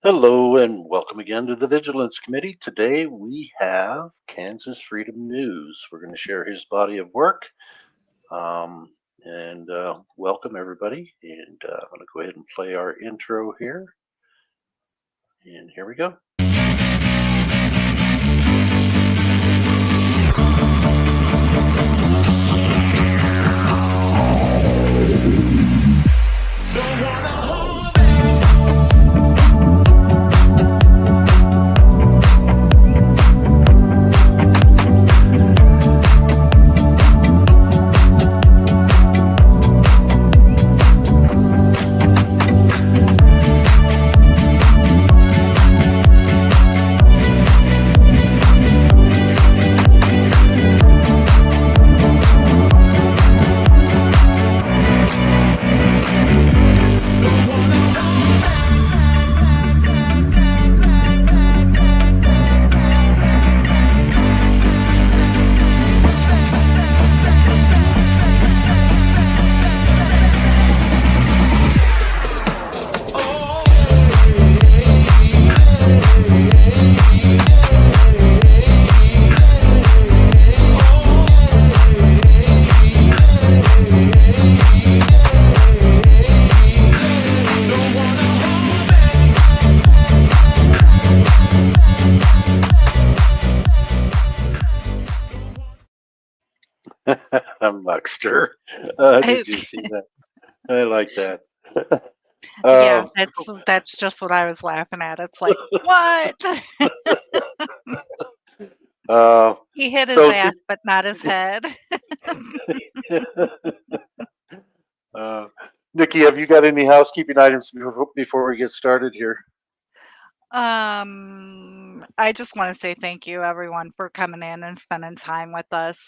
Hello and welcome again to the Vigilance Committee. Today we have Kansas Freedom News. We're going to share his body of work. And welcome everybody. And I'm going to go ahead and play our intro here. And here we go. Muckster. Did you see that? I like that. Yeah, that's just what I was laughing at. It's like, what? He hit his so ass, but not his head. Nikki, have you got any housekeeping items before we get started here? I just want to say thank you, everyone, for coming in and spending time with us.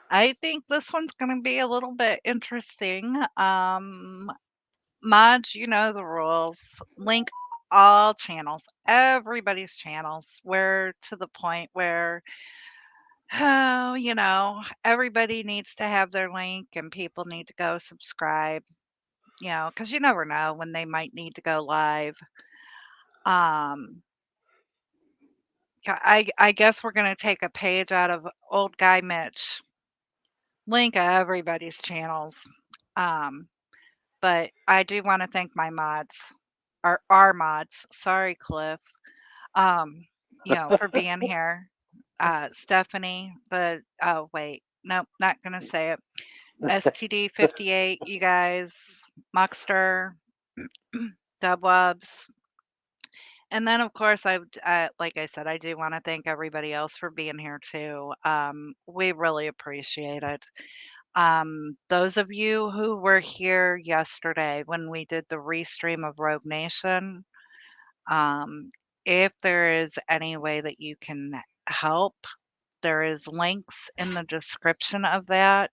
I think this one's going to be a little bit interesting. Mods, you know the rules. Link all channels, everybody's channels. We're to the point where oh, everybody needs to have their link and people need to go subscribe, because you never know when they might need to go live. Um, I guess we're going to take a page out of old guy Mitch, link everybody's channels. Um, but I do want to thank my mods, our mods. Sorry, Cliff. For being here. Stephanie, oh wait, nope, not gonna say it. STD 58, you guys, Muckster, Dubwubs. And then, of course, like I said, I do want to thank everybody else for being here too. We really appreciate it. Those of you who were here yesterday when we did the restream of Rogue Nation, if there is any way that you can help, there is links in the description of that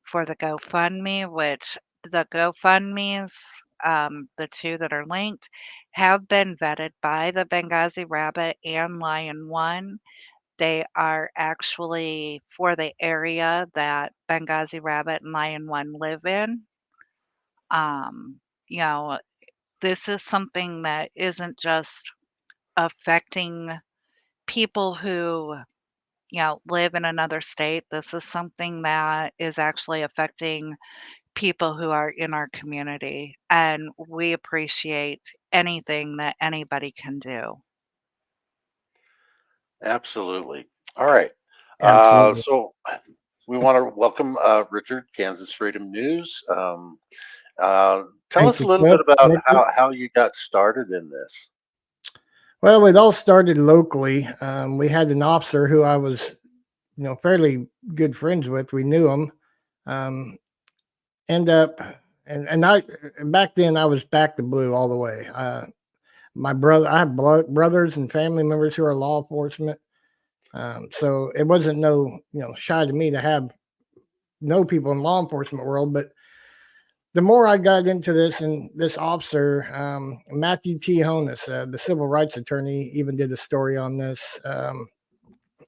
for the GoFundMe, which the GoFundMes, the two that are linked, have been vetted by the Benghazi Rabbit and Lion One. They are actually for the area that Benghazi Rabbit and Lion One live in. Um, you know, this is something that isn't just affecting people who live in another state. This is something that is actually affecting people who are in our community, and we appreciate anything that anybody can do. Absolutely. All right. Absolutely. So we want to welcome Richard, Kansas Freedom News. Tell Thank us a you, little Cliff. bit about Nikki. how you got started in this. Well, it all started locally. We had an officer who I was, fairly good friends with. We knew him. End up, and I back then I was back to blue all the way. My brother, I have brothers and family members who are law enforcement. So it wasn't shy to me to know people in law enforcement world, but the more I got into this, and this officer, Matthew T. Honus, the civil rights attorney, even did a story on this.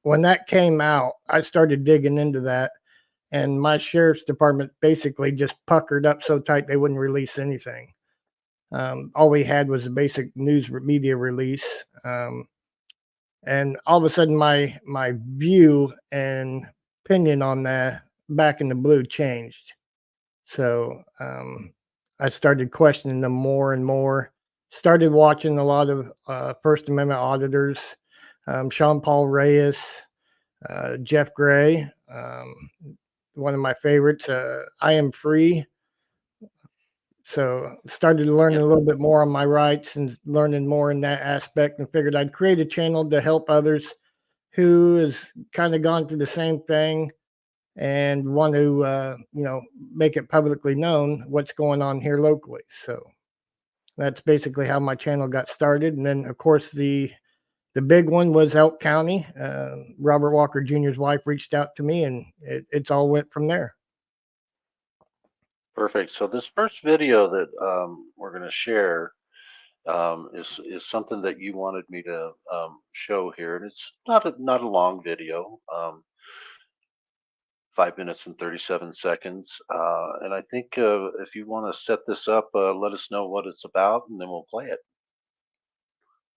When that came out, I started digging into that, and my sheriff's department basically just puckered up so tight they wouldn't release anything. All we had was a basic news media release. And all of a sudden, my view and opinion on that Back in the Blue changed. So I started questioning them more and more. Started watching a lot of First Amendment auditors, Sean Paul Reyes, Jeff Gray, one of my favorites, I Am Free. So started learning a little bit more on my rights and learning more in that aspect, and figured I'd create a channel to help others who has kind of gone through the same thing and want to, make it publicly known what's going on here locally. So that's basically how my channel got started. And then, of course, the big one was Elk County. Robert Walker Jr.'s wife reached out to me, and it's all went from there. Perfect. So this first video that we're going to share is something that you wanted me to show here, and it's not a long video, 5 minutes and 37 seconds. And I think if you want to set this up, let us know what it's about, and then we'll play it.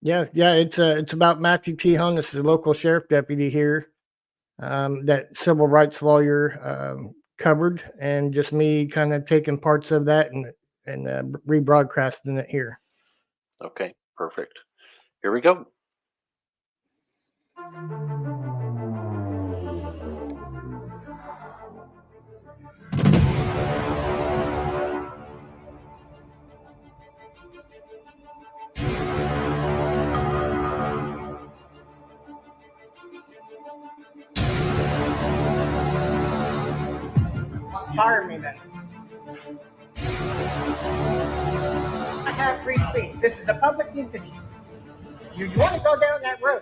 Yeah, it's about Matthew T. Honus, the local sheriff deputy here, that civil rights lawyer covered, and just me kind of taking parts of that and rebroadcasting it here. Okay, perfect. Here we go. Fire me then. I have free speech. This is a public entity. You want to go down that road?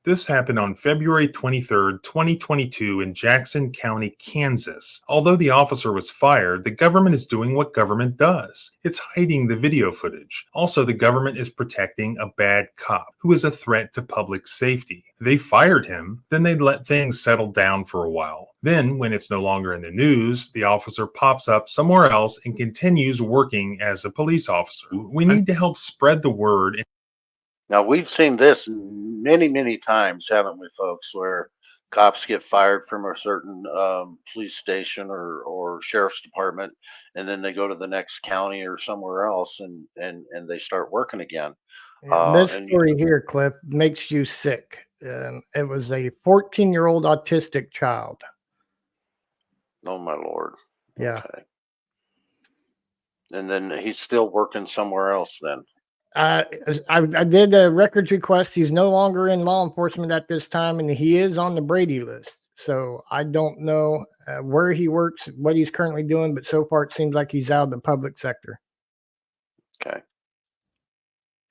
This happened on February 23, 2022 in Jackson County, Kansas. Although the officer was fired, the government is doing what government does. It's hiding the video footage. Also, the government is protecting a bad cop who is a threat to public safety. They fired him, then they let things settle down for a while. Then, when it's no longer in the news, the officer pops up somewhere else and continues working as a police officer. We need to help spread the word. Now, we've seen this many times, haven't we, folks, where cops get fired from a certain police station or sheriff's department, and then they go to the next county or somewhere else, and they start working again. This story here, Cliff, makes you sick. It was a 14-year-old autistic child. Oh, my Lord. Yeah. Okay. And then he's still working somewhere else then. I did a records request. He's no longer in law enforcement at this time, and he is on the Brady list. So I don't know where he works, what he's currently doing, but so far it seems like he's out of the public sector. Okay.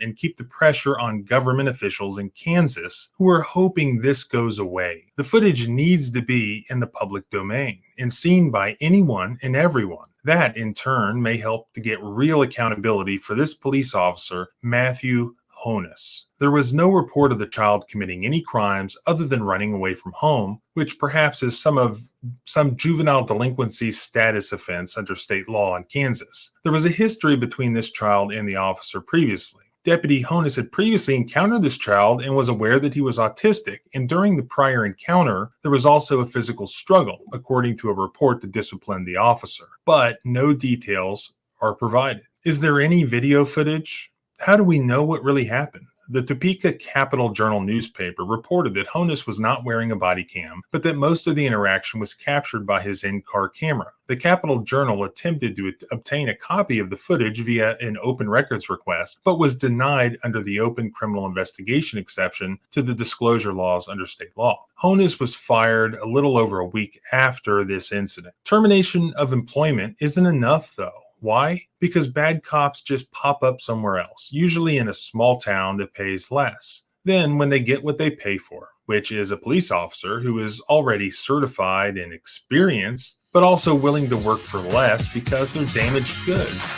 And keep the pressure on government officials in Kansas who are hoping this goes away. The footage needs to be in the public domain and seen by anyone and everyone. That, in turn, may help to get real accountability for this police officer, Matthew Honus. There was no report of the child committing any crimes other than running away from home, which perhaps is some juvenile delinquency status offense under state law in Kansas. There was a history between this child and the officer previously. Deputy Honus had previously encountered this child and was aware that he was autistic, and during the prior encounter, there was also a physical struggle, according to a report that disciplined the officer. But no details are provided. Is there any video footage? How do we know what really happened? The Topeka Capital Journal newspaper reported that Honus was not wearing a body cam, but that most of the interaction was captured by his in-car camera. The Capital Journal attempted to obtain a copy of the footage via an open records request, but was denied under the open criminal investigation exception to the disclosure laws under state law. Honus was fired a little over a week after this incident. Termination of employment isn't enough, though. Why? Because bad cops just pop up somewhere else, usually in a small town that pays less. Then, when they get what they pay for, which is a police officer who is already certified and experienced, but also willing to work for less because they're damaged goods.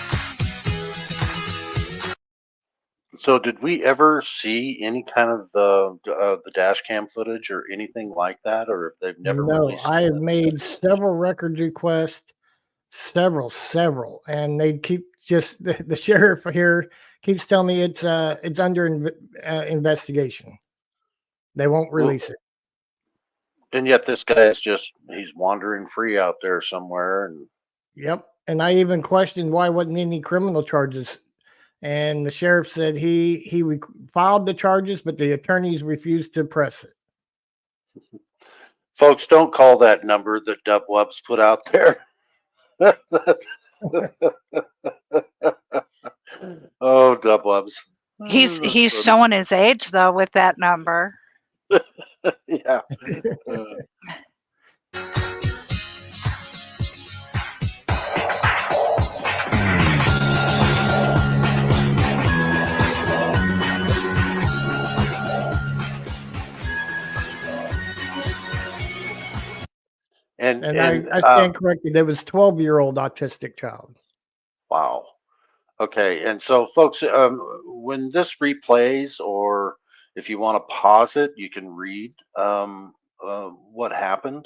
So, did we ever see any kind of the dash cam footage or anything like that, or if they've never No, released I have it? made several records requests, several, and they keep just the sheriff here keeps telling me it's under investigation. They won't Well, release it. and yet this guy is he's wandering free out there somewhere, and Yep. And I even questioned why wasn't any criminal charges. And the sheriff said he filed the charges, but the attorneys refused to press it. folks, don't call that number that Dub Wubs put out there. Oh, Dub Wubs. He's That's he's funny. showing his age though with that number. Yeah. And I stand corrected. It was 12-year-old autistic child. wow. Okay, and so folks, when this replays, or if you want to pause it, you can read what happened.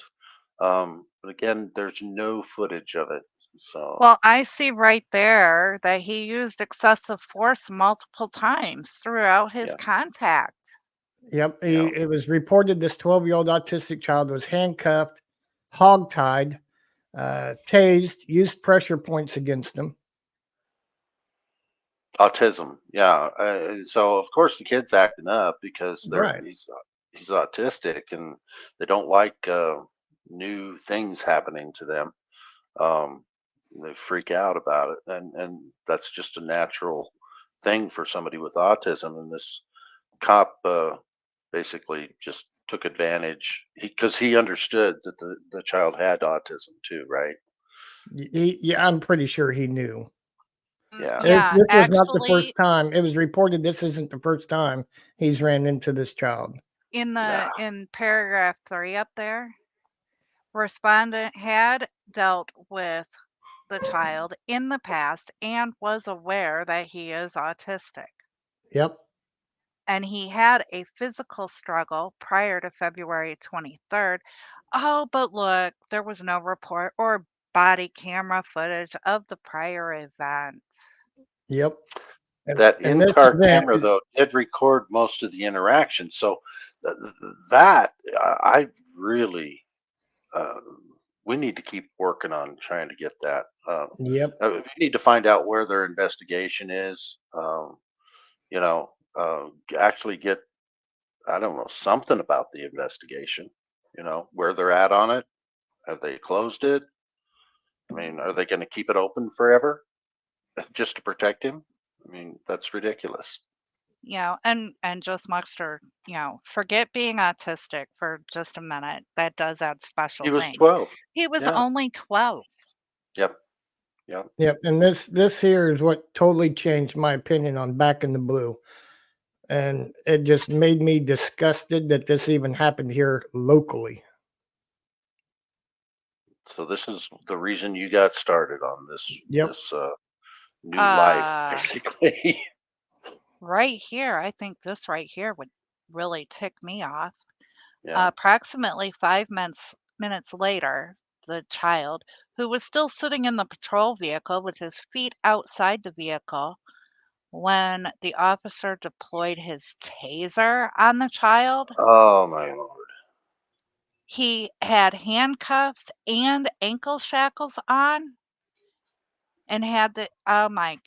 But again, there's no footage of it. So Well, I see right there that he used excessive force multiple times throughout his yeah, contact. Yep. yeah. It was reported this 12-year-old autistic child was handcuffed, hogtied, tased, used pressure points against him. Autism, yeah. So of course the kid's acting up because Right. he's autistic, and they don't like new things happening to them. Um, they freak out about it, and that's just a natural thing for somebody with autism. And this cop basically just took advantage because he understood that the child had autism too, right? Yeah, I'm pretty sure he knew. Yeah. Yeah, This was not the first actually, time. It was reported this isn't the first time he's ran into this child. Yeah. in paragraph 3 up there, respondent had dealt with the child in the past and was aware that he is autistic. Yep. And he had a physical struggle prior to February 23rd. Oh, but look, there was no report or body camera footage of the prior event. Yep. That And this in-car event camera, though, did record most of the interaction. So that I really, uh, we need to keep working on trying to get that. Yep. We need to find out where their investigation is. You know, actually get, I don't know, something about the investigation. You know, where they're at on it. Have they closed it? I mean, are they going to keep it open forever just to protect him? I mean, that's ridiculous. And just Muxter, forget being autistic for just a minute. That does add special He was things. 12. He was Yeah. only 12. Yep. Yep. Yep. And this here is what totally changed my opinion on Back in the Blue. And it just made me disgusted that this even happened here locally. So this is the reason you got started on this Yep. this new life, Uh, basically. right here, I think this right here would really tick me off. Yeah. Approximately 5 minutes later, the child, who was still sitting in the patrol vehicle with his feet outside the vehicle, when the officer deployed his taser on the child, Oh my Lord. he had handcuffs and ankle shackles on and had the oh my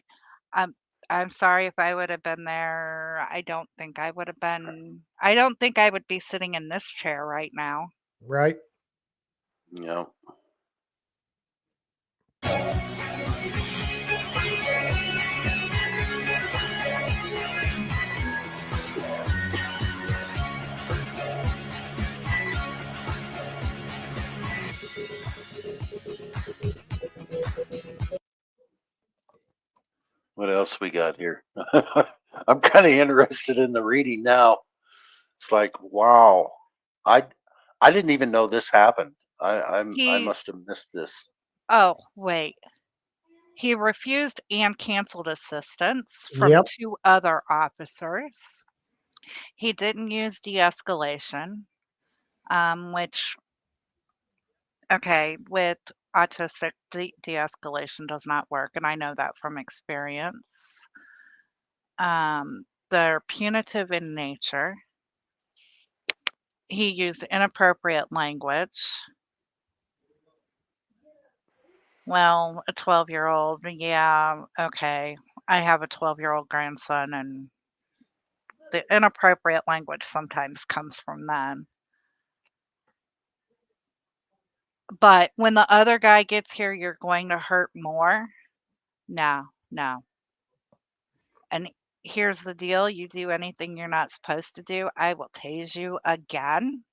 I'm I'm sorry if I would have been there. I don't think I would be sitting in this chair right now. Right. Yeah. What else we got here? I'm kind of interested in the reading now. It's like, wow, I I didn't even know this happened. I He must have missed this. oh, wait. He refused and canceled assistance from Yep. 2 other officers. He didn't use de-escalation, which okay, with autistic, de-escalation does not work, and I know that from experience. They're punitive in nature. He used inappropriate language. Well, a 12-year-old, yeah, okay. I have a 12-year-old grandson, and the inappropriate language sometimes comes from them. But when the other guy gets here, you're going to hurt more? No, no. And here's the deal, you do anything you're not supposed to do, I will tase you again.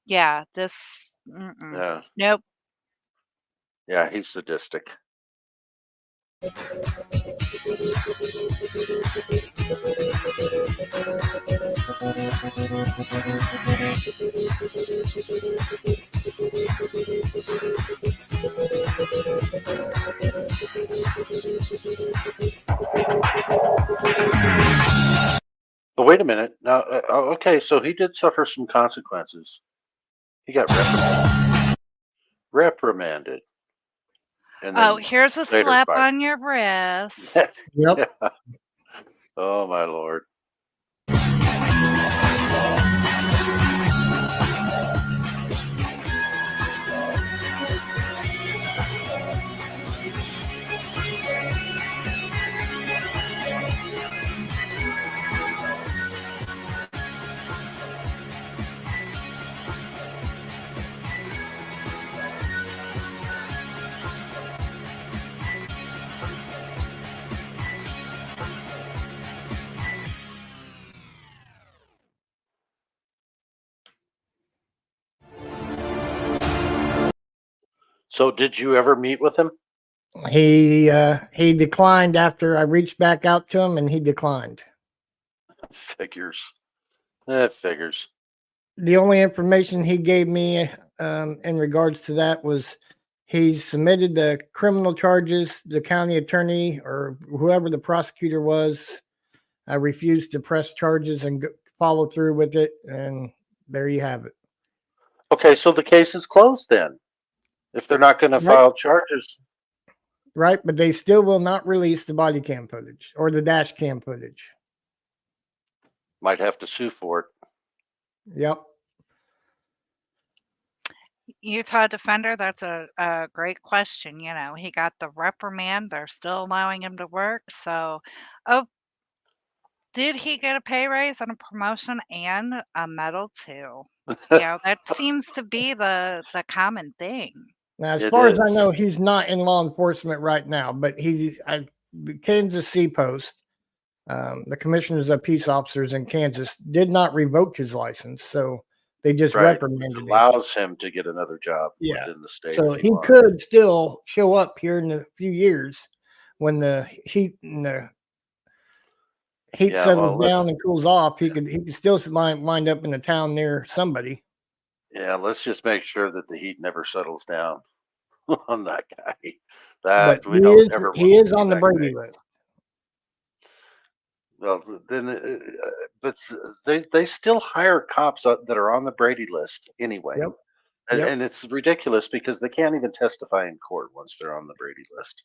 Yeah, this Yeah, nope. yeah, he's sadistic. But wait a minute. Now, okay, so he did suffer some consequences. He got reprimanded, and Oh, then here's a later slap fired. on your wrist. Yep. Yeah. Oh my Lord. So, did you ever meet with him? He declined after I reached back out to him, and he declined. Figures. That figures. The only information he gave me in regards to that was he submitted the criminal charges. The county attorney or whoever the prosecutor was, I refused to press charges and follow through with it. And there you have it. Okay, so the case is closed then. If they're not going to Right. file charges, Right. But they still will not release the body cam footage or the dash cam footage. might have to sue for it. Yep. Utah Defender, that's a great question. He got the reprimand. They're still allowing him to work. So, oh, did he get a pay raise and a promotion and a medal too? That seems to be the common thing. Now, as It far as I is. know, he's not in law enforcement right now, but the Kansas Sea Post, the commissioners of peace officers in Kansas, did not revoke his license, so they just Right. Which reprimanded him. allows him to get another job Yeah. within the state. So if he wants. could still show up here in a few years when the heat Yeah, settles well, down and cools off. He could still wind up in a town near somebody. let's just make sure that the heat never settles down on that guy. But That we don't ever want he to is see on the that Brady guy. list. Well, then, but they still hire cops that are on the Brady list anyway. Yep. And, Yep. and it's ridiculous because they can't even testify in court once they're on the Brady list.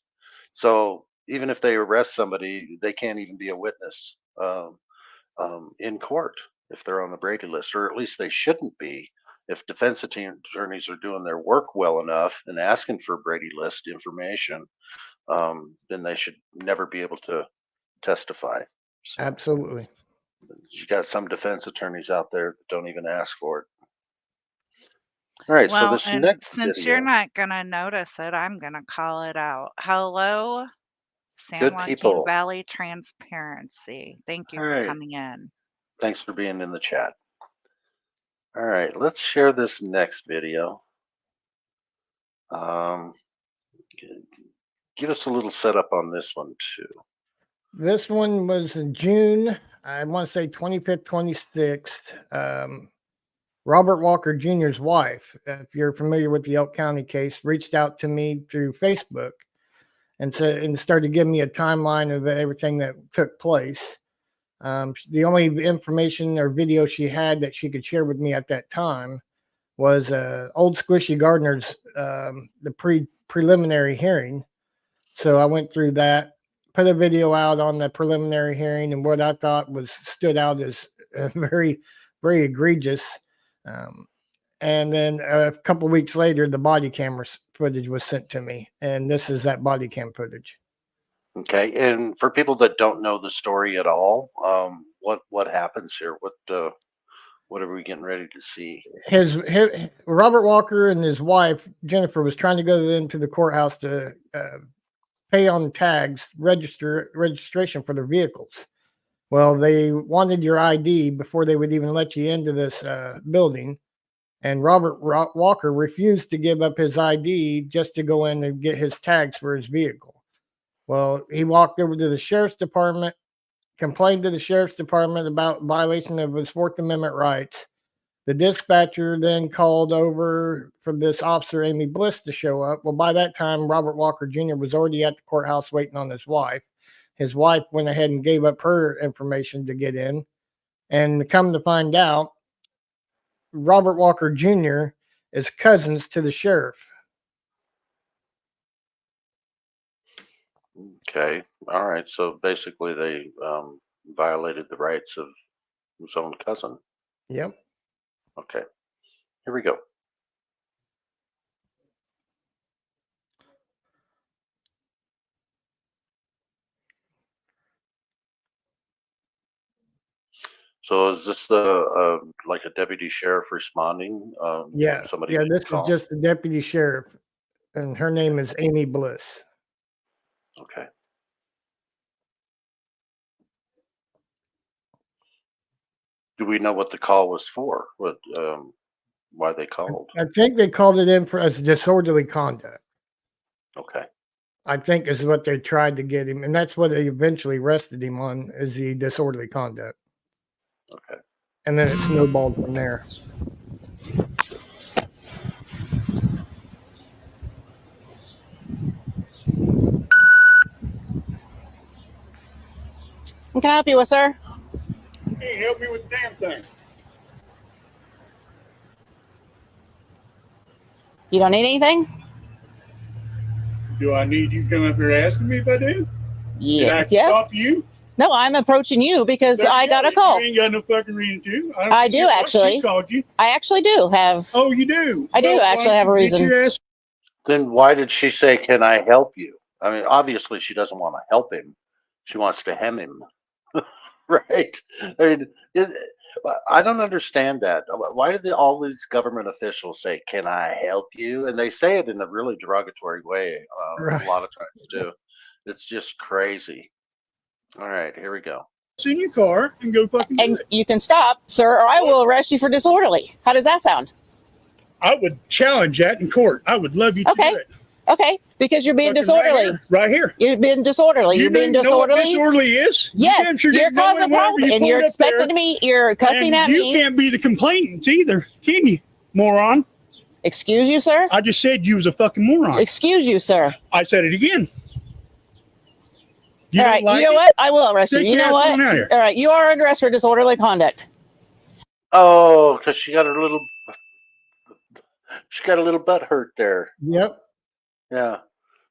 So even if they arrest somebody, they can't even be a witness in court if they're on the Brady list, or at least they shouldn't be. If defense attorneys are doing their work well enough and asking for Brady list information, then they should never be able to testify. So Absolutely. you got some defense attorneys out there that don't even ask for it. All right, so Well, this and next since you're video, not gonna notice it, I'm gonna call it out. Hello, San good Joaquin people. Valley Transparency. Thank you All for right, coming in. thanks for being in the chat. All right, let's share this next video. Give us a little setup on this one too. This one was in June, I want to say 25th, 26th. Robert Walker Jr.'s wife, if you're familiar with the Elk County case, reached out to me through Facebook and started giving me a timeline of everything that took place. The only information or video she had that she could share with me at that time was Old Squishy Gardner's the preliminary hearing. So I went through that, put a video out on the preliminary hearing, and what I thought stood out as very, very egregious. And then a couple weeks later, the body camera footage was sent to me, and this is that body cam footage. Okay, and for people that don't know the story at all, what happens here? What are we getting ready to see? His Robert Walker and his wife Jennifer was trying to go into the courthouse to pay on tags, registration for their vehicles. Well, they wanted your ID before they would even let you into this building. And Robert Walker refused to give up his ID just to go in and get his tags for his vehicle. Well, he walked over to the sheriff's department, complained to the sheriff's department about violation of his Fourth Amendment rights. The dispatcher then called over for this officer, Amy Bliss, to show up. Well, by that time, Robert Walker Jr. was already at the courthouse waiting on his wife. His wife went ahead and gave up her information to get in. And come to find out, Robert Walker Jr. is cousins to the sheriff. Okay, all right. So basically, they violated the rights of his own cousin. Yep. Okay, here we go. So is this the like a deputy sheriff responding? Yeah. Somebody Yeah. made a This is call. just the deputy sheriff, and her name is Amy Bliss. Okay. Do we know what the call was for? What why they called? I think they called it in for as disorderly conduct. Okay. I think is what they tried to get him, and that's what they eventually arrested him on, is the disorderly conduct. Okay. And then it snowballed from there. What can I help you with, sir? Can't help me with the damn thing. You don't need anything? Do I need you to come up here asking me if I do? Did I Yeah. stop you? No, I'm approaching you because There I you got go. a call. You ain't got no fucking reason to. I do, actually. She called you. I actually do have. Oh, you do? I do Well, actually why have a don't you get reason. your ass- Then why did she say, "Can I help you"? I mean, obviously she doesn't want to help him. She wants to hem him, right? I mean, I don't understand that. Why did all these government officials say, "Can I help you"? And they say it in a really derogatory way Right. a lot of times too. It's just crazy. All right, here we go. in your car and go fucking do And it. you can stop, sir, or I will arrest you for disorderly. How does that sound? I would challenge that in court. I would love you to Okay. do it. Okay, because you're being Fucking disorderly. Right here. You've been disorderly. You're being know what disorderly. disorderly is? You Yes, damn sure you're didn't know causing it a whenever problem, you and you're pulled up there. expecting me. You're cussing And at you me. can't be the complainant either, can you, moron? Excuse you, sir. I just said you was a fucking moron. Excuse you, sir. I said it again. You All don't right. like You know it? what? I will arrest you. Take You your know ass what? on out here. All right. You are under arrest for disorderly conduct. Oh, because she got a little butt hurt there. Yep. Yeah.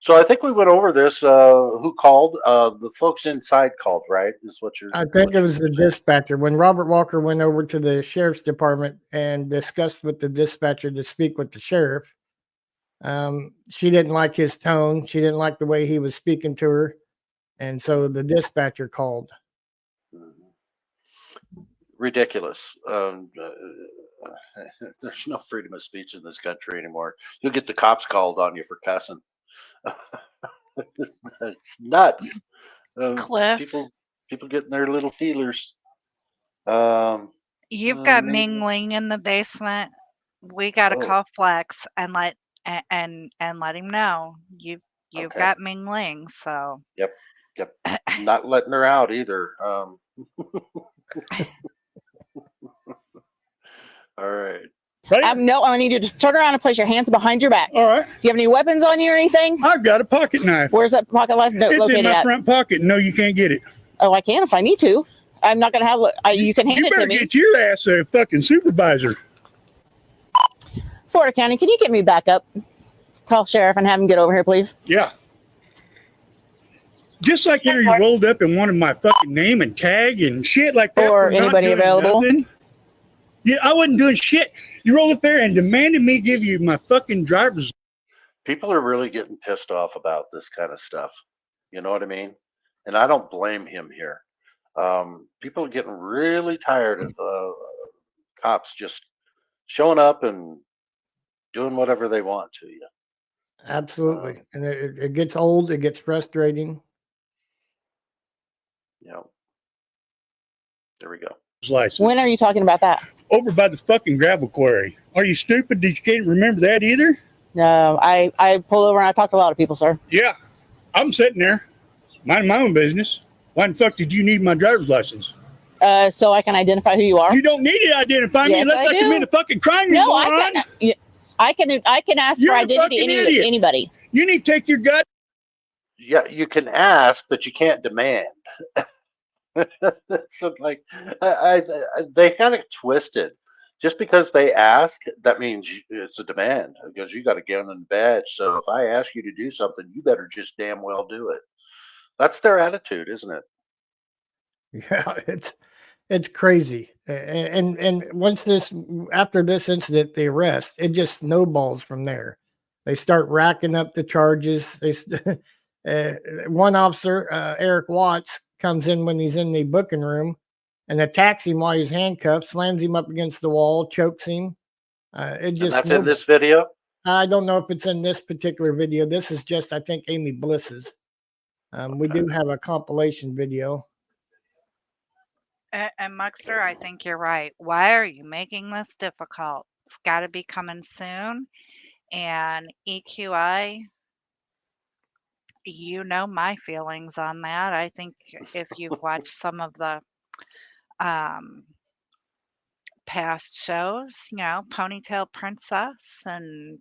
So I think we went over this. Who called? The folks inside called, right? Is what you're. I think what it you was the were saying. dispatcher. When Robert Walker went over to the sheriff's department and discussed with the dispatcher to speak with the sheriff, she didn't like his tone. She didn't like the way he was speaking to her. And so the dispatcher called. Mhm. Ridiculous. There's no freedom of speech in this country anymore. You'll get the cops called on you for cussing. It's nuts. Cliff, People getting their little feelers. Um, you've got maybe. Ming Ling in the basement. We gotta Oh, call Flex and let him know you've okay. got Ming Ling. So Yep. Not letting her out either. All right. Right here. No, I need you to turn around and place your hands behind your back. All right. Do you have any weapons on you or anything? I've got a pocket knife. Where's that pocket knife It's in located my at? front pocket. No, you can't get it. Oh, I can if I need to. I'm not going to have. You can hand You it to better me. get your ass a fucking supervisor. Florida County, can you get me back up? Call sheriff and have him get over here, please. Yeah. Just like when you rolled up and wanted my fucking name and tag and shit like that. Or for not anybody doing available. nothing. Yeah, I wasn't doing shit. You rolled up there and demanded me give you my fucking driver's. People are really getting pissed off about this kind of stuff. You know what I mean? And I don't blame him here. People are getting really tired of cops just showing up and doing whatever they want to you. Absolutely. And it gets old. It gets frustrating. You know. There we go. license. When are you talking about that? Over by the fucking gravel quarry. Are you stupid? Did you can't remember that either? No, I pull over and I talk to a lot of people, sir. Yeah. I'm sitting there, minding my own business. Why the fuck did you need my driver's license? So I can identify who you are. You don't need to identify me Yes, unless I I do. commit a fucking crime. No, moron. I can ask You're for a identity fucking idiot. anybody. You need to take your gut. Yeah, you can ask, but you can't demand. So like, they kind of twist it. Just because they ask, that means it's a demand because you got a gun and badge. So if I ask you to do something, you better just damn well do it. That's their attitude, isn't it? Yeah, it's crazy. And once after this incident, the arrest, it just snowballs from there. They start racking up the charges. One officer, Eric Watts, comes in when he's in the booking room and attacks him while he's handcuffed, slams him up against the wall, chokes him. It And just that's in this video. I don't know if it's in this particular video. This is just, I think, Amy Bliss's. We do have a compilation video. And Muxter, I think you're right. Why are you making this difficult? It's got to be coming soon. And EQI, you know my feelings on that. I think if you've watched some of the past shows, Ponytail Princess and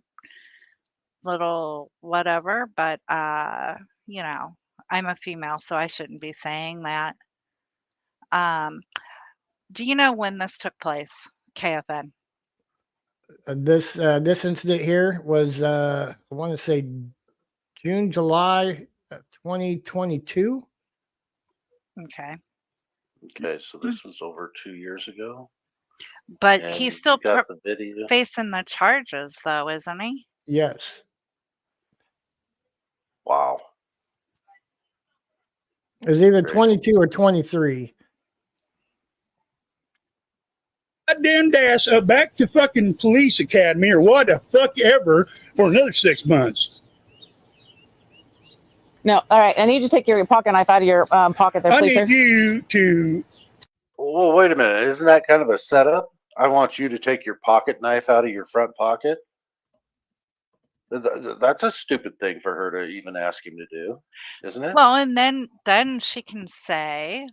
little whatever, but I'm a female, so I shouldn't be saying that. Do you know when this took place, KFN? This incident here was I want to say June, July 2022. Okay. Okay, so this was over 2 years ago. But And he's still you got the video. facing the charges, though, isn't he? Yes. Wow. It was either Crazy. 22 or 23. Goddamn ass back to fucking police academy or what the fuck ever for another 6 months. No, all right. I need you to take your pocket knife out of your pocket there, I please, need sir. you to. Well, wait a minute. Isn't that kind of a setup? I want you to take your pocket knife out of your front pocket. That's a stupid thing for her to even ask him to do, isn't it? Well, and then she can say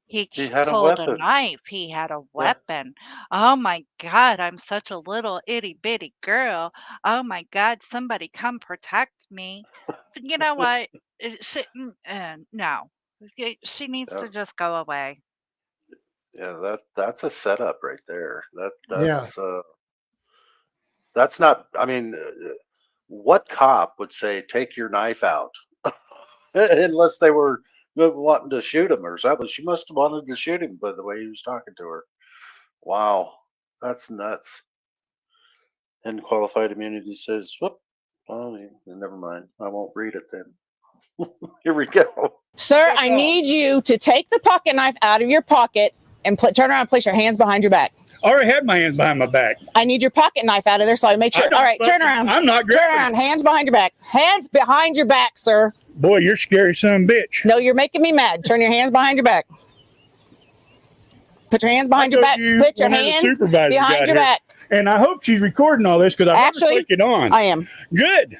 he He had a pulled a weapon. knife. He had a weapon. Oh my God, I'm such a little itty bitty girl. Oh my God, somebody come protect me. But you know what? No. She needs to Oh, just go away. yeah, that's a setup right there. Yeah. That's not. I mean, what cop would say take your knife out unless they were wanting to shoot him or something? She must have wanted to shoot him by the way he was talking to her. Wow, that's nuts. And qualified immunity says, "Whoop, well, never mind. I won't read it then." Here we go. Sir, I need you to take the pocket knife out of your pocket and turn around and place your hands behind your back. I already had my hands behind my back. I need your pocket knife out of there so I make sure. All right, turn around. I'm not Turn grabbing around. Hands behind your back. Hands behind your back, sir. Boy, you're scary son of a bitch. No, you're making me mad. Turn your hands behind your back. Put your hands behind your back. Put your hands behind your back. And I hope she's recording all this because I never click it on. I am. Good.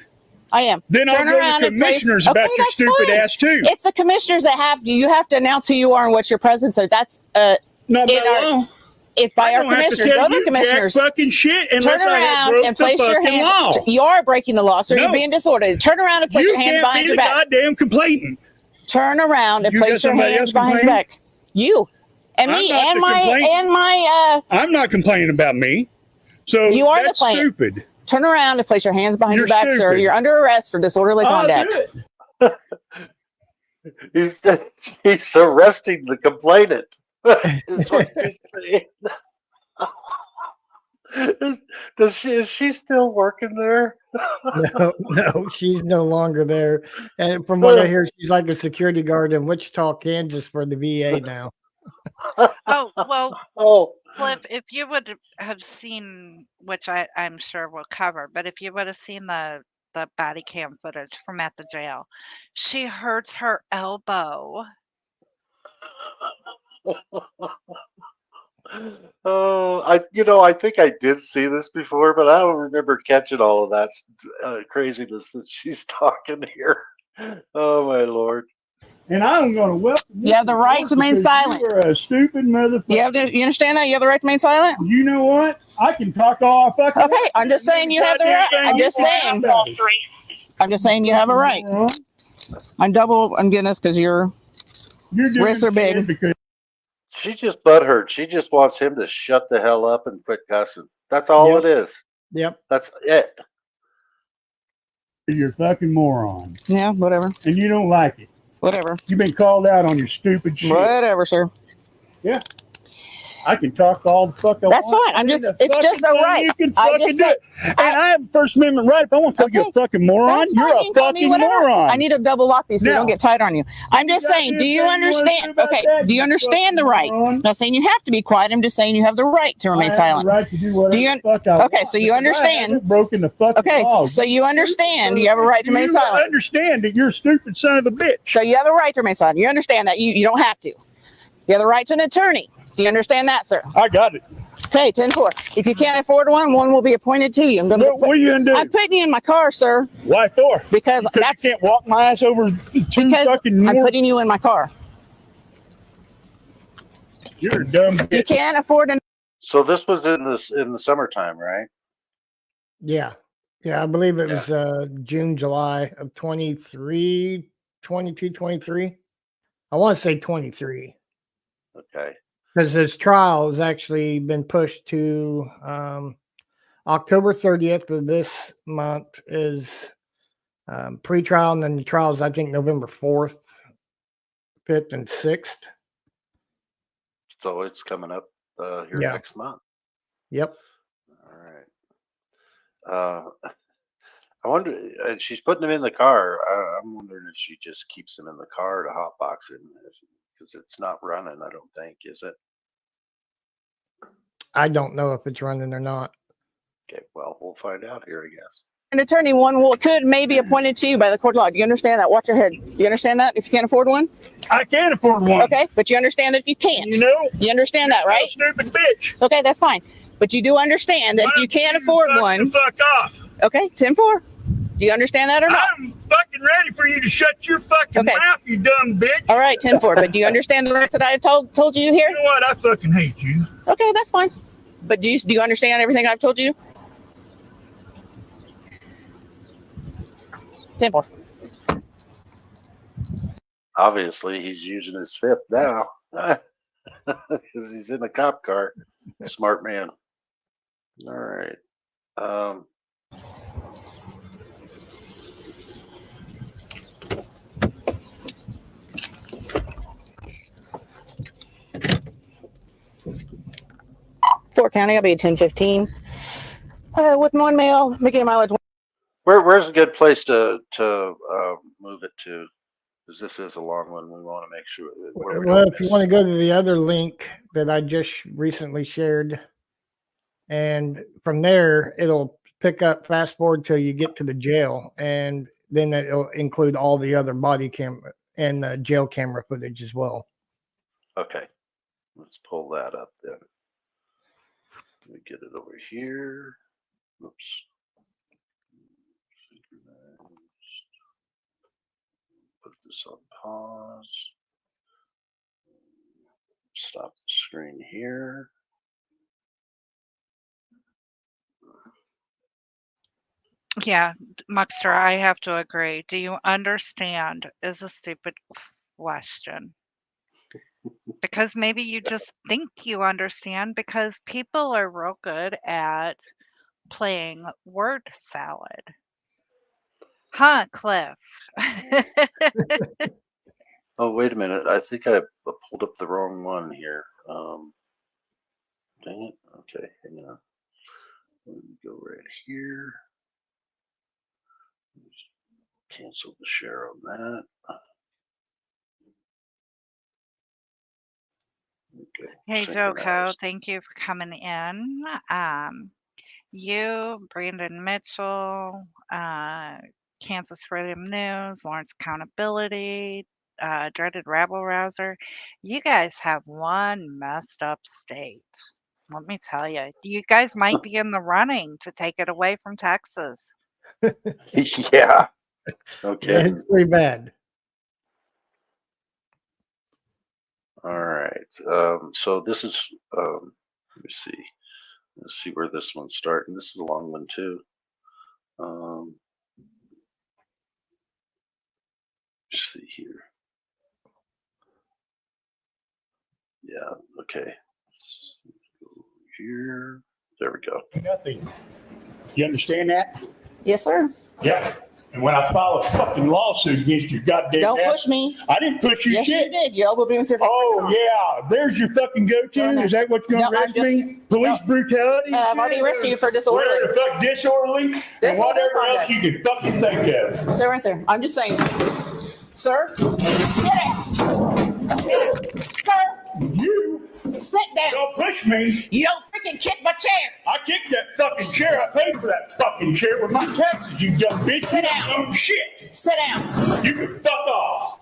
I am. Then Turn I'll around go to and place- commissioners Okay, about your that's stupid fine. ass too. It's the commissioners that have to. You have to announce who you are and what your presence. So that's Not in by our. law. If by I our don't have to commissioners, tell go to the you jack commissioners. fucking shit Turn unless I have around broke and the place your fucking law. hands. You are breaking the law, sir. No. You're being disorderly. Turn around and place You your hands can't behind be your the back. goddamn complainant. Turn around and You got place your somebody hands else behind your complaining? back. You and I'm me not and the my complainant. I'm not complaining about me. So You are the that's complainant. stupid. turn around and place your hands behind You're your back, sir. stupid. You're under arrest for disorderly I'll conduct. do it. He's arresting the complainant. Is what he's saying. Is she still working there? No, she's no longer there. And from what I hear, she's like a security guard in Wichita, Kansas for the VA now. Oh, well, Oh, Cliff, if you would have seen, which I'm sure we'll cover, but if you would have seen the body cam footage from at the jail, she hurts her elbow. oh, I think I did see this before, but I don't remember catching all of that craziness that she's talking here. Oh my lord! And I'm going to welcome You have the right to remain silent. You are a stupid motherfucker. You understand that? You have the right to remain silent? You know what? I can talk all I fucking Okay, I'm just saying you have the right. I'm just saying. I'm just saying you have a right. I'm getting this because your wrists are big. Because She just butthurt. She just wants him to shut the hell up and quit cussing. That's all Yep. it is. Yep. That's it. you're a fucking moron. Yeah, whatever. And you don't like it. Whatever. You've been called out on your stupid shit. Whatever, sir. Yeah. I can talk all the fuck I That's want. fine. I'm just- Any it's just fucking a right. thing You can I fucking just do said- it. And I have First Amendment right. If I want to call you a Okay. fucking moron, That's you're fine. a You can call me fucking whatever. moron. I need to double lock these so they Now- don't get tight on you. I'm just got saying, do anything you you wanna say understand? about Okay, that, do you you understand the fucking right? moron? I'm not saying you have to be quiet. I'm just saying you have the right to I remain have silent. the right to do whatever Do you- the fuck I okay, want so you because I understand- haven't broken the fucking Okay, law. so you understand you have a right to remain You silent. understand that you're a stupid son of a bitch. So you have a right to remain silent. You understand that. You don't have to. You have the right to an attorney. Do you understand that, sir? I got it. Okay, 10-4. If you can't afford one will be appointed to you. What are you gonna do? I'm putting you in my car, sir, Why for? because that's you can't walk my ass over two because fucking I'm more. putting you in my car. You're a dumb You bitch. can't afford an So this was in the summertime, right? Yeah. Yeah. I believe it Yeah. was June, July of 22, 23. I want to say 23 Okay. because his trial has actually been pushed to October 30th of this month is pre-trial, and then the trial is, I think, November 4th, 5th, and 6th. So it's coming up here Yeah. next month. Yep. All right. I wonder, and she's putting him in the car. I'm wondering if she just keeps him in the car to hotbox him because it's not running. I don't think, is it? I don't know if it's running or not. Okay. Well, we'll find out here, I guess. attorney. Could maybe appointed to you by the court of law. Do you understand that? Watch your head. Do you understand that? If you can't afford one, I can't afford one. okay, but you understand that if you can't. You know? You understand that, You're right? a stupid bitch. Okay, that's fine. But you do understand that Why if you don't can't afford fuck one, the fuck off. okay, 10-4. Do you understand that or not? I'm fucking ready for you to shut your fucking Okay. mouth, you dumb bitch. All right, 10-4. But do you understand the rights that I have told you here? You know what? I fucking hate you. Okay, that's fine. But do you understand everything I've told you? 10-4. Obviously, he's using his fifth now because he's in the cop car. Smart man. All right. 4 County, I'll be 10:15. With one mail, beginning mileage. Where's a good place to move it to? Because this is a long one. We want to make sure that we Well, don't if you miss want to go to the other link that I just recently shared, and from there it'll pick up, fast forward till you get to the jail, and then it'll include all the other body camera and jail camera footage as well. Okay, let's pull that up then. Let me get it over here. Oops. Put this on pause. Stop the screen here. Yeah, Muxter, I have to agree. Do you understand is a stupid question. Because maybe you just think you understand because people are real good at playing word salad. Huh, Cliff? Oh, wait a minute. I think I pulled up the wrong one here. Dang it. Okay, hang on. Let me go right here. Cancel the share on that. Okay. Hey, synchronize. Joko, thank you for coming in. You, Brandon Mitchell, Kansas Freedom News, Lawrence Accountability, Dreaded Rabble Rouser. You guys have one messed up state. Let me tell you, you guys might be in the running to take it away from Texas. Yeah. Okay. Yeah, it's pretty bad. All right. So this is, let me see. Let's see where this one's starting. This is a long one too. Let's see here. Yeah. Okay. Let's go here. There we go. Nothing. You understand that? Yes, sir. Yeah. And when I file a fucking lawsuit against your goddamn Don't ass, push me. I didn't push you Yes, shit. you did. You elbowed me with your. Oh yeah, there's your fucking go-to. No, Is that what you're no, gonna I'm arrest just- me? Police brutality? I've already arrested you for disorderly. Where the fuck disorderly? And Disorderly whatever else conduct. you can fucking think of. Stay right there. I'm just saying, sir, sit down. Sit down. Sir, You sit down. don't push me. You don't freaking kick my chair. I kicked that fucking chair. I paid for that fucking chair with my taxes, you dumb bitch. Sit You down. dumb shit. Sit down. You can fuck off.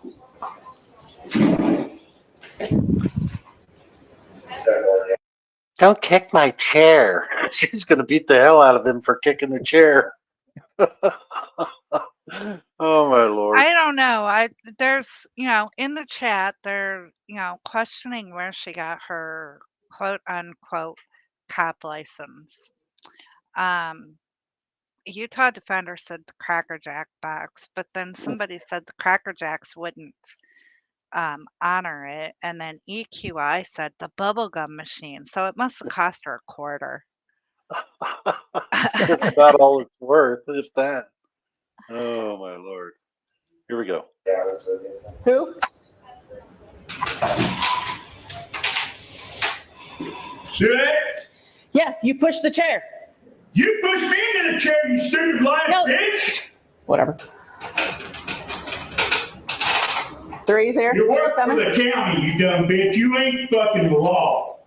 Don't kick my chair. She's going to beat the hell out of them for kicking the chair. Oh my Lord. I don't know. There's, in the chat, they're, questioning where she got her quote unquote cop license. Utah Defender said the Cracker Jack box, but then somebody said the Cracker Jacks wouldn't honor it, and then EQI said the bubblegum machine. So it must have cost her a quarter. That's about all it's worth, if that. Oh my Lord. Here we go. Who? See that? Yeah, you push the chair. You pushed me into the chair, you stupid lying No. bitch. Whatever. Three's here. You Three's work for coming. the county, you dumb bitch. You ain't fucking the law.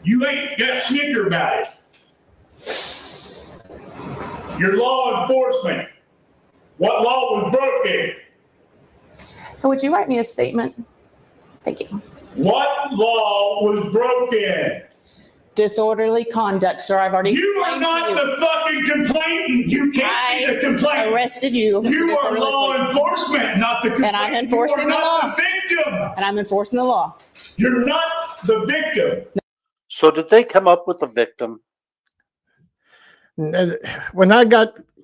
You ain't got snicker about it. You're law enforcement. What law was broken? Would you write me a statement? Thank you. What law was broken? Disorderly conduct, sir. I've already You are explained not to you. the fucking complainant. You can't be the I complainant. arrested you. for You are disorderly law conduct. enforcement, not the complainant. And I'm enforcing you are the law. not the victim. And I'm enforcing the law. You're not the victim. So did they come up with a victim? When I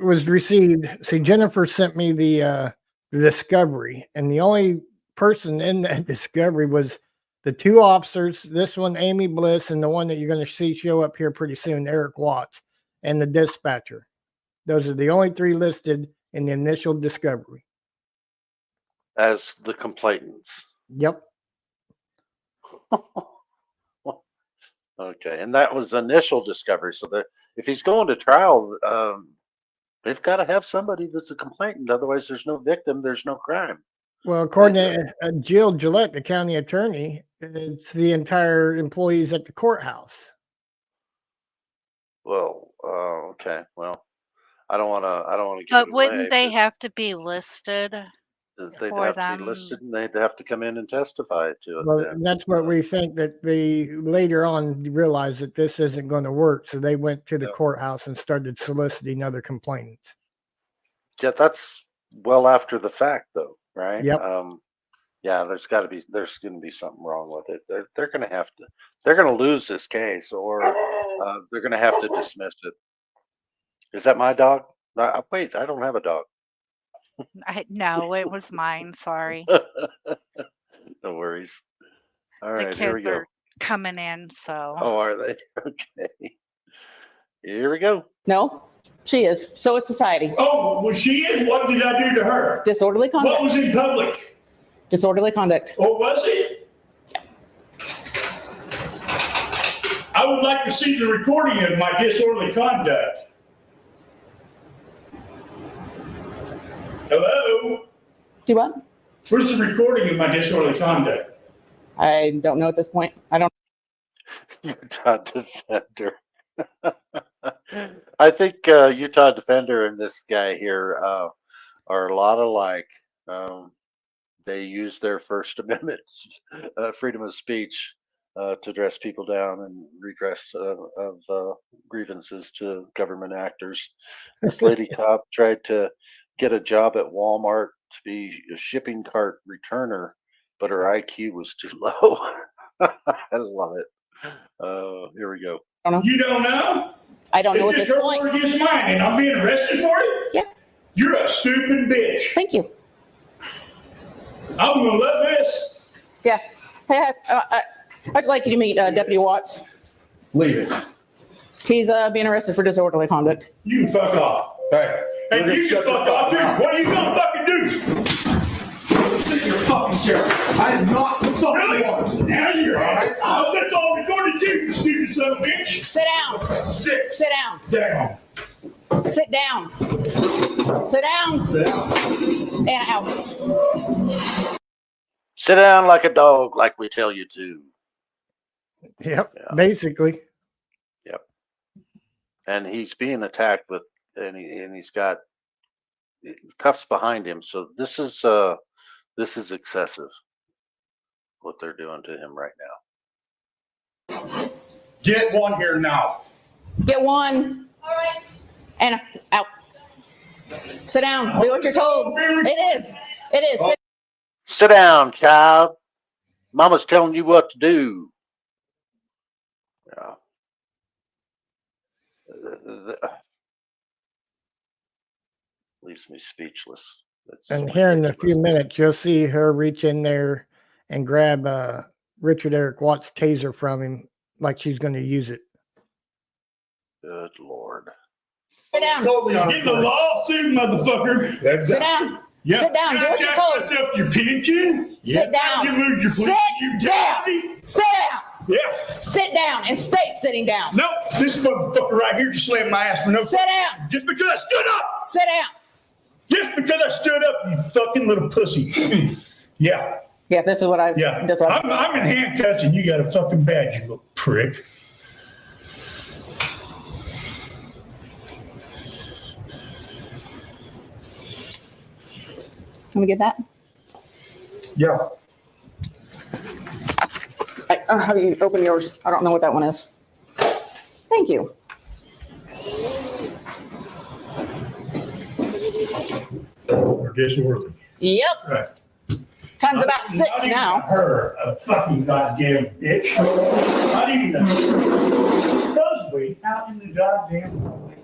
was received, see, Jennifer sent me the the discovery, and the only person in that discovery was the two officers. This one, Amy Bliss, and the one that you're going to see show up here pretty soon, Eric Watts, and the dispatcher. Those are the only three listed in the initial discovery. As the complainants. Yep. Okay, and that was initial discovery. So that if he's going to trial, they've got to have somebody that's a complainant. Otherwise, there's no victim. There's no crime. Well, according to Jill Gillette, the county attorney, it's the entire employees at the courthouse. Well, okay. Well, I don't want to. But wouldn't they have to be listed? They'd for have to be them? listed, and they'd have to come in and testify to it. Well, then. that's what we think, that they later on realized that this isn't going to work. So they went to the Yep. courthouse and started soliciting other complainants. Yeah, that's well after the fact, though, right? Yep. Yeah, there's going to be something wrong with it. They're going to lose this case, or they're going to have to dismiss it. Is that my dog? Wait, I don't have a dog. No, it was mine. Sorry. No worries. All The right, here we kids go. are coming in, so. Oh, are they? Okay. Here we go. No, she is. So is society. Oh, well, she is. What did I do to her? Disorderly What conduct. was in public? Disorderly conduct. Oh, was it? I would like to see the recording of my disorderly conduct. Hello? Do what? Where's the recording of my disorderly conduct? I don't know at this point. I don't. Utah Defender. I think Utah Defender and this guy here are a lot alike. They use their First Amendment freedom of speech to address people down and redress of grievances to government actors. This lady cop tried to get a job at Walmart to be a shipping cart returner, but her IQ was too low. I love it. Here we go. You don't know? I don't know at It's this just her point. word against mine, and I'm being arrested for it? Yeah. You're a stupid bitch. Thank you. I'm gonna love this. Yeah. Hey, I'd like you to meet Deputy Watts. Leave it. He's being arrested for disorderly conduct. You can fuck off. Hey, And you can fuck off too. What are you gonna fucking do? Sit your fucking chair. I am not the fucking really? One. Now you're alright. Oh, that's all recorded too, you stupid son of a bitch. Sit down. Sit Sit down. down. Sit down. Sit down. Sit down. And out. Sit down like a dog, like we tell you to. Yep. Yeah. Basically. And he's being attacked with, and he's got cuffs behind him. So this is excessive. What they're doing to him right now. Get one here now. Get one. All right. And out. Sit down. Do what you're told. It is. It is. Sit. Sit down, child. Mama's telling you what to do. Yeah. Leaves me speechless. That's And here in a few ridiculous. minutes, you'll see her reach in there and grab Richard Eric Watts' taser from him like she's going to use it. Good Lord. Sit down. Totally get the lawsuit, motherfucker. that's Sit down. Yeah. Sit down. Do what you're told. Myself your pension. Sit down. You lose your Sit you down. deputy. Sit down. Yeah. Sit down and stay sitting down. Nope. This motherfucker right here just slammed my ass for no. Sit down. Just because I stood up. Sit down. Just because I stood up, you fucking little pussy. Yeah. Yeah, this is what I've. Yeah. That's what I'm in handcuffs and you got a fucking badge, you little prick. Can we get that? Yeah. How do you open yours? I don't know what that one is. Thank you. Or disorderly. Yep. Right. Time's about Not 6 even now. Her, a fucking goddamn bitch. Not even a nosebleed out in the goddamn.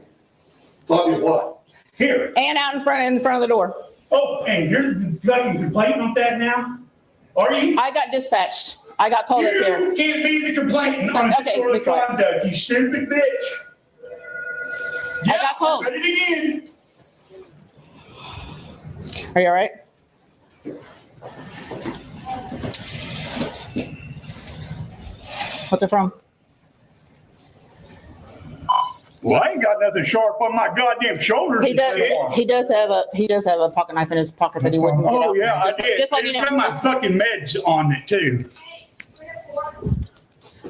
Tell me what? Here. And out in front of the door. Oh, and you're fucking complaining on that now? Are you? I got dispatched. I got called up You here. can't be the complainant on Okay, disorderly be quiet. conduct, you stupid bitch. I got called. Said it again. Are you all right? What's it from? Well, I ain't got nothing sharp on my goddamn shoulder. He does have a pocket knife in his pocket that he wouldn't get Oh out. yeah, Just- I did. Just let you It's got know. my fucking meds on it too.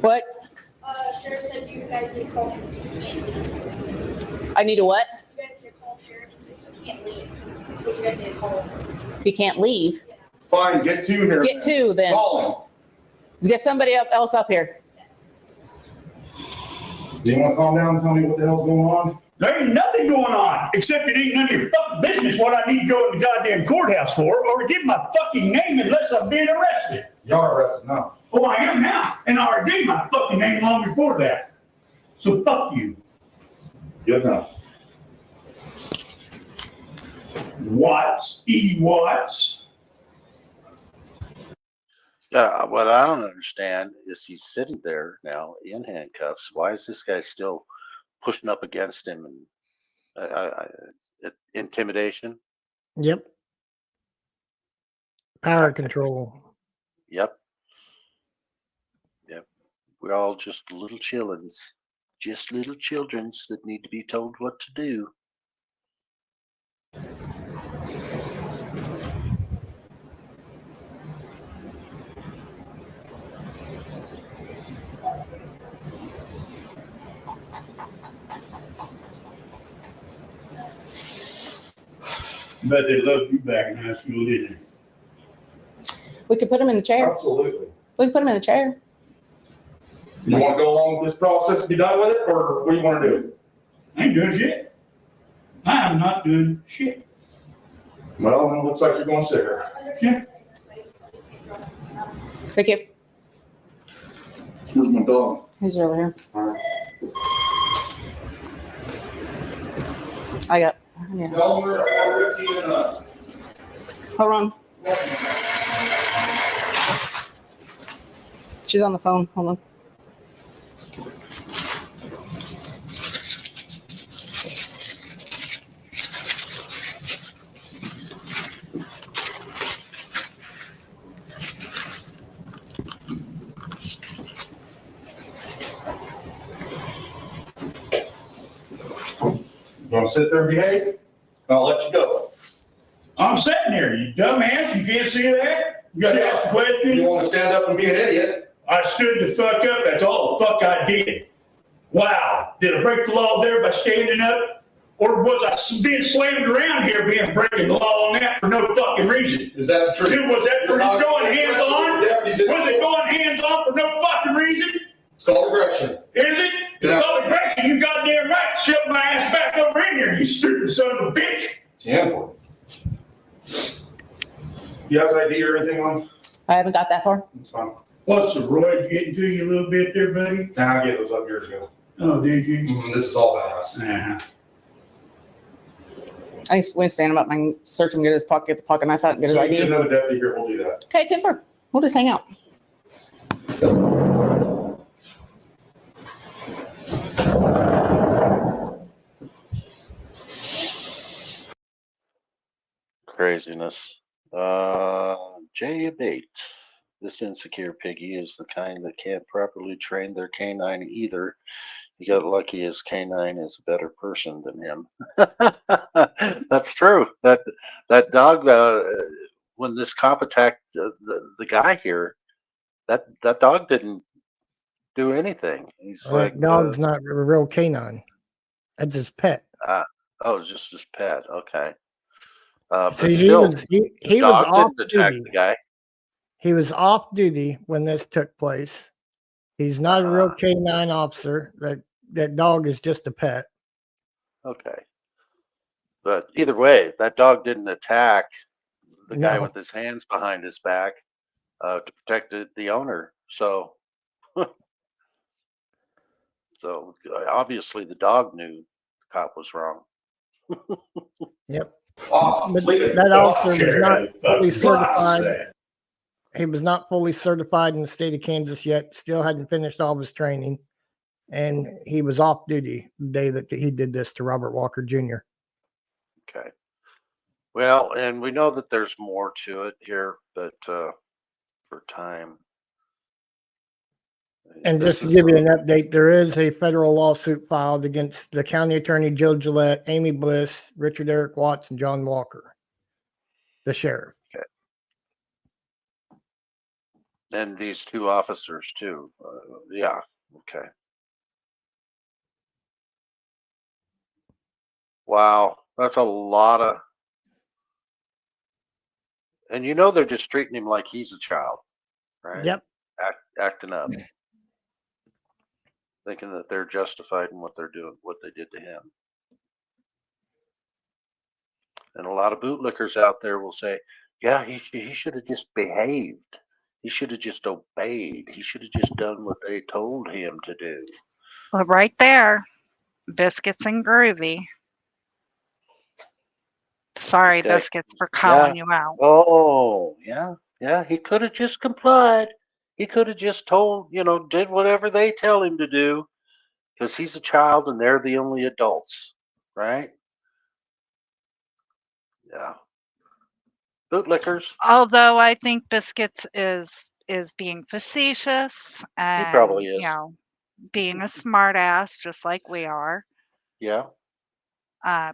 What? Sheriff said you guys need to call him and see if he can't leave. I need to what? You guys need to call sheriff and see if he can't leave. So you guys need to call him. He can't leave. Fine, get two here. Get two then. Call Get somebody else up here. him. Do you want to calm down and tell me what the hell's going on? There ain't nothing going on, except it ain't none of your fucking business what I need to go in the goddamn courthouse for, or give my fucking name unless I'm being arrested. Y'all are arrested now. Oh, I am now, and I already gave my fucking name long before that. So fuck you. Good enough. Watts, E. Watts. What I don't understand is he's sitting there now in handcuffs. Why is this guy still pushing up against him? And intimidation? Yep. Power control. Yep. We're all just little childrens, that need to be told what to do. Bet they loved you back in high school, didn't they? We could put him in the chair. Absolutely. We could put him in the chair. You want to go along with this process and be done with it, or what do you want to do? I ain't doing shit. I am not doing shit. Well, then it looks like you're going to sit here. Yeah. Thank you. Where's my dog? He's over here. All right. I got. Yeah. Tell them we're 15 and up. Hold on. She's on the phone. Hold on. You want to sit there and behave? I'll let you go. I'm sitting here, you dumbass. You can't see that? You gotta ask a You question. want to stand up and be an idiot? I stood the fuck up. That's all the fuck I did. Wow. Did I break the law there by standing up? Or was I being slammed around here being breaking the law on that for no fucking reason? Is that the truth? Dude, was that for going hands on? Was it going hands on for no fucking reason? It's called aggression. Is it? Yeah. It's all aggression. You goddamn right. Shove my ass back over in here, you stupid son of a bitch. It's a handful. You have ID or anything on? I haven't got that far. It's fine. What's the roids getting to you a little bit there, buddy? Nah, I gave those up years ago. Oh, did you? This is all about us. Uh-huh. I just went stand him up and search him, get his pocket, get the pocket knife out, and get his So if you get ID. another deputy here, we'll do that. Okay, 10-4. We'll just hang out. Craziness. Jay Abate. This insecure piggy is the kind that can't properly train their canine either. He got lucky his canine is a better person than him. That's true. That dog, when this cop attacked the guy here, that dog didn't do anything. He's like, That dog's not a real canine. That's his pet. oh, it's just his pet. Okay. But See, still, he was dog off didn't attack duty. the guy. He was off duty when this took place. He's not a real canine officer. That dog is just a pet. Okay. But either way, that dog didn't attack the guy No. with his hands behind his back to protect the owner. So, so obviously the dog knew the cop was wrong. Yep. Off, But leave it that off, officer was Sheriff. not fully For God's certified. sake. He was not fully certified in the state of Kansas yet. Still hadn't finished all of his training, and he was off duty the day that he did this to Robert Walker Jr. Okay. Well, and we know that there's more to it here, but for time. And This just to is, give you an update, there is a federal lawsuit filed against the county attorney Joe Gillette, Amy Bliss, Richard Eric Watts, and John Walker, the sheriff. and these two officers too. Yeah. Okay. Wow, that's a lot of, and you know they're just treating him like he's a child, right? Yep. Acting up, thinking that they're justified in what they're doing, what they did to him. And a lot of bootlickers out there will say, "Yeah, he should have just behaved. He should have just obeyed. He should have just done what they told him to do." Well, right there, biscuits and groovy. Sorry, This guy- biscuits, for calling you out. Oh, yeah. He could have just complied. He could have just told, did whatever they tell him to do, because he's a child and they're the only adults, right? Yeah. Bootlickers. Although I think biscuits is being facetious He and probably is. being a smart ass just like we are. Yeah.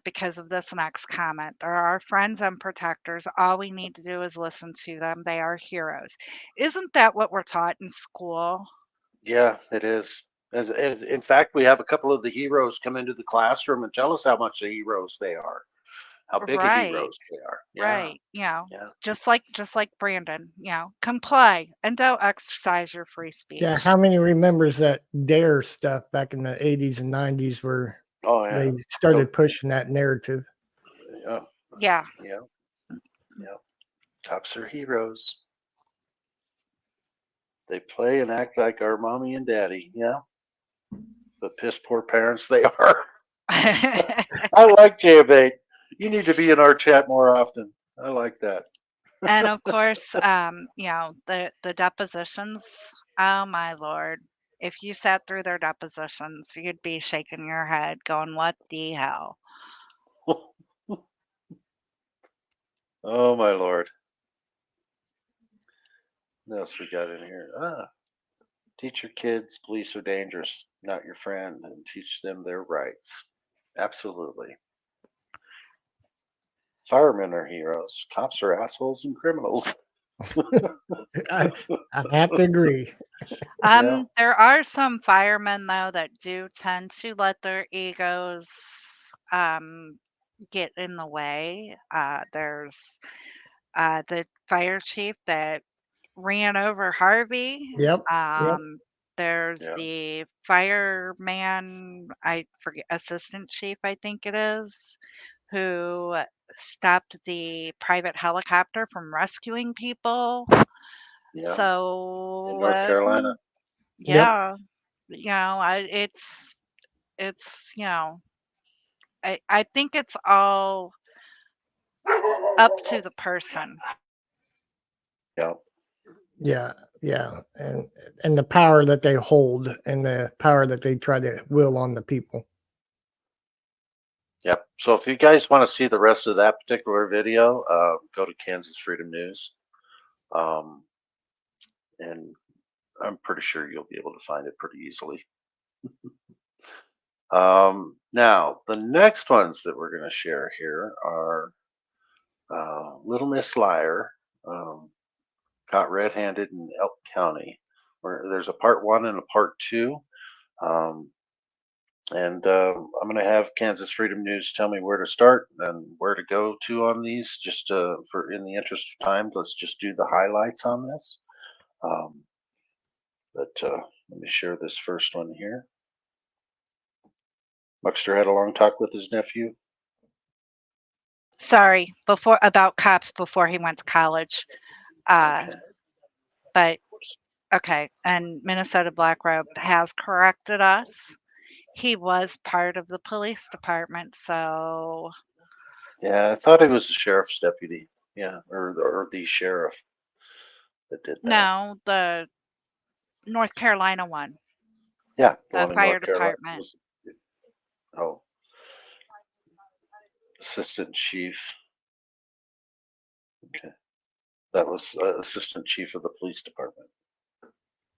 Because of this next comment. They're our friends and protectors. All we need to do is listen to them. They are heroes. Isn't that what we're taught in school? Yeah, it is. In fact, we have a couple of the heroes come into the classroom and tell us how much the heroes they are, how big of Right. heroes they are. Yeah. Right. Yeah. Just like Brandon, comply and don't exercise your free speech. Yeah. How many remembers that DARE stuff back in the 80s and 90s where Oh, yeah. they started pushing that narrative? Yeah. Yeah. Yeah. Cops are heroes. They play and act like our mommy and daddy. Yeah. But piss poor parents they are. I like J-Bait. You need to be in our chat more often. I like that. And of course, the depositions. Oh my Lord. If you sat through their depositions, you'd be shaking your head going, what the hell? Oh my Lord. What else we got in here? Teach your kids police are dangerous, not your friend, and teach them their rights. Absolutely. Firemen are heroes. Cops are assholes and criminals. I have to agree. Yeah. There are some firemen though that do tend to let their egos get in the way. There's the fire chief that ran over Harvey. Yep. There's Yeah. the fireman, I forget, assistant chief, I think it is, who stopped the private helicopter from rescuing people. Yeah. So, In North Carolina. yeah, it's, I think it's all up to the person. Yeah. Yeah. And the power that they hold and the power that they try to will on the people. Yep. So if you guys want to see the rest of that particular video, go to Kansas Freedom News. And I'm pretty sure you'll be able to find it pretty easily. Now, the next ones that we're going to share here are Little Miss Liar, caught red-handed in Elk County, where there's a part 1 and a part 2. I'm going to have Kansas Freedom News tell me where to start and where to go to on these. Just for in the interest of time, let's just do the highlights on this. Let me share this first one here. Buckster had a long talk with his nephew. Sorry, about cops before he went to college. Okay. But okay, and Minnesota Black Robe has corrected us. He was part of the police department, so Yeah, I thought it was the sheriff's deputy. Yeah, or the sheriff that did that. No, the North Carolina one, Yeah, the the one in fire North Carolina department. was, oh, assistant chief. Okay, that was assistant chief of the police department.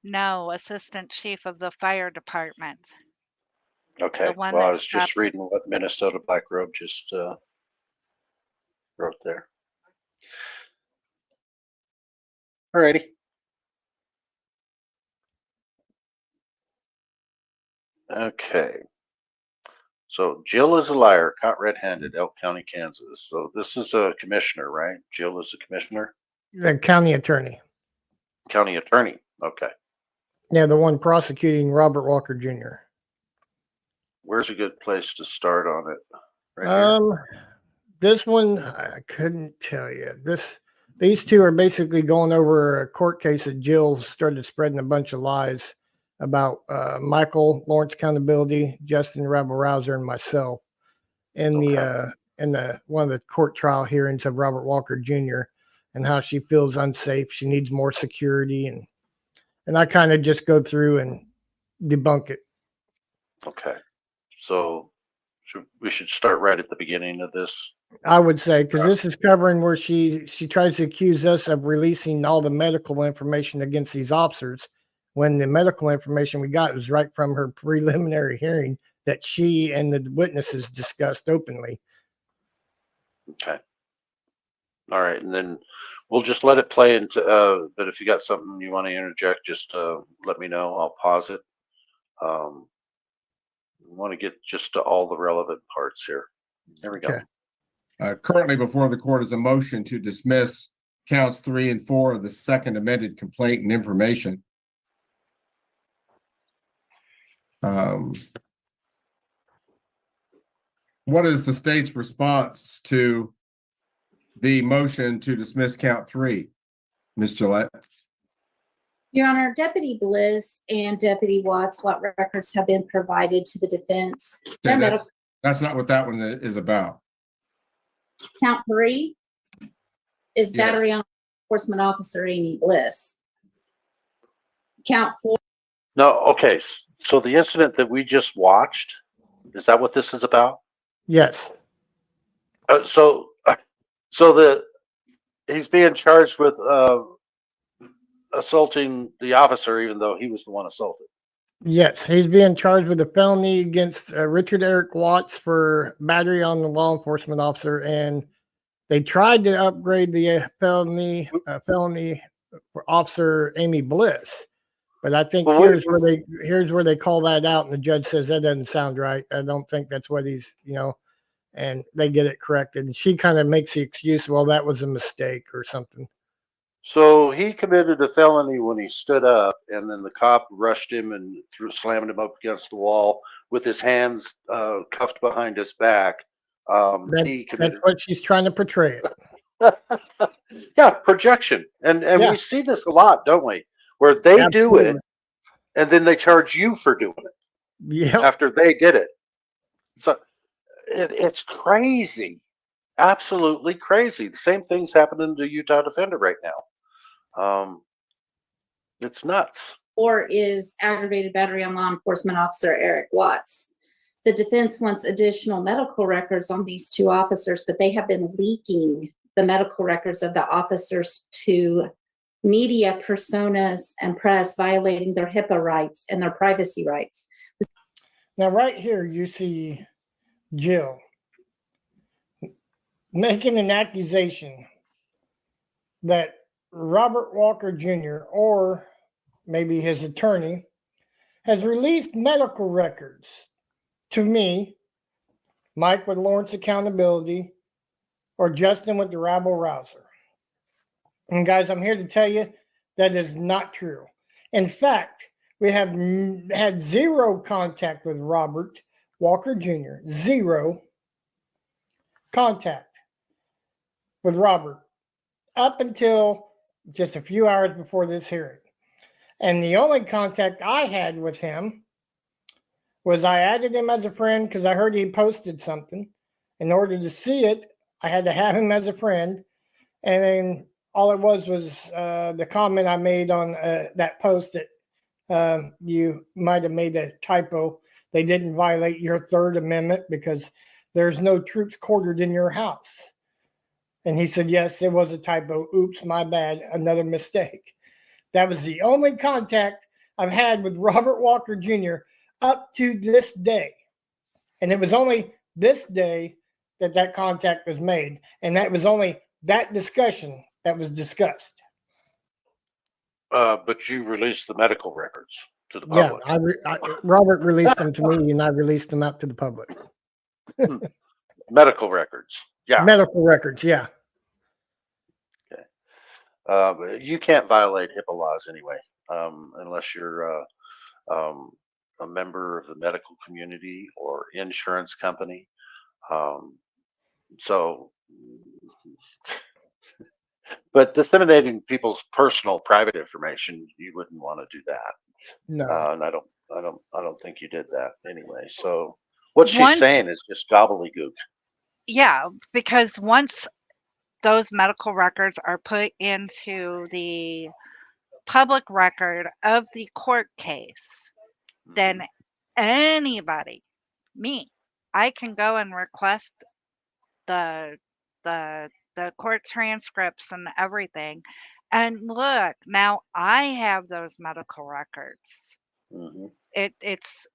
No, assistant chief of the fire department. Okay, one well, I that was just stopped- reading what Minnesota Black Robe just wrote there. Alrighty. Okay. So Jill is a liar, caught red-handed, Elk County, Kansas. So this is a commissioner, right? Jill is a commissioner, The county attorney. county attorney. Okay. Yeah, the one prosecuting Robert Walker Jr. Where's a good place to start on it? Right here. This one I couldn't tell you. These two are basically going over a court case that Jill started spreading a bunch of lies about Michael Lawrence Accountability, Justin Rabble Rouser, and myself in the one of the court trial hearings of Robert Walker Jr. and how she feels unsafe. She needs more security, and I kind of just go through and debunk it. Okay. So we should start right at the beginning of this. I would say, because this is covering where she tries to accuse us of releasing all the medical information against these officers, when the medical information we got was right from her preliminary hearing that she and the witnesses discussed openly. Okay. All right, and then we'll just let it play into. But if you got something you want to interject, just let me know. I'll pause it. We want to get just to all the relevant parts here. Here we go. Okay. Currently before the court is a motion to dismiss counts 3 and 4 of the second amended complaint and information. What is the state's response to the motion to dismiss count 3, Ms. Gillette? Your Honor, Deputy Bliss and Deputy Watts, what records have been provided to the defense? Their medical That's not what that one is about. count 3 is Yes. battery on enforcement officer Amy Bliss. Count 4. No, okay. So the incident that we just watched, is that what this is about? Yes. So he's being charged with assaulting the officer, even though he was the one assaulted. Yes, he's being charged with a felony against Richard Eric Watts for battery on the law enforcement officer, and they tried to upgrade the felony for Officer Amy Bliss. But I think Well, here's where they call that out, and the judge says that doesn't sound right. I don't think that's what he's, and they get it corrected. And she kind of makes the excuse, well, that was a mistake or something. So he committed a felony when he stood up, and then the cop rushed him and slammed him up against the wall with his hands cuffed behind his back. That's what she's trying to portray it. Yeah, projection, and Yeah. we see this a lot, don't we? Where they do Absolutely. it, and then they charge you for doing it Yeah. after they did it. So it's crazy, absolutely crazy. The same thing's happening to Utah Defender right now. It's nuts. 4 is aggravated battery on law enforcement officer Eric Watts. The defense wants additional medical records on these 2 officers, but they have been leaking the medical records of the officers to media personas and press, violating their HIPAA rights and their privacy rights. Now, right here, you see Jill making an accusation that Robert Walker Jr., or maybe his attorney, has released medical records to me, Mike with Lawrence Accountability, or Justin with the Rabble Rouser. And guys, I'm here to tell you that is not true. In fact, we have had zero contact with Robert Walker Jr., zero contact with Robert up until just a few hours before this hearing. And the only contact I had with him was I added him as a friend because I heard he posted something. In order to see it, I had to have him as a friend. And then all it was the comment I made on that post that you might have made a typo. They didn't violate your Third Amendment because there's no troops quartered in your house. And he said, yes, it was a typo. Oops, my bad. Another mistake. That was the only contact I've had with Robert Walker Jr. up to this day. And it was only this day that contact was made. And that was only that discussion that was discussed. But you released the medical records to the Yeah, public. Robert released them to me, and I released them out to the public. Medical records. Yeah. Medical records, yeah. But you can't violate HIPAA laws anyway, unless you're a member of the medical community or insurance company. So, but disseminating people's personal, private information, you wouldn't want to do that. No. And I don't think you did that anyway. So, what she's saying is just gobbledygook. Yeah, because once those medical records are put into the public record of the court case, then anybody, me, I can go and request the the court transcripts and everything. And look, now I have those medical records. Mm-hmm. It's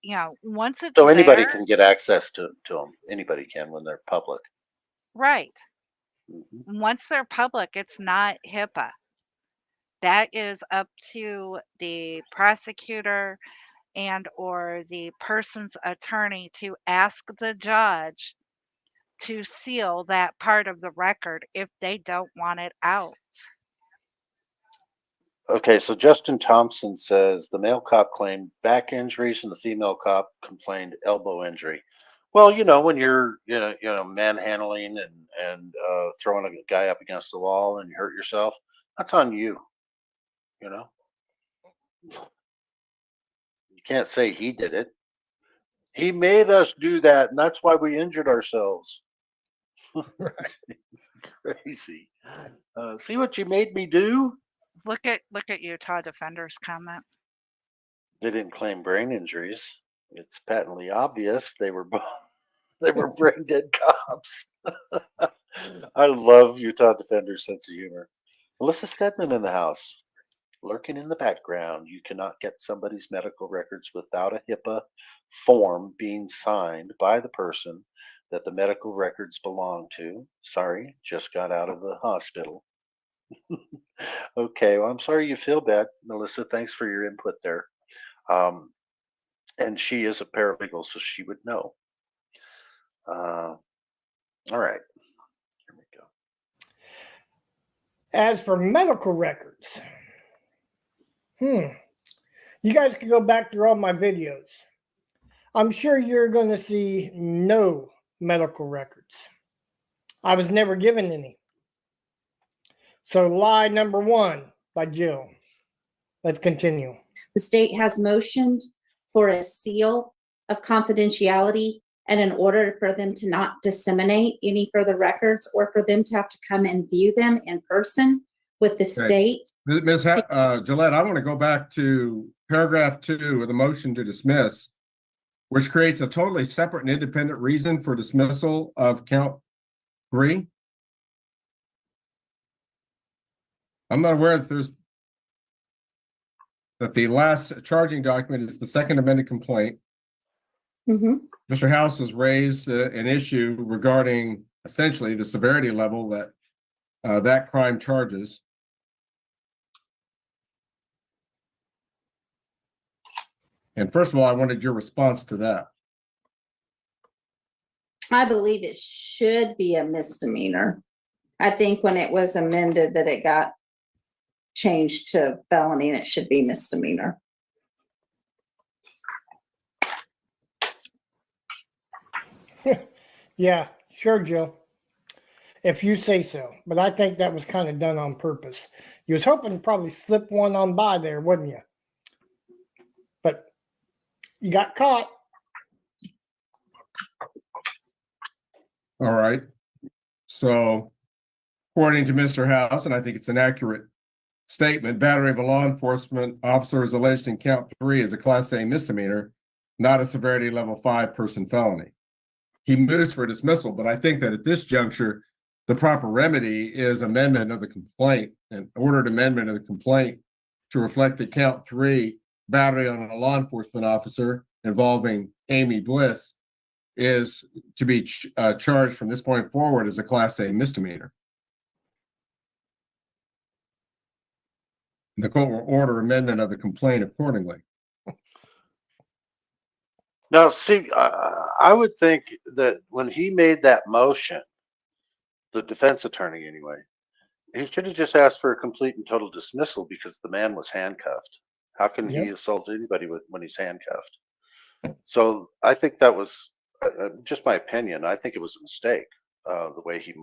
once it's So anybody there, can get access to them. Anybody can when they're public. right. Mm-hmm. Once they're public, it's not HIPAA. That is up to the prosecutor and or the person's attorney to ask the judge to seal that part of the record if they don't want it out. Okay, so Justin Thompson says the male cop claimed back injuries and the female cop complained elbow injury. Well, when you're manhandling and throwing a guy up against the wall and you hurt yourself, that's on you. You can't say he did it. He made us do that, and that's why we injured ourselves. Right. Crazy. See what you made me do? Look at Utah Defender's comment. They didn't claim brain injuries. It's patently obvious they were brain dead cops. I love Utah Defender's sense of humor. Melissa Stedman in the house, lurking in the background. You cannot get somebody's medical records without a HIPAA form being signed by the person that the medical records belong to. Sorry, just got out of the hospital. Okay, well, I'm sorry you feel bad, Melissa. Thanks for your input there. And she is a paralegal, so she would know. All right, here we go. As for medical records, you guys can go back through all my videos. I'm sure you're going to see no medical records. I was never given any. So lie number one by Jill. Let's continue. The state has motioned for a seal of confidentiality and in order for them to not disseminate any further records or for them to have to come and view them in person with the state. Ms. Gillette, I want to go back to paragraph 2 of the motion to dismiss, which creates a totally separate and independent reason for dismissal of count 3. I'm not aware that the last charging document is the second amended complaint. Mr. House has raised an issue regarding essentially the severity level that that crime charges. And first of all, I wanted your response to that. I believe it should be a misdemeanor. I think when it was amended that it got changed to felony and it should be misdemeanor. Yeah, sure, Jill. If you say so. But I think that was kind of done on purpose. You was hoping to probably slip one on by there, wasn't you? But you got caught. All right. So according to Mr. House, and I think it's an accurate statement, battery of a law enforcement officer is alleged in count 3 as a Class A misdemeanor, not a severity level 5 person felony. He moves for dismissal, but I think that at this juncture, the proper remedy is amendment of the complaint, an ordered amendment of the complaint to reflect that count 3, battery on a law enforcement officer involving Amy Bliss, is to be charged from this point forward as a Class A misdemeanor. The court will order amendment of the complaint accordingly. Now, see, I would think that when he made that motion, the defense attorney anyway, he should have just asked for a complete and total dismissal because the man was handcuffed. How can he assault anybody when he's handcuffed? So I think that was just my opinion. I think it was a mistake the way he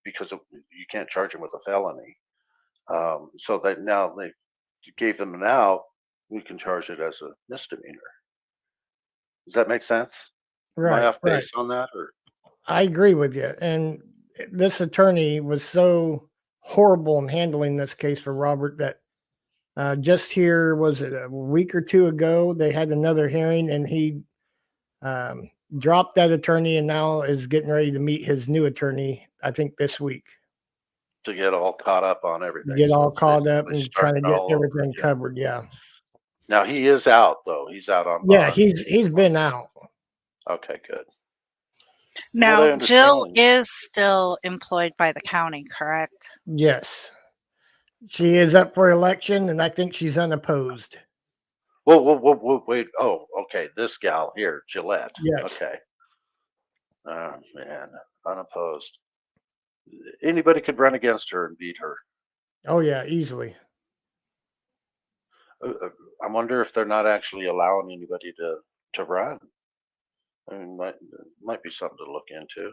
because you can't charge him with a felony. So that now they gave him an out, we can charge it as a misdemeanor. Does that make sense? Am I off base on that? Or I agree with you. And this attorney was so horrible in handling this case for Robert that just here, was it a week or two ago, they had another hearing and he dropped that attorney and now is getting ready to meet his new attorney, I think this week. to get all caught up on everything. Get So all it's caught up basically and trying to starting get all over everything again. covered. Yeah. Now he is out though. He's out on Yeah, bond. he's been out. Okay, good. Now, Jill understand. is still employed by the county, correct? Yes. She is up for election and I think she's unopposed. Whoa, wait. Oh, okay. This gal here, Gillette. Yes. Okay. Oh man, unopposed. Anybody could run against her and beat her. Oh yeah, easily. I wonder if they're not actually allowing anybody to run. I mean, might be something to look into,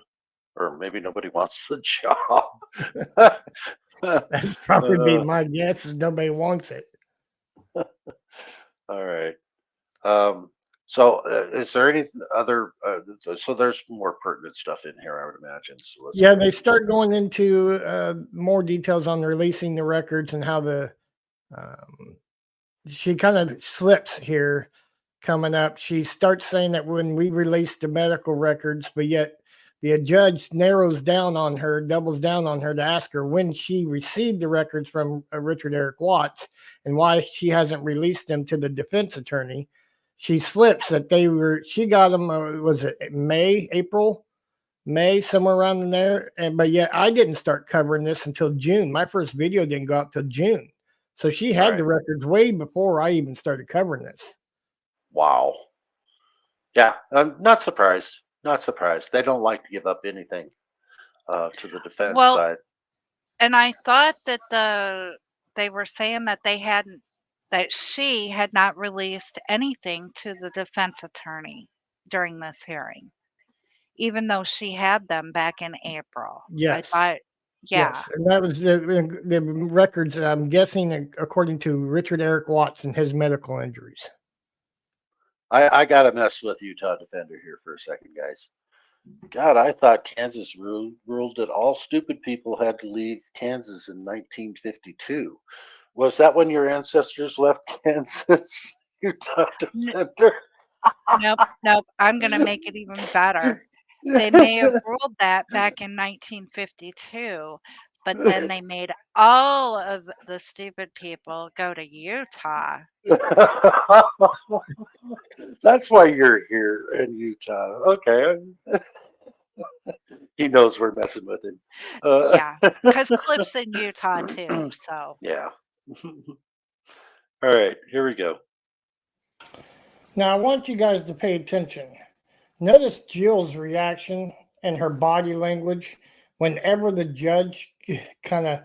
or maybe nobody wants the job. That'd probably be my guess, is nobody wants it. All right. So is there any other? So there's more pertinent stuff in here, I would imagine. So Yeah, they start going into more details on releasing the records and how the she kind of slips here coming up. She starts saying that when we release the medical records, but yet the judge narrows down on her, doubles down on her to ask her when she received the records from Richard Eric Watts and why she hasn't released them to the defense attorney. She slips that she got them, was it May, somewhere around in there. But yet I didn't start covering this until June. My first video didn't go out till June. So she had the records way before I even started covering this. Wow. Yeah, I'm not surprised. Not surprised. They don't like to give up anything to the defense side. And I thought that they were saying that she had not released anything to the defense attorney during this hearing, even though she had them back in April. Yes. Yeah. Yes, and that was the records, I'm guessing, according to Richard Eric Watts and his medical injuries. I got to mess with Utah Defender here for a second, guys. God, I thought Kansas ruled that all stupid people had to leave Kansas in 1952. Was that when your ancestors left Kansas, Utah Defender? Nope. I'm going to make it even better. They may have ruled that back in 1952, but then they made all of the stupid people go to Utah. That's why you're here in Utah. Okay. He knows we're messing with him. Yeah, because Cliff's in Utah too. So yeah. All right, here we go. Now I want you guys to pay attention. Notice Jill's reaction and her body language whenever the judge kind of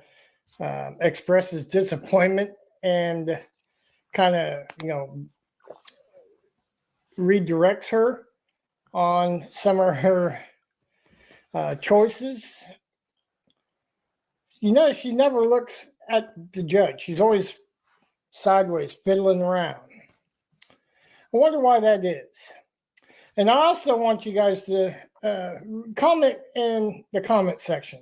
expresses disappointment and kind of, redirects her on some of her choices. She never looks at the judge. She's always sideways, fiddling around. I wonder why that is. And I also want you guys to comment in the comment section.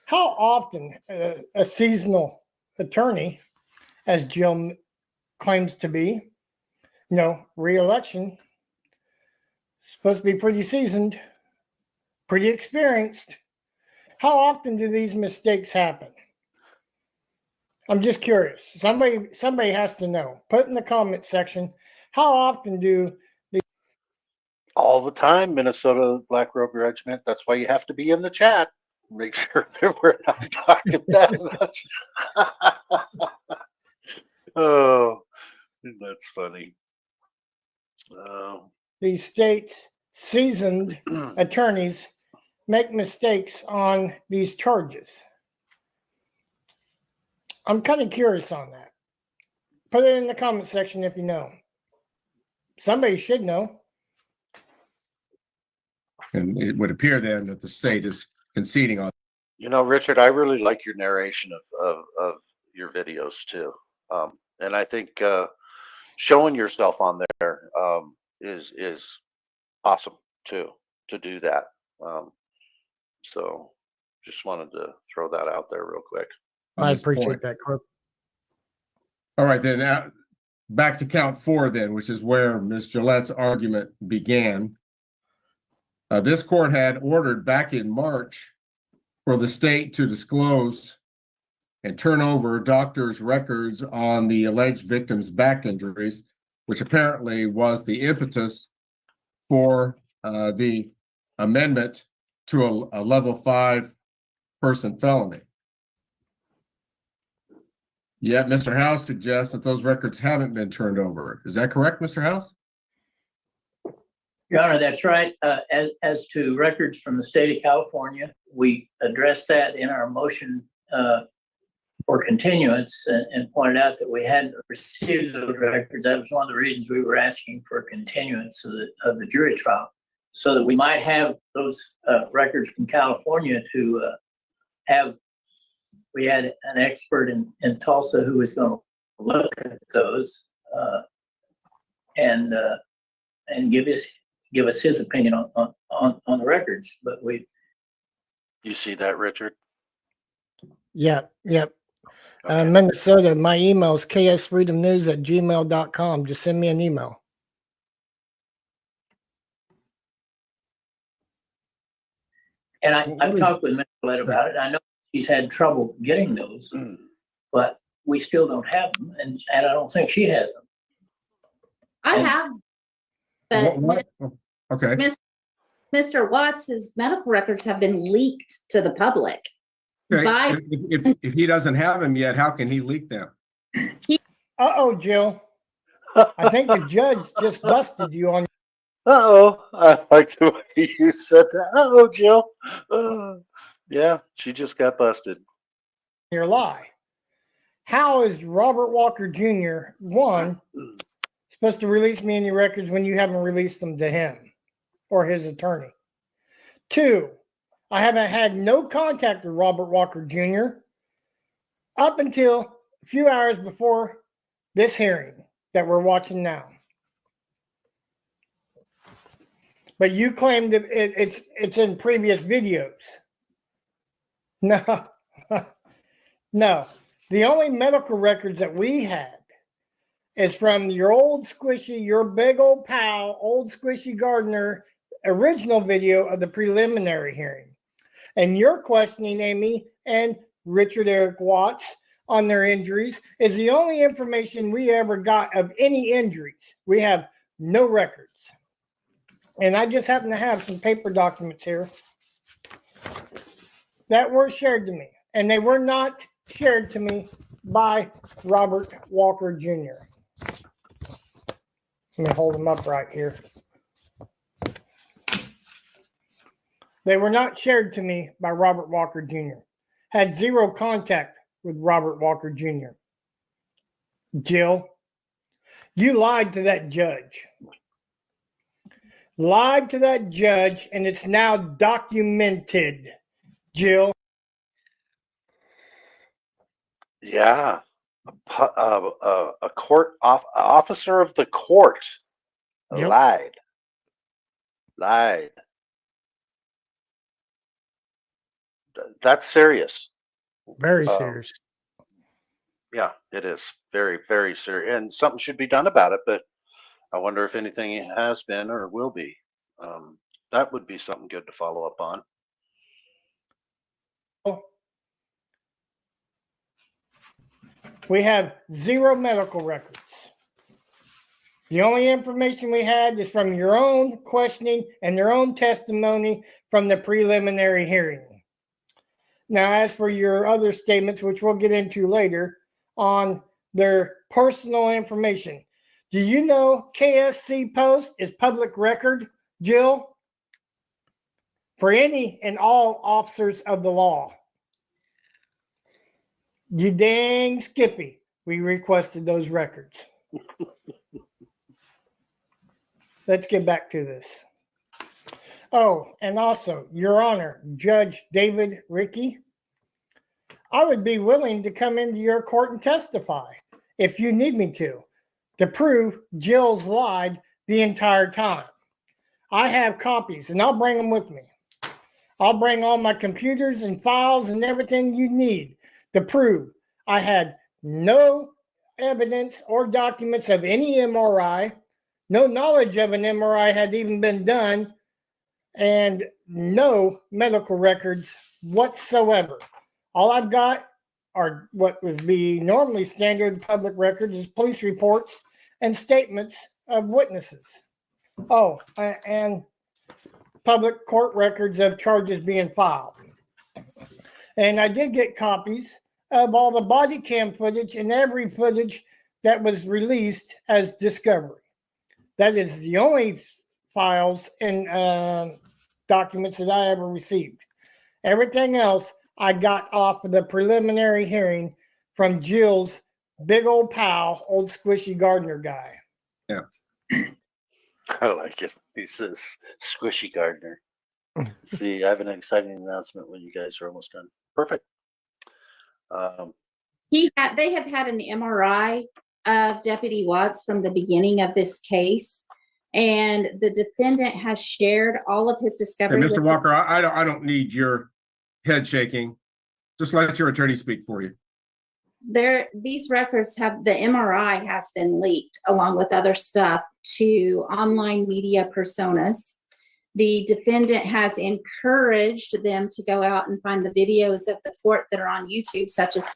How often a seasonal attorney, as Jill claims to be, re-election, supposed to be pretty seasoned, pretty experienced. How often do these mistakes happen? I'm just curious. Somebody has to know. Put in the comment section. How often do All the time, Minnesota Black Robe Regiment. That's why you have to be in the chat. Make sure that we're not talking that much. Oh, that's funny. these states' seasoned attorneys make mistakes on these charges? I'm kind of curious on that. Put it in the comment section if you know. Somebody should know. And it would appear then that the state is conceding on. Richard, I really like your narration of your videos too. And I think showing yourself on there is awesome too, to do that. So just wanted to throw that out there real quick. I appreciate that, Crook. All right, then now back to count 4 then, which is where Ms. Gillette's argument began. This court had ordered back in March for the state to disclose and turn over doctors' records on the alleged victims' back injuries, which apparently was the impetus for the amendment to a level 5 person felony. Yet Mr. House suggests that those records haven't been turned over. Is that correct, Mr. House? Your Honor, that's right. As to records from the state of California, we addressed that in our motion for continuance and pointed out that we hadn't received those records. That was one of the reasons we were asking for a continuance of the jury trial, so that we might have those records from California to have. We had an expert in Tulsa who was going to look at those and give us his opinion on the records. But You see that, Richard? Yep. Okay. Minnesota, my email is ksfreedomnews@gmail.com. Just send me an email. And I've talked with Ms. Gillette about it. I know she's had trouble getting those, but we still don't have them, and I don't think she has them. I have, but Okay. Mr. Watts's medical records have been leaked to the public. Okay. If he doesn't have them yet, how can he leak them? Uh-oh, Jill. I think the judge just busted you on. Uh-oh. I like the way you said that. Uh-oh, Jill. Yeah, she just got busted. Your lie. How is Robert Walker Jr., one, supposed to release me any records when you haven't released them to him or his attorney? 2, I haven't had no contact with Robert Walker Jr. up until a few hours before this hearing that we're watching now. But you claim that it's in previous videos. No, no. The only medical records that we had is from your old squishy, your big old pal, old squishy Gardner original video of the preliminary hearing. And you're questioning Amy and Richard Eric Watts on their injuries is the only information we ever got of any injuries. We have no records. And I just happen to have some paper documents here that were shared to me. And they were not shared to me by Robert Walker Jr. Let me hold them up right here. They were not shared to me by Robert Walker Jr. Had zero contact with Robert Walker Jr. Jill, you lied to that judge. Lied to that judge, and it's now documented. Jill. Yeah, a court officer of the court Yep. lied. That's serious. Very Um, serious. Yeah, it is very, very serious, and something should be done about it. But I wonder if anything has been or will be. That would be something good to follow up on. We have 0 medical records. The only information we had is from your own questioning and their own testimony from the preliminary hearing. Now, as for your other statements, which we'll get into later, on their personal information, do you know KSC Post is public record, Jill? For any and all officers of the law. You dang Skippy, we requested those records. Let's get back to this. Oh, and also, Your Honor, Judge David Rickey, I would be willing to come into your court and testify if you need me to prove Jill's lied the entire time. I have copies and I'll bring them with me. I'll bring all my computers and files and everything you need to prove I had no evidence or documents of any MRI, no knowledge of an MRI had even been done, and no medical records whatsoever. All I've got are what would be normally standard public records, is police reports and statements of witnesses. Oh, and public court records of charges being filed. And I did get copies of all the body cam footage and every footage that was released as discovery. That is the only files and documents that I ever received. Everything else I got off of the preliminary hearing from Jill's big old pal, old squishy Gardner guy. Yeah. I like it. He says squishy Gardner. See, I have an exciting announcement when you guys are almost done. Perfect. They have had an MRI of Deputy Watts from the beginning of this case, and the defendant has shared all of his Hey, discovery. Mr. Walker, I don't need your head shaking. Just let your attorney speak for you. These records have, the MRI has been leaked along with other stuff to online media personas. The defendant has encouraged them to go out and find the videos of the court that are on YouTube, such as.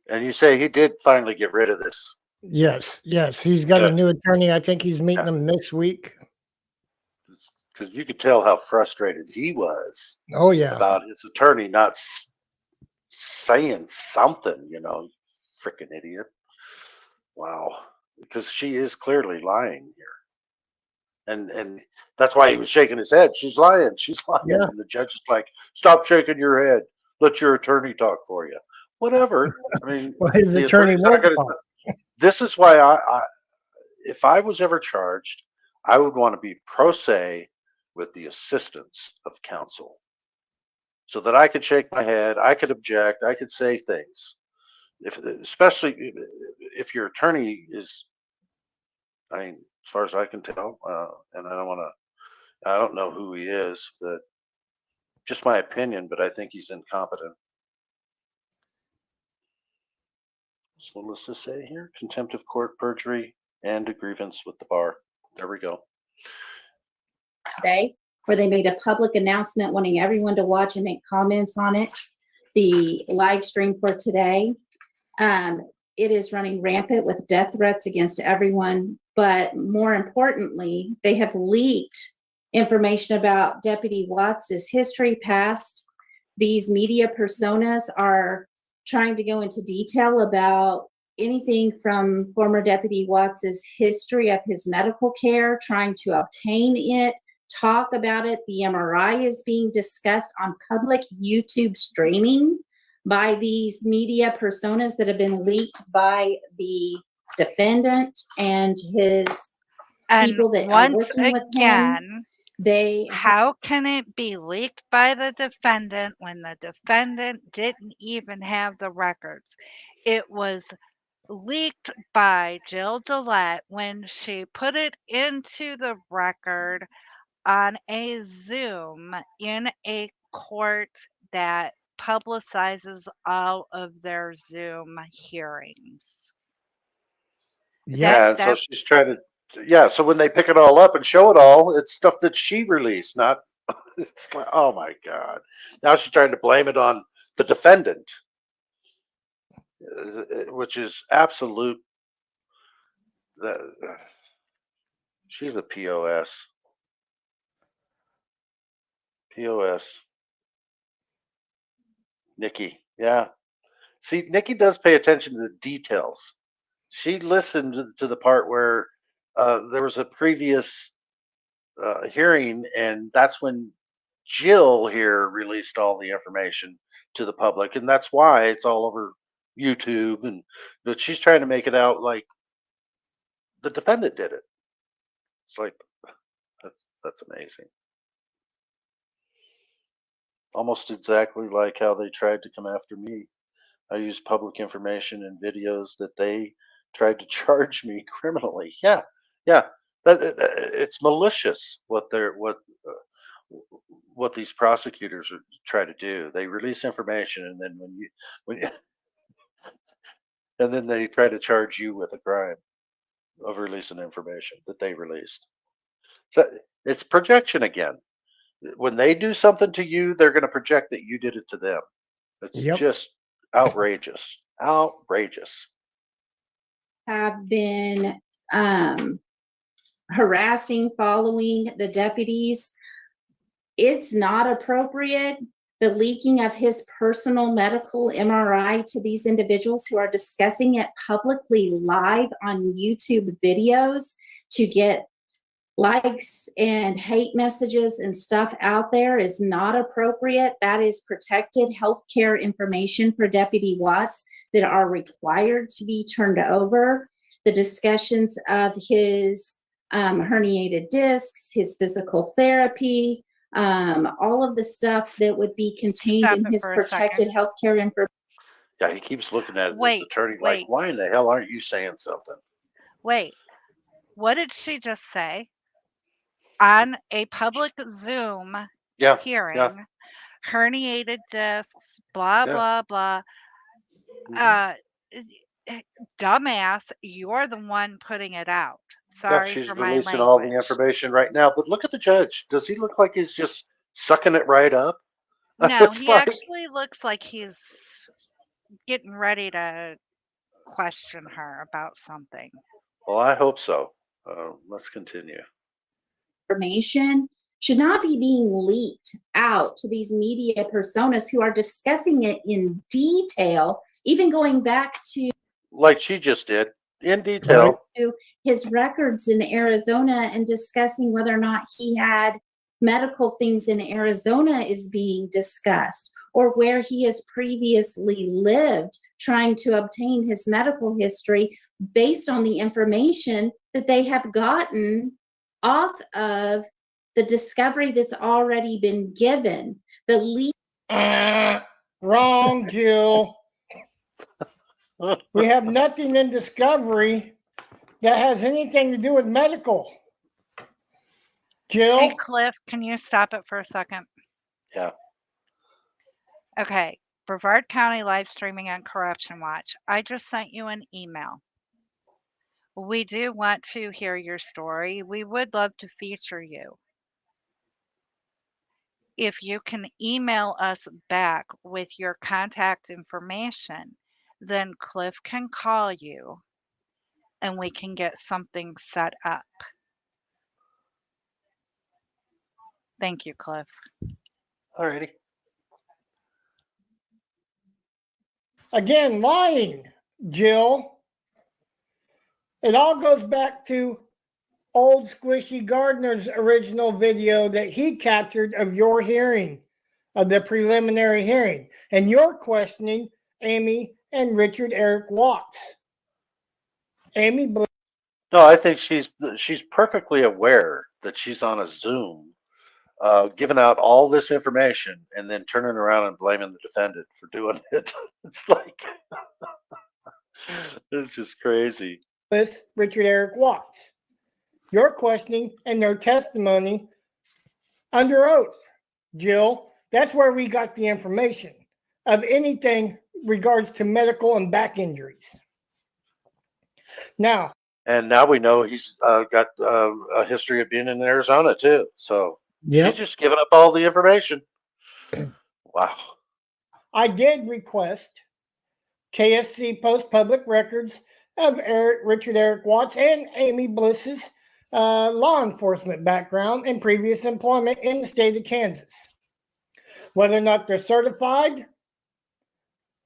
And you say he did finally get rid of this. Yes. He's got a new attorney. I think he's meeting them this week. Because you could tell how frustrated he was. Oh, yeah. About his attorney not saying something, freaking idiot. Wow. Because she is clearly lying here. And that's why he was shaking his head. She's lying. Yeah. And the judge is like, stop shaking your head. Let your attorney talk for you. Whatever. I mean, well, his attorney won't talk. This is why I, if I was ever charged, I would want to be pro se with the assistance of counsel, so that I could shake my head, I could object, I could say things. Especially if your attorney is, as far as I can tell, and I don't know who he is, but just my opinion, but I think he's incompetent. So let's just say here, contempt of court, perjury, and a grievance with the bar. There we go. Today, where they made a public announcement wanting everyone to watch and make comments on it. The live stream for today, it is running rampant with death threats against everyone. But more importantly, they have leaked information about Deputy Watts's history past. These media personas are trying to go into detail about anything from former Deputy Watts's history of his medical care, trying to obtain it, talk about it. The MRI is being discussed on public YouTube streaming by these media personas that have been leaked by the defendant and his people that are working with him. How can it be leaked by the defendant when the defendant didn't even have the records? It was leaked by Jill Gillette when she put it into the record on a Zoom in a court that publicizes all of their Zoom hearings. Yeah, and so she's trying to, yeah, so when they pick it all up and show it all, it's stuff that she released, not, it's like, oh my God. Now she's trying to blame it on the defendant, which is absolute, she's a POS. POS. Nikki, yeah. See, Nikki does pay attention to the details. She listened to the part where there was a previous hearing, and that's when Jill here released all the information to the public, and that's why it's all over YouTube. And but she's trying to make it out like the defendant did it. It's like that's amazing. Almost exactly like how they tried to come after me. I used public information and videos that they tried to charge me criminally. Yeah, yeah. It's malicious what what these prosecutors are try to do. They release information, and then when you and then they try to charge you with a crime of releasing information that they released. So it's projection again. When they do something to you, they're going to project that you did it to them. It's just outrageous. Outrageous. Have been harassing, following the deputies. It's not appropriate. The leaking of his personal medical MRI to these individuals who are discussing it publicly live on YouTube videos to get likes and hate messages and stuff out there is not appropriate. That is protected healthcare information for Deputy Watts that are required to be turned over. The discussions of his herniated discs, his physical therapy, all of the stuff that would be contained in his protected healthcare information. Yeah, he keeps looking at his attorney like, why in the hell aren't you saying something? Wait, what did she just say? On a public Zoom hearing, herniated discs, blah, blah, blah. Dumbass, you're the one putting it out. Sorry she's for my releasing all the language. information right now. But look at the judge. Does he look like he's just sucking it right up? No, he actually looks like he's getting ready to question her about something. Well, I hope so. Let's continue. Information should not be being leaked out to these media personas who are discussing it in detail, even going back to like she just did in detail to his records in Arizona and discussing whether or not he had medical things in Arizona is being discussed, or where he has previously lived, trying to obtain his medical history based on the information that they have gotten off of the discovery that's already been given. The leak. Wrong, Jill. We have nothing in discovery that has anything to do with medical. Jill? Hey, Cliff, can you stop it for a second? Yeah. Okay. Brevard County live streaming on Corruption Watch. I just sent you an email. We do want to hear your story. We would love to feature you. If you can email us back with your contact information, then Cliff can call you and we can get something set up. Thank you, Cliff. Alrighty. Again, lying, Jill. It all goes back to old Squishy Gardner's original video that he captured of your hearing, of the preliminary hearing, and you're questioning Amy and Richard Eric Watts. Amy, no, I think she's perfectly aware that she's on a Zoom, giving out all this information and then turning around and blaming the defendant for doing it. It's like it's just crazy. With Richard Eric Watts. You're questioning and their testimony under oath, Jill. That's where we got the information of anything regards to medical and back injuries. Now, And now we know he's got a history of being in Arizona too. So yep, she's just giving up all the information. Wow. I did request KSC post public records of Richard Eric Watts and Amy Bliss's law enforcement background and previous employment in the state of Kansas. Whether or not they're certified,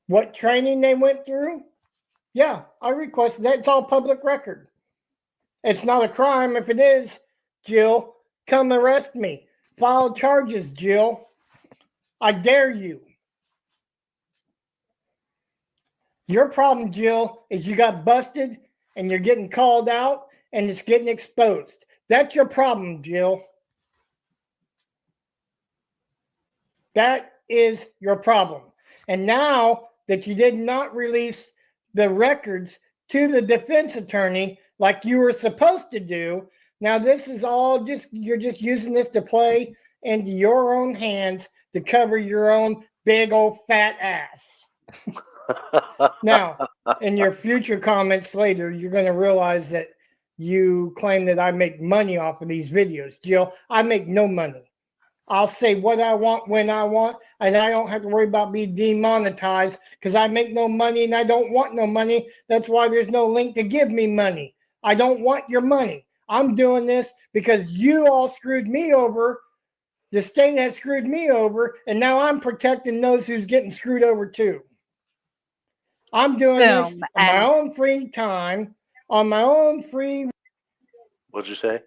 what training they went through. Yeah, I requested that. It's all public record. It's not a crime. If it is, Jill, come arrest me. File charges, Jill. I dare you. Your problem, Jill, is you got busted and you're getting called out and it's getting exposed. That's your problem, Jill. That is your problem. And now that you did not release the records to the defense attorney like you were supposed to do, now this is all just, you're just using this to play into your own hands to cover your own big old fat ass. Now, in your future comments later, you're going to realize that you claim that I make money off of these videos. Jill, I make no money. I'll say what I want when I want, and I don't have to worry about being demonetized because I make no money and I don't want no money. That's why there's no link to give me money. I don't want your money. I'm doing this because you all screwed me over. The state has screwed me over, and now I'm protecting those who's getting screwed over too. I'm doing this on my own free time, on my own free. What'd you say?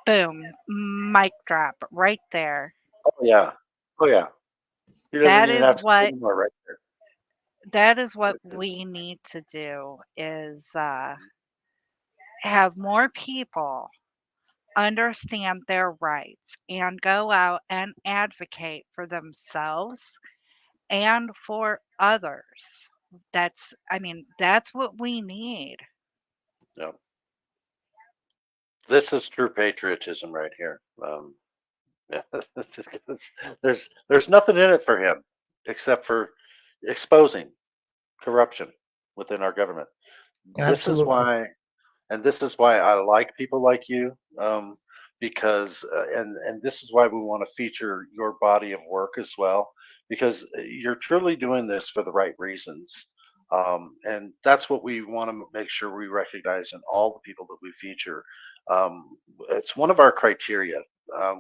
Boom. Mic drop right there. Oh yeah. Oh yeah. He doesn't That even is have to say what anymore right there. that is what we need to do is have more people understand their rights and go out and advocate for themselves and for others. That's what we need. No. This is true patriotism right here. There's nothing in it for him except for exposing corruption within our government. Absolutely. This is why I like people like you, because and this is why we want to feature your body of work as well, because you're truly doing this for the right reasons. And that's what we want to make sure we recognize in all the people that we feature. It's one of our criteria.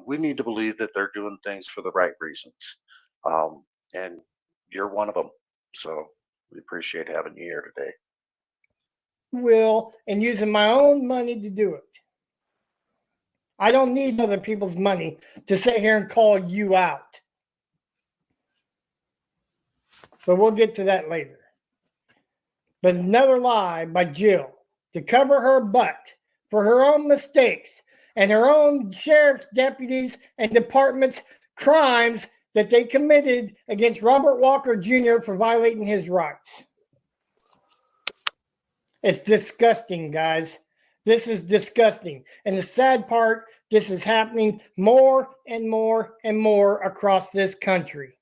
We need to believe that they're doing things for the right reasons. And you're one of them. So we appreciate having you here today. Will and using my own money to do it. I don't need other people's money to sit here and call you out. But we'll get to that later. But another lie by Jill to cover her butt for her own mistakes and her own sheriff's deputies and departments' crimes that they committed against Robert Walker Jr. for violating his rights. It's disgusting, guys. This is disgusting. And the sad part, this is happening more and more and more across this country.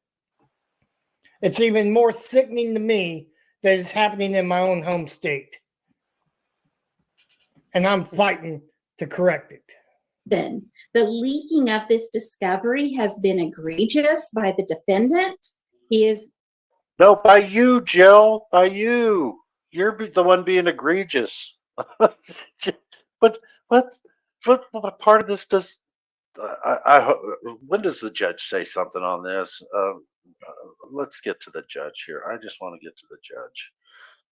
It's even more sickening to me that it's happening in my own home state. And I'm fighting to correct it. Then the leaking of this discovery has been egregious by the defendant. He is. No, by you, Jill, by you. You're the one being egregious. But what part of this does when does the judge say something on this? Let's get to the judge here. I just want to get to the judge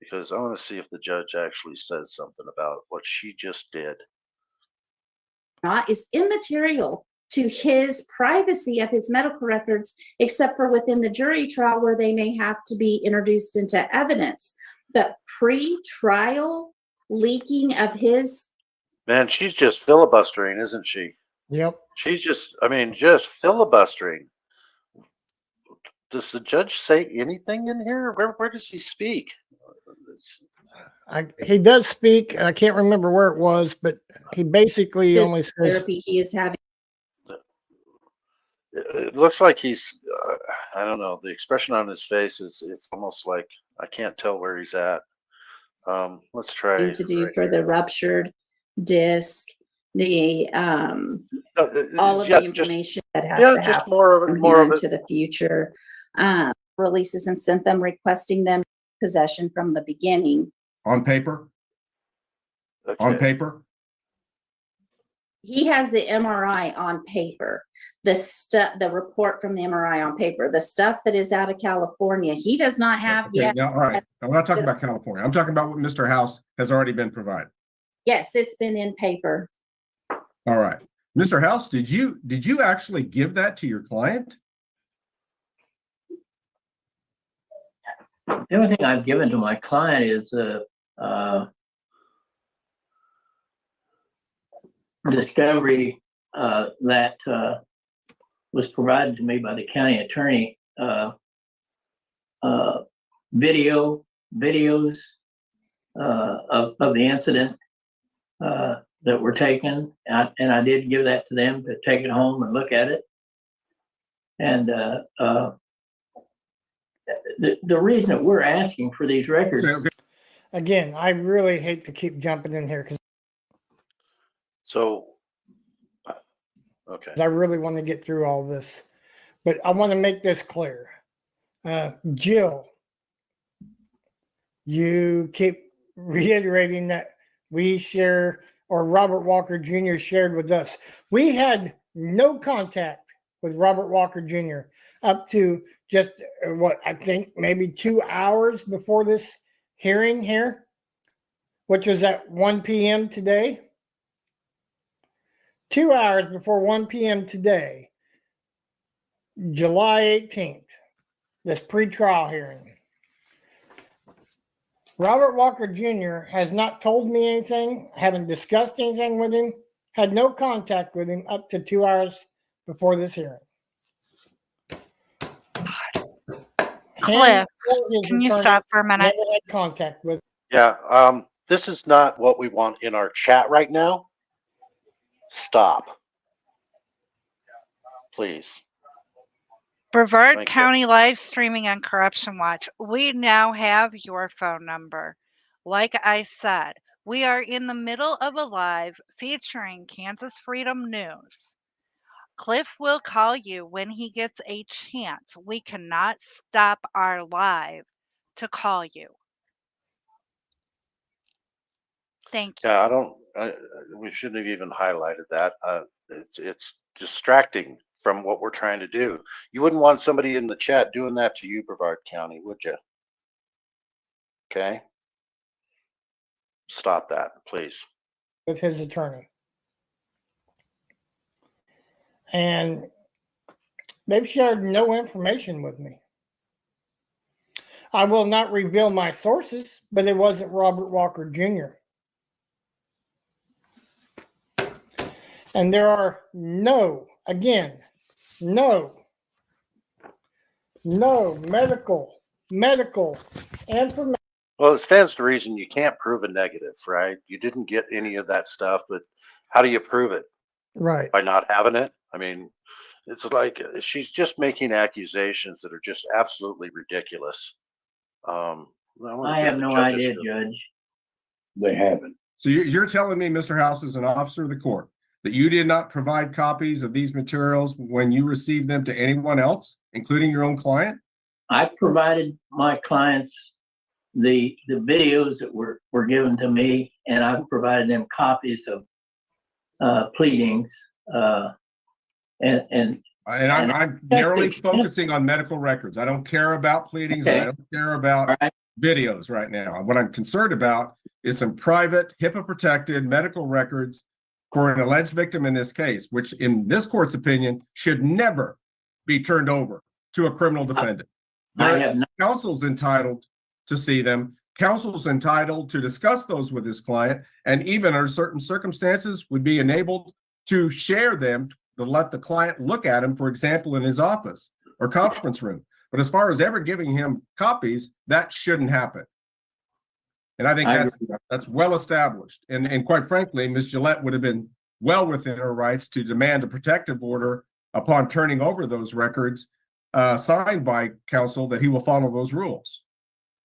because I want to see if the judge actually says something about what she just did. Is immaterial to his privacy of his medical records, except for within the jury trial where they may have to be introduced into evidence. The pre-trial leaking of his. Man, she's just filibustering, isn't she? Yep. She's just filibustering. Does the judge say anything in here? Where does he speak? He does speak. I can't remember where it was, but he basically only says therapy he is having. it looks like he's, I don't know, the expression on his face is, it's almost like I can't tell where he's at. Let's try. To do right for here. the ruptured disc, the No, all of yeah, the information that has yeah, to just happen more of it, from more here of it. into the future. Releases and sent them requesting them possession from the beginning. On paper? On Okay. paper? He has the MRI on paper. The report from the MRI on paper. The stuff that is out of California, he does not have Okay, yet. now, all right. I'm not talking about California. I'm talking about what Mr. House has already been provided. Yes, it's been in paper. All right. Mr. House, did you actually give that to your client? The only thing I've given to my client is discovery that was provided to me by the county attorney. Videos of the incident that were taken, and I did give that to them to take it home and look at it. And the reason that we're asking for these records. Okay. Again, I really hate to keep jumping in here because So, okay. I really want to get through all this, but I want to make this clear. Jill, you keep reiterating that we share, or Robert Walker Jr. shared with us. We had no contact with Robert Walker Jr. up to just what I think maybe 2 hours before this hearing here, which was at 1 p.m. today. 2 hours before 1 p.m. today, July 18th, this pretrial hearing. Robert Walker Jr. has not told me anything, haven't discussed anything with him, had no contact with him up to 2 hours before this hearing. Cliff, can you stop for a minute? Never had contact with. Yeah, this is not what we want in our chat right now. Stop. Please. Brevard Thank you. County live streaming on Corruption Watch. We now have your phone number. Like I said, we are in the middle of a live featuring Kansas Freedom News. Cliff will call you when he gets a chance. We cannot stop our live to call you. Thank you. Yeah, we shouldn't have even highlighted that. It's distracting from what we're trying to do. You wouldn't want somebody in the chat doing that to you, Brevard County, would you? Okay. Stop that, please. With his attorney. And they've shared no information with me. I will not reveal my sources, but it wasn't Robert Walker Jr. And there are no medical information. Well, it stands to reason you can't prove a negative, right? You didn't get any of that stuff, but how do you prove it? Right. By not having it? I mean, it's like she's just making accusations that are just absolutely ridiculous. I have no idea, Judge. They haven't. So you're telling me, Mr. House, as an officer of the court, that you did not provide copies of these materials when you received them to anyone else, including your own client? I provided my clients the videos that were given to me, and I provided them copies of pleadings. And I'm narrowly focusing on medical records. I don't care about pleadings. Okay. I don't care about videos right now. What I'm concerned about is some private, HIPAA-protected medical records for an alleged victim in this case, which in this court's opinion should never be turned over to a criminal defendant. Counsel's entitled to see them. Counsel's entitled to discuss those with his client, and even under certain circumstances would be enabled to share them, to let the client look at them, for example, in his office or conference room. But as far as ever giving him copies, that shouldn't happen. And I think that's well established. And quite frankly, Ms. Gillette would have been well within her rights to demand a protective order upon turning over those records, signed by counsel, that he will follow those rules.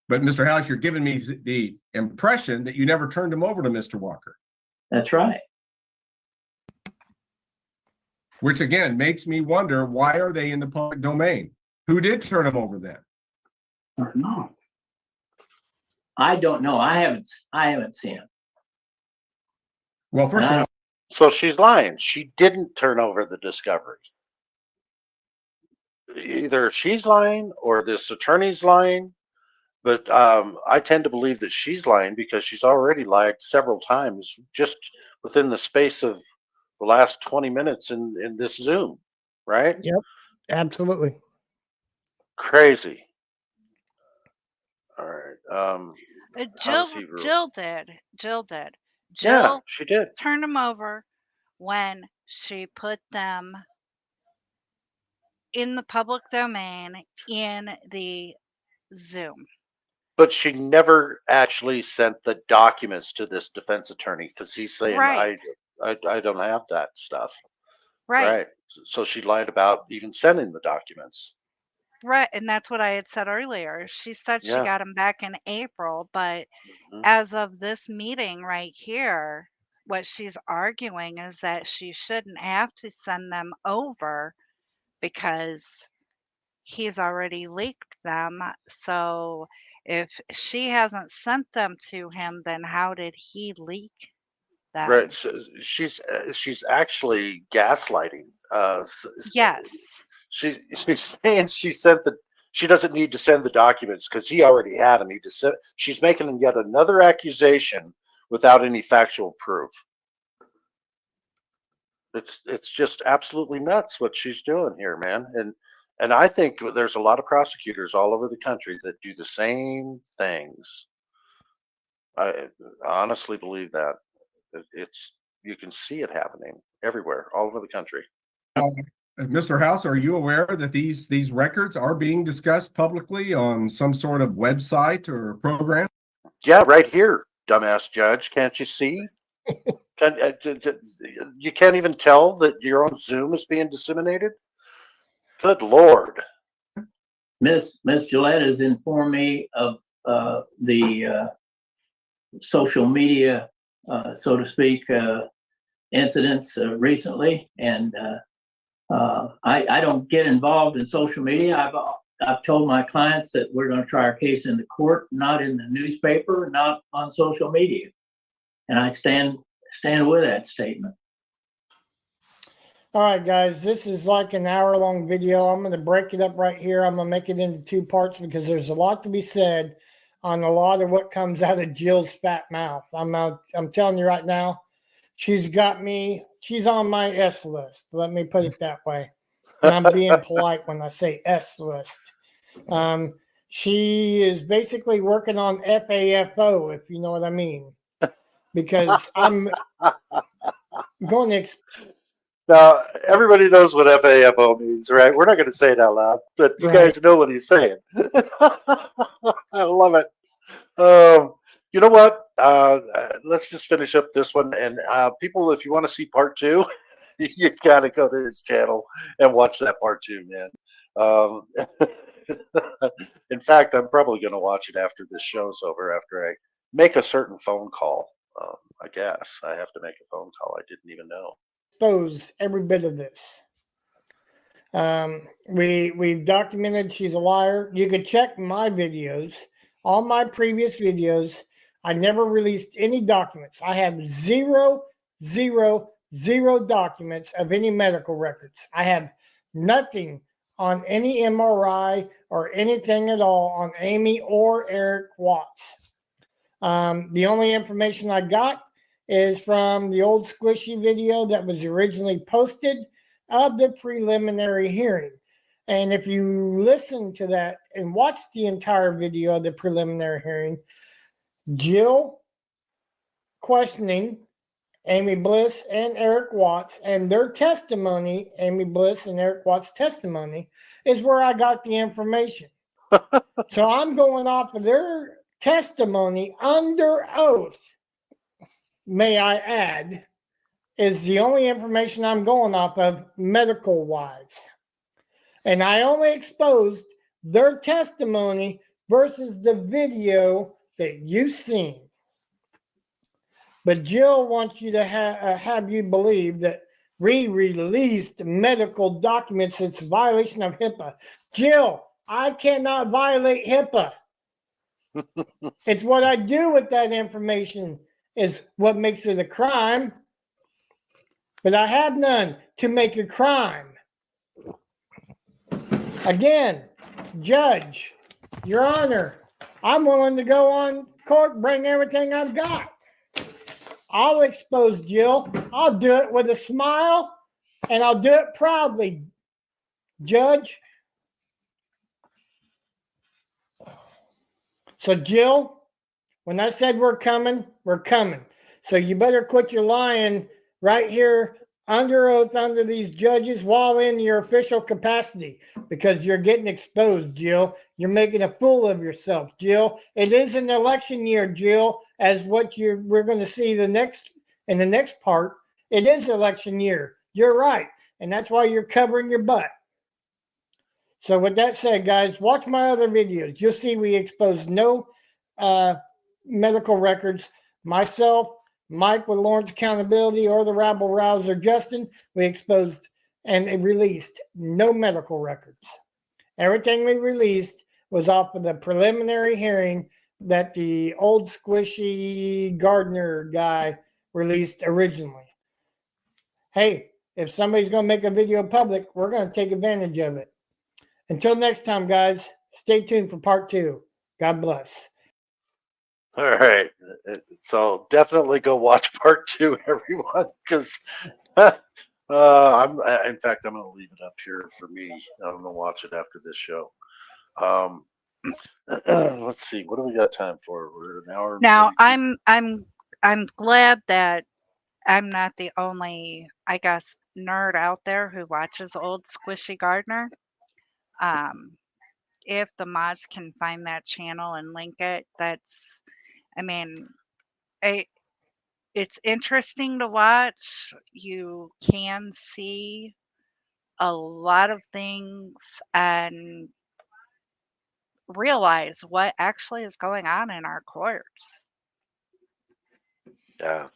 But Mr. House, you're giving me the impression that you never turned them over to Mr. Walker. That's right. Which again makes me wonder, why are they in the public domain? Who did turn them over then? No. I don't know. I haven't seen it. Well, first of all, So she's lying. She didn't turn over the discovery. Either she's lying or this attorney's lying. But I tend to believe that she's lying because she's already lied several times just within the space of the last 20 minutes in this Zoom, right? Yep, absolutely. Crazy. All right. Jill did. Yeah, Jill she did. turned them over when she put them in the public domain in the Zoom. But she never actually sent the documents to this defense attorney because he's saying, Right. I don't have that stuff. Right. So she lied about even sending the documents. Right. And that's what I had said earlier. She said she Yeah. got them back in April, but Mhm. as of this meeting right here, what she's arguing is that she shouldn't have to send them over because he's already leaked them. So if she hasn't sent them to him, then how did he leak them? Right. So she's actually gaslighting. Yes. She's saying she doesn't need to send the documents because he already had them. She's making yet another accusation without any factual proof. It's just absolutely nuts what she's doing here, man. And I think there's a lot of prosecutors all over the country that do the same things. I honestly believe that. You can see it happening everywhere, all over the country. Mr. House, are you aware that these records are being discussed publicly on some sort of website or program? Yeah, right here, dumbass judge. Can't you see? You can't even tell that your own Zoom is being disseminated? Good Lord. Miss Gillette has informed me of the social media, so to speak, incidents recently, and I don't get involved in social media. I've told my clients that we're going to try our case in the court, not in the newspaper, not on social media, and I stand with that statement. All right, guys, this is like an hour-long video. I'm going to break it up right here. I'm going to make it into 2 parts because there's a lot to be said on a lot of what comes out of Jill's fat mouth. I'm telling you right now, she's on my S list. Let me put it that way. And I'm being polite when I say S list. She is basically working on FAFO, if you know what I mean. Because I'm going to Now, everybody knows what FAFO means, right? We're not going to say it out loud, but you guys know what he's saying. I love it. You know what? Let's just finish up this one. And people, if you want to see part 2, you got to go to his channel and watch that part 2, man. In fact, I'm probably going to watch it after this show's over, after I make a certain phone call. I guess I have to make a phone call. I didn't even know. Expose every bit of this. We've documented she's a liar. You could check my videos, all my previous videos. I never released any documents. I have zero documents of any medical records. I have nothing on any MRI or anything at all on Amy or Eric Watts. The only information I got is from the old squishy video that was originally posted of the preliminary hearing. And if you listen to that and watch the entire video of the preliminary hearing, Jill questioning Amy Bliss and Eric Watts and their testimony, Amy Bliss and Eric Watts' testimony, is where I got the information. So I'm going off of their testimony under oath, may I add, is the only information I'm going off of medical wise. And I only exposed their testimony versus the video that you've seen. But Jill wants you to have you believe that we released medical documents. It's a violation of HIPAA. Jill, I cannot violate HIPAA. It's what I do with that information is what makes it a crime. But I have none to make a crime. Again, Judge, Your Honor, I'm willing to go on court, bring everything I've got. I'll expose Jill. I'll do it with a smile, and I'll do it proudly, Judge. So, Jill, when I said we're coming, we're coming. So you better quit your lying right here under oath under these judges while in your official capacity, because you're getting exposed, Jill. You're making a fool of yourself, Jill. It is an election year, Jill, as what we're going to see in the next part. It is election year. You're right. And that's why you're covering your butt. So with that said, guys, watch my other videos. You'll see we expose no medical records. Myself, Mike with Lawrence Accountability, or the Rabble Rouser, Justin, we exposed and released no medical records. Everything we released was off of the preliminary hearing that the old squishy Gardner guy released originally. Hey, if somebody's going to make a video public, we're going to take advantage of it. Until next time, guys, stay tuned for part 2. God bless. All right. So definitely go watch part 2, everyone, because in fact, I'm going to leave it up here for me. I'm going to watch it after this show. Let's see. What do we got time for? We're an hour. Now, I'm glad that I'm not the only, I guess, nerd out there who watches old Squishy Gardner. If the mods can find that channel and link it, that's, I mean, it's interesting to watch. You can see a lot of things and realize what actually is going on in our courts. Yeah.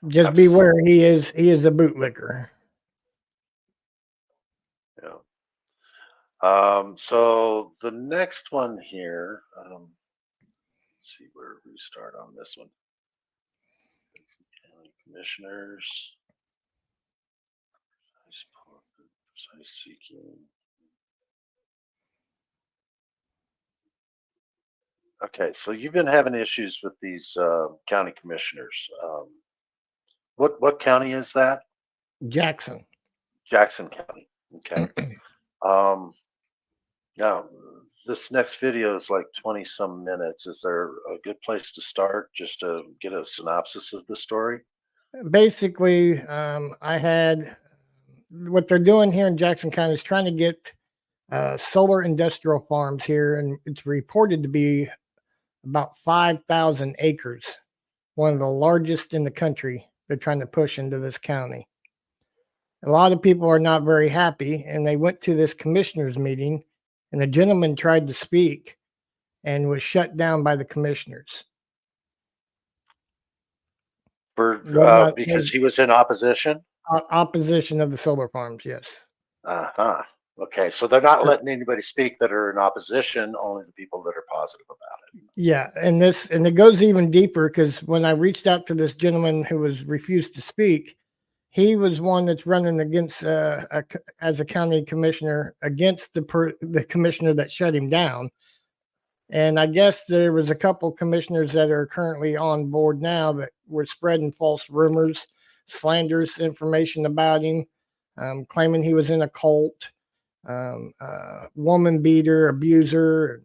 Just beware, he is a bootlicker. Yeah. So the next one here, let's see where we start on this one. County commissioners, precise seeking. Okay, so you've been having issues with these county commissioners. What county is that? Jackson County. Okay. Now, this next video is like 20 some minutes. Is there a good place to start just to get a synopsis of the story? Basically, I had what they're doing here in Jackson County is trying to get solar industrial farms here, and it's reported to be about 5,000 acres, one of the largest in the country. They're trying to push into this county. A lot of people are not very happy, and they went to this commissioners meeting, and a gentleman tried to speak and was shut down by the commissioners. Because he was in opposition? Opposition of the solar farms, yes. Uh-huh. Okay, so they're not letting anybody speak that are in opposition, only the people that are positive about it. Yeah, and it goes even deeper, because when I reached out to this gentleman who was refused to speak, he was one that's running against as a county commissioner against the commissioner that shut him down. And I guess there was a couple commissioners that are currently on board now that were spreading false rumors, slanderous information about him, claiming he was in a cult, woman beater, abuser.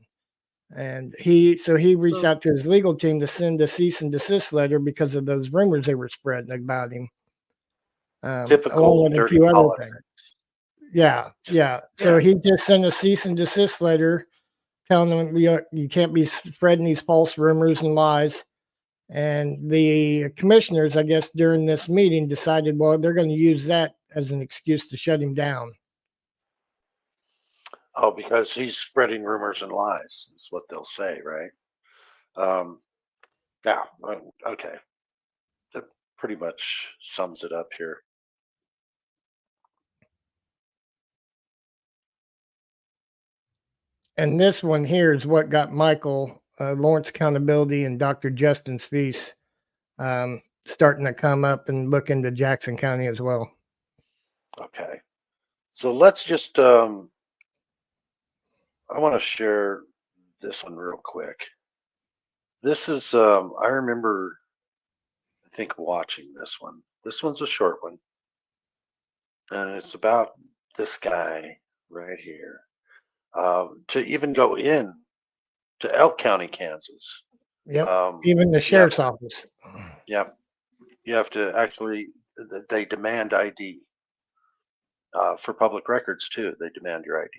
And he reached out to his legal team to send a cease and desist letter because of those rumors they were spreading about him. Typical dirty politics. Yeah. So he just sent a cease and desist letter telling them you can't be spreading these false rumors and lies. And the commissioners, I guess, during this meeting decided, well, they're going to use that as an excuse to shut him down. Oh, because he's spreading rumors and lies. Is what they'll say, right? Yeah. Okay. That pretty much sums it up here. And this one here is what got Michael, Lawrence Accountability, and Dr. Justin Spies starting to come up and look into Jackson County as well. Okay. So let's just, I want to share this one real quick. This is, I remember, I think, watching this one. This one's a short one. And it's about this guy right here. To even go in to Elk County, Kansas. Yep. Even the sheriff's office. Yep. You have to actually, they demand ID. For public records too, they demand your ID.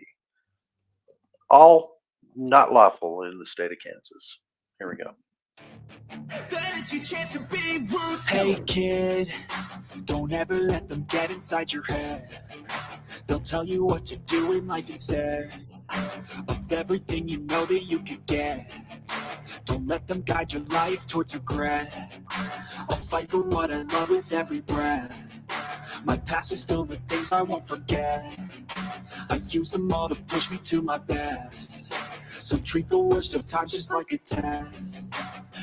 All not lawful in the state of Kansas. Here we go. Hey kid, don't ever let them get inside your head. They'll tell you what to do in life instead of everything you know that you could get. Don't let them guide your life towards regret. I'll fight for what I love with every breath. My past is filled with things I won't forget. I use them all to push me to my best. So treat the worst of times just like a test.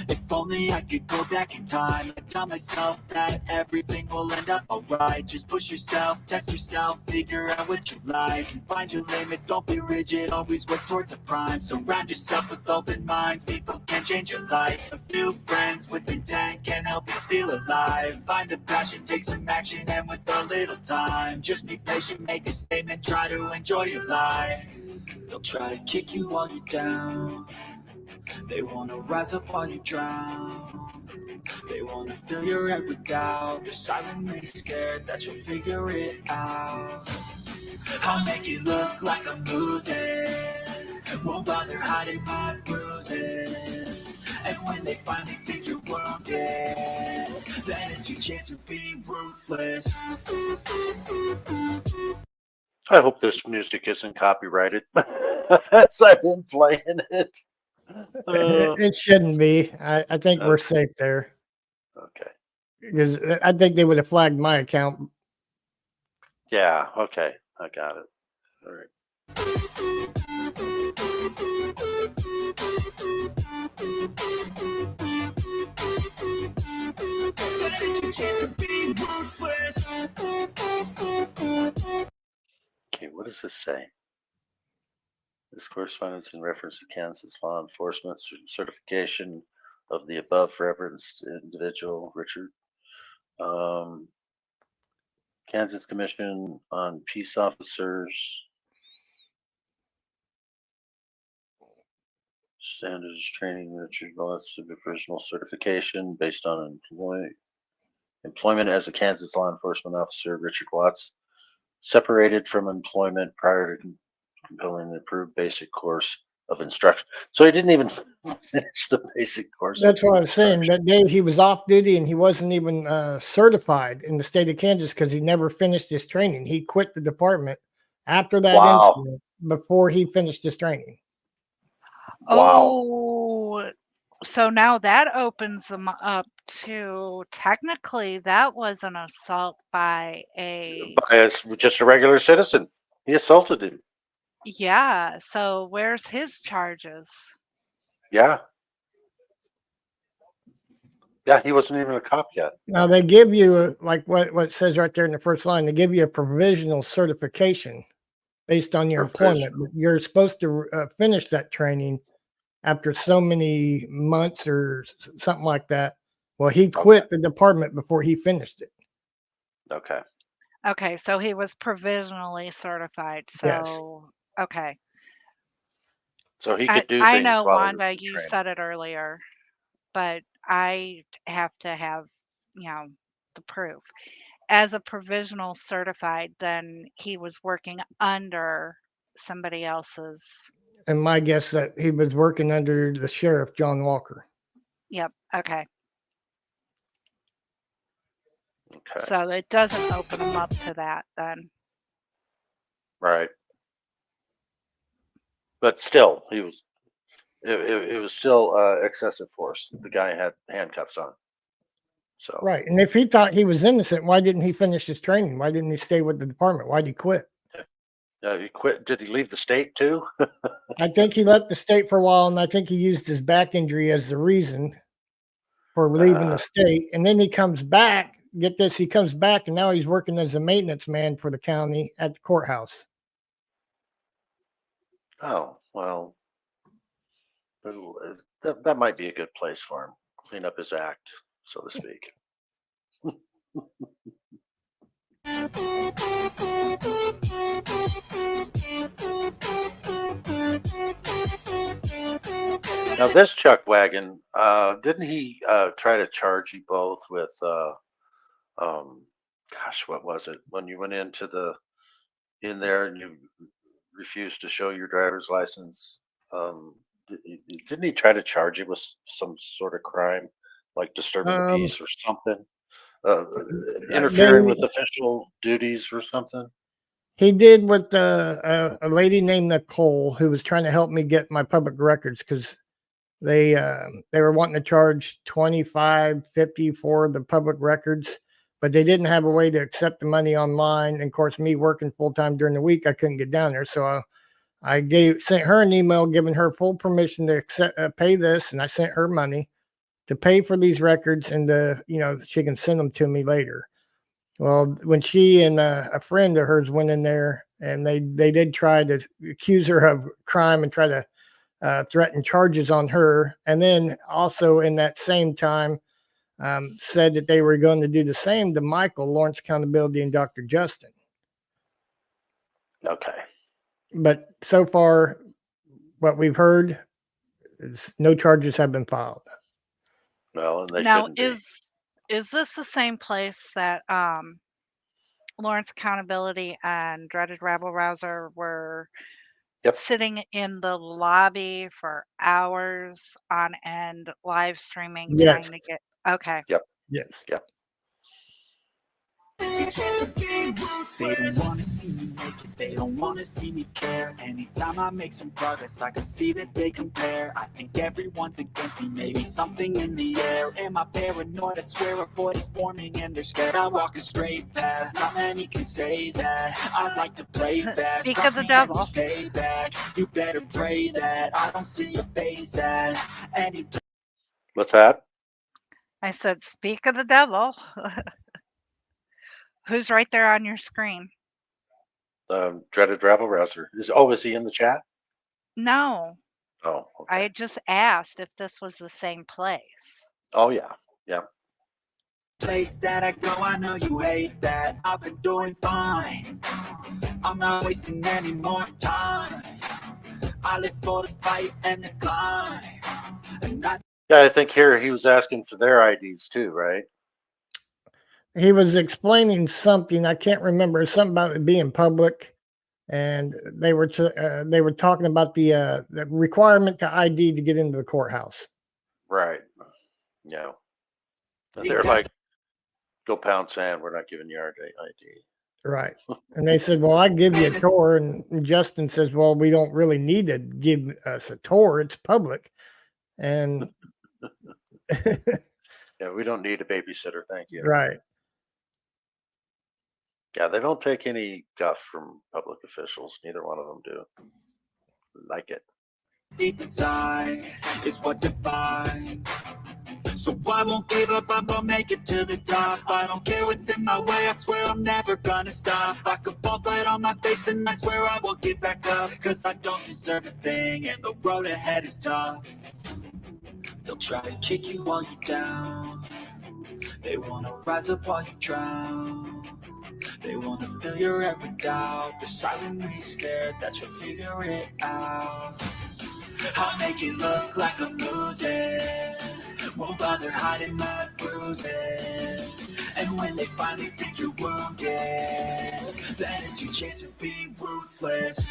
If only I could go back in time, I'd tell myself that everything will end up alright. Just push yourself, test yourself, figure out what you like, and find your limits, don't be rigid, always work towards a prime. Surround yourself with open minds, people can change your life. A few friends with intent can help you feel alive. Find a passion, take some action, and with a little time, just be patient, make a statement, try to enjoy your life. They'll try to kick you while you're down. They wanna rise up while you drown. They wanna fill your head with doubt. They're silently scared that you'll figure it out. I'll make it look like I'm losing. Won't bother hiding my bruises. And when they finally think you're wounded, then it's your chance to be ruthless. I hope this music isn't copyrighted. As I've been playing it. It shouldn't be. I think we're safe there. Okay. Because I think they would have flagged my account. Yeah. Okay. I got it. All right. Okay, what does this say? This correspondence in reference to Kansas law enforcement certification of the above referenced individual, Richard. Kansas Commission on Peace Officers. Standards training, Richard Watts, of professional certification based on employment as a Kansas law enforcement officer. Richard Watts separated from employment prior to completing the approved basic course of instruction. So he didn't even finish the basic course. That's what I was saying. That day he was off duty and he wasn't even certified in the state of Kansas because he never finished his training. He quit the department after that incident before he finished his training. Wow. Oh, so now that opens them up to technically that was an assault by just a regular citizen. He assaulted him. yeah. So where's his charges? Yeah. Yeah, he wasn't even a cop yet. Now they give you like what it says right there in the first line. They give you a provisional certification based on your employment. But you're supposed to finish that training after so many months or something like that. Well, he quit the department before he finished it. Okay. Okay, so he was provisionally certified. So okay. So he could do I things know, while he was Wanda, in you training. said it earlier, but I have to have, the proof. As a provisional certified, then he was working under somebody else's. And my guess that he was working under the sheriff, John Walker. Yep. Okay. Okay. So it doesn't open them up to that then. Right. But still, it was still excessive force. The guy had handcuffs on. So Right. And if he thought he was innocent, why didn't he finish his training? Why didn't he stay with the department? Why'd he quit? he quit. Did he leave the state too? I think he left the state for a while, and I think he used his back injury as the reason for leaving the state. And then he comes back. Get this, he comes back, and now he's working as a maintenance man for the county at the courthouse. Oh, well, that might be a good place for him. Clean up his act, so to speak. Now this Chuck Wagon, didn't he try to charge you both with gosh, what was it? When you went in there and you refused to show your driver's license, didn't he try to charge you with some sort of crime, like disturbing the peace or something? Interfering with official duties or something? He did with a lady named Nicole, who was trying to help me get my public records, because they were wanting to charge $25.50 for the public records, but they didn't have a way to accept the money online. And of course, me working full time during the week, I couldn't get down there. So I sent her an email giving her full permission to pay this, and I sent her money to pay for these records, and she can send them to me later. Well, when she and a friend of hers went in there, and they did try to accuse her of crime and try to threaten charges on her, and then also in that same time said that they were going to do the same to Michael, Lawrence Accountability, and Dr. Justin. Okay. But so far, what we've heard is no charges have been filed. Well, and they Now, shouldn't be. is this the same place that Lawrence Accountability and Dreaded Rabble Rouser were sitting in the lobby for hours on end, live streaming, Yes. trying to get? Okay. Yep. Yes. Yep. They don't wanna see me make it, they don't wanna see me care. Anytime I make some progress, I can see that they compare. I think everyone's against me, maybe something in the air. Am I paranoid? I swear a void is forming and they're scared. I walk a straight path, not many can say that. I like to play fast, Speak trust of the me, devil. there's payback. You better pray that I don't see your face at any. What's that? I said, speak of the devil. Who's right there on your screen? Dreaded Rabble Rouser. Is he in the chat? No, Oh, okay. I just asked if this was the same place. Oh, yeah. Yeah. Place that I go, I know you hate that. I've been doing fine, I'm not wasting any more time. I live for the fight and the climb, and not. Yeah, I think here he was asking for their IDs too, right? He was explaining something, I can't remember, something about it being public, and they were talking about the requirement to ID to get into the courthouse. Right. Yeah. And they're like, go pound sand. We're not giving you our ID. Right. And they said, well, I give you a tour. And Justin says, well, we don't really need to give us a tour. It's public. And yeah, we don't need a babysitter. Thank you. Right. Yeah, they don't take any guff from public officials. Neither one of them do. Like it. Deep inside is what defines. So I won't give up, I'm gonna make it to the top. I don't care what's in my way, I swear I'm never gonna stop. I could fall flat on my face and I swear I won't get back up. Cause I don't deserve a thing and the road ahead is tough. They'll try to kick you while you're down. They wanna rise up while you drown. They wanna fill your head with doubt. They're silently scared that you'll figure it out. I'll make it look like I'm losing. Won't bother hiding my bruises. And when they finally think you're wounded, then it's your chance to be ruthless.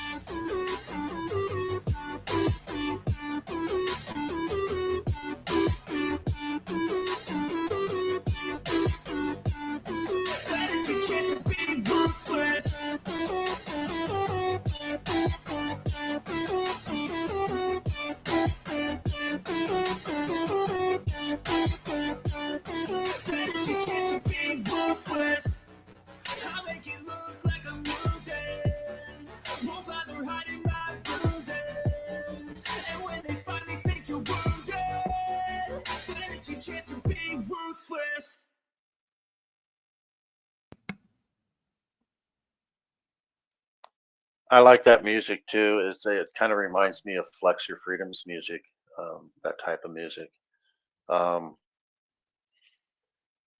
being ruthless. I like that music too. It kind of reminds me of Flex Your Freedom's music, that type of music. Um,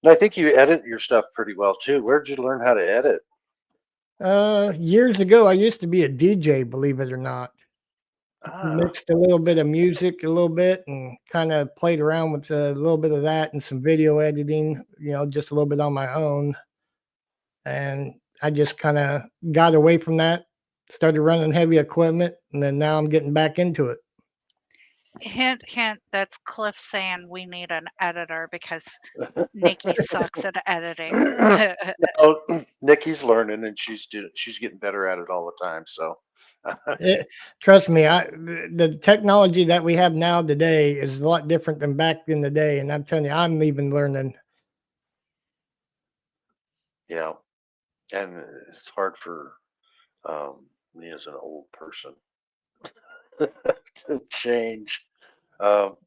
and I think you edit your stuff pretty well too. Where'd you learn how to edit? Years ago, I used to be a DJ, believe it or not. Ah, Mixed a little bit of music, a little bit, and kind of played around with a little bit of that and some video editing, just a little bit on my own. And I just kind of got away from that, started running heavy equipment, and then now I'm getting back into it. Hint, hint, that's Cliff saying we need an editor because Nikki sucks at editing. no, Nikki's learning and she's getting better at it all the time. So Trust me, the technology that we have now today is a lot different than back in the day, and I'm telling you, I'm even learning. yeah, and it's hard for me as an old person to change.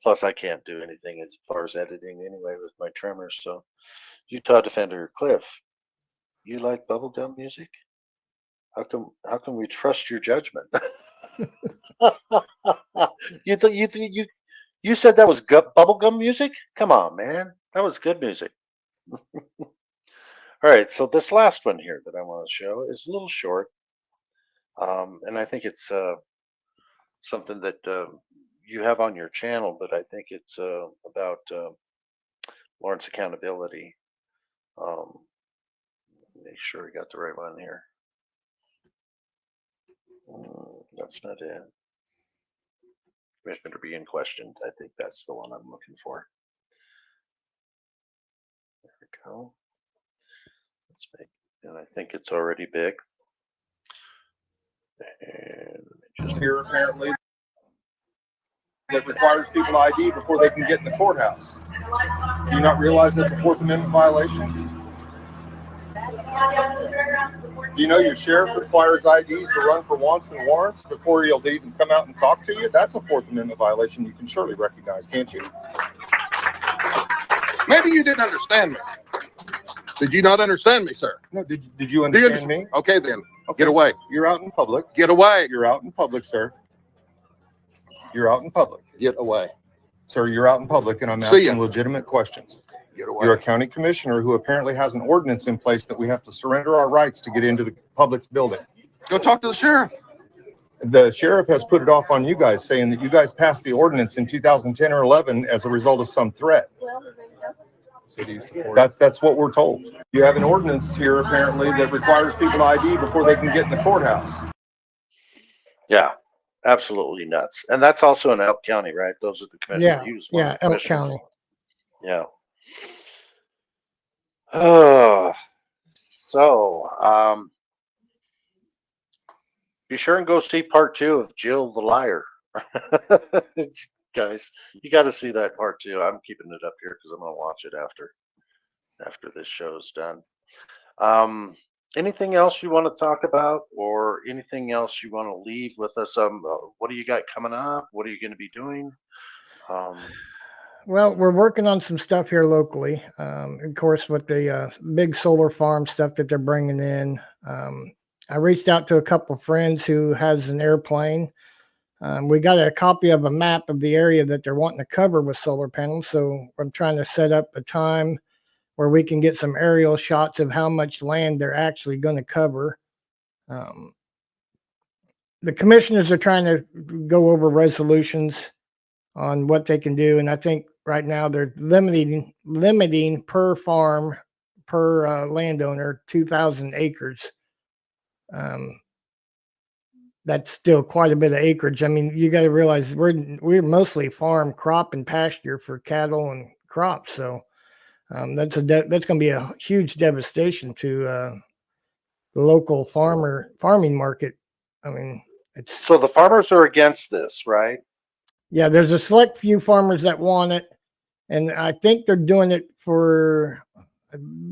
Plus, I can't do anything as far as editing anyway with my tremors. So, Utah Defender Cliff, you like bubblegum music? How come we trust your judgment? You said that was bubblegum music? Come on, man, that was good music. All right, so this last one here that I want to show is a little short, and I think it's something that you have on your channel, but I think it's about Lawrence accountability. Make sure we got the right one here. That's not it. Commissioner being questioned. I think that's the one I'm looking for. There we go. Let's make, and I think it's already big. And just here apparently that requires people ID before they can get in the courthouse. Do you not realize that's a Fourth Amendment violation? Do you know your sheriff requires IDs to run for wants and warrants before he'll even come out and talk to you? That's a Fourth Amendment violation you can surely recognize, can't you? Maybe you didn't understand me. Did you not understand me, sir? No, did you understand me? Okay, then. Okay. Get away. You're out in public. Get away. You're out in public, sir. You're out in public. Get away. Sir, you're out in public, and I'm asking legitimate questions. Get away. You're a county commissioner who apparently has an ordinance in place that we have to surrender our rights to get into the public building. Go talk to the sheriff. The sheriff has put it off on you guys, saying that you guys passed the ordinance in 2010 or 11 as a result of some threat. So do you support That's what we're told. You have an ordinance here apparently that requires people ID before they can get in the courthouse. yeah, absolutely nuts. And that's also in Elk County, right? Those are the commissioners. Yeah, Elk County. Yeah. Oh, so be sure and go see part 2 of Jill the Liar. Guys, you got to see that part 2. I'm keeping it up here because I'm going to watch it after this show's done. Anything else you want to talk about, or anything else you want to leave with us? What do you got coming up? What are you going to be doing? Well, we're working on some stuff here locally. Of course, with the big solar farm stuff that they're bringing in. I reached out to a couple of friends who has an airplane. We got a copy of a map of the area that they're wanting to cover with solar panels. So I'm trying to set up a time where we can get some aerial shots of how much land they're actually going to cover. The commissioners are trying to go over resolutions on what they can do. And I think right now they're limiting per farm, per landowner, 2,000 acres. That's still quite a bit of acreage. I mean, you got to realize we're mostly farm, crop, and pasture for cattle and crops. So that's going to be a huge devastation to the local farming market. I mean, so the farmers are against this, right? Yeah, there's a select few farmers that want it, and I think they're doing it for.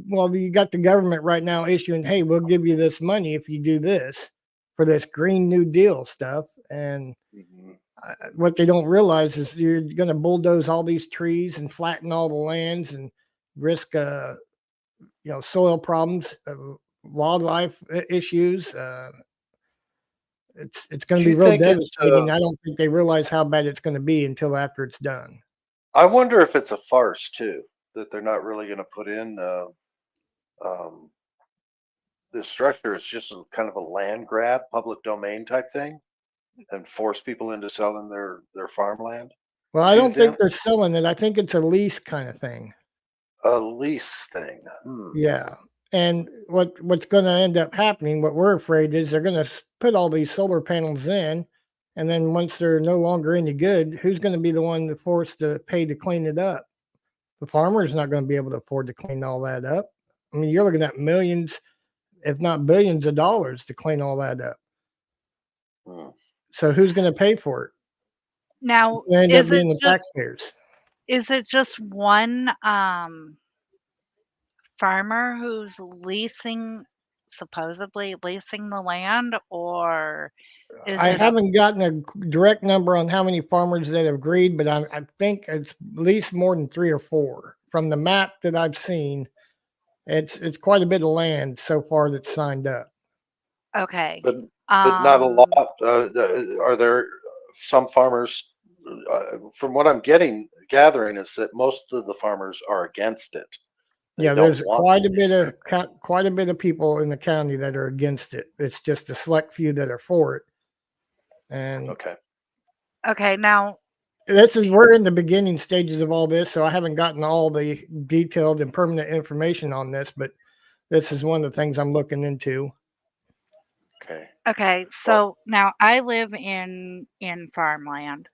Well, you got the government right now issuing, hey, we'll give you this money if you do this, for this Green New Deal stuff. And what they don't realize is you're going to bulldoze all these trees and flatten all the lands and risk, soil problems, wildlife issues. It's going to Do be you real think it's? devastating. I don't think they realize how bad it's going to be until after it's done. I wonder if it's a farce too, that they're not really going to put in um, this structure. It's just a kind of a land grab, public domain type thing, and force people into selling their farmland Well, I to don't think them. they're selling it. I think it's a lease kind of thing. A lease thing. Yeah. And what's going to end up happening, what we're afraid is they're going to put all these solar panels in, and then once they're no longer any good, who's going to be the one forced to pay to clean it up? The farmer's not going to be able to afford to clean all that up. I mean, you're looking at millions, if not billions of dollars to clean all that up. So who's going to pay for it? Now, It's going to end up being the taxpayers. is it just one farmer who's supposedly leasing the land, or is I it haven't gotten a direct number on how many farmers that have agreed, but I think it's at least more than 3 or 4 from the map that I've seen. It's quite a bit of land so far that's signed up. okay? But not a lot. Are there some farmers? From what I'm gathering, is that most of the farmers are against it. They Yeah, don't there's want quite to a bit of people in the county that are against it. It's just a select few that are for it. And Okay, now we're in the beginning stages of all this, so I haven't gotten all the detailed and permanent information on this, but this is one of the things I'm looking into. Okay, so now I live in farmland.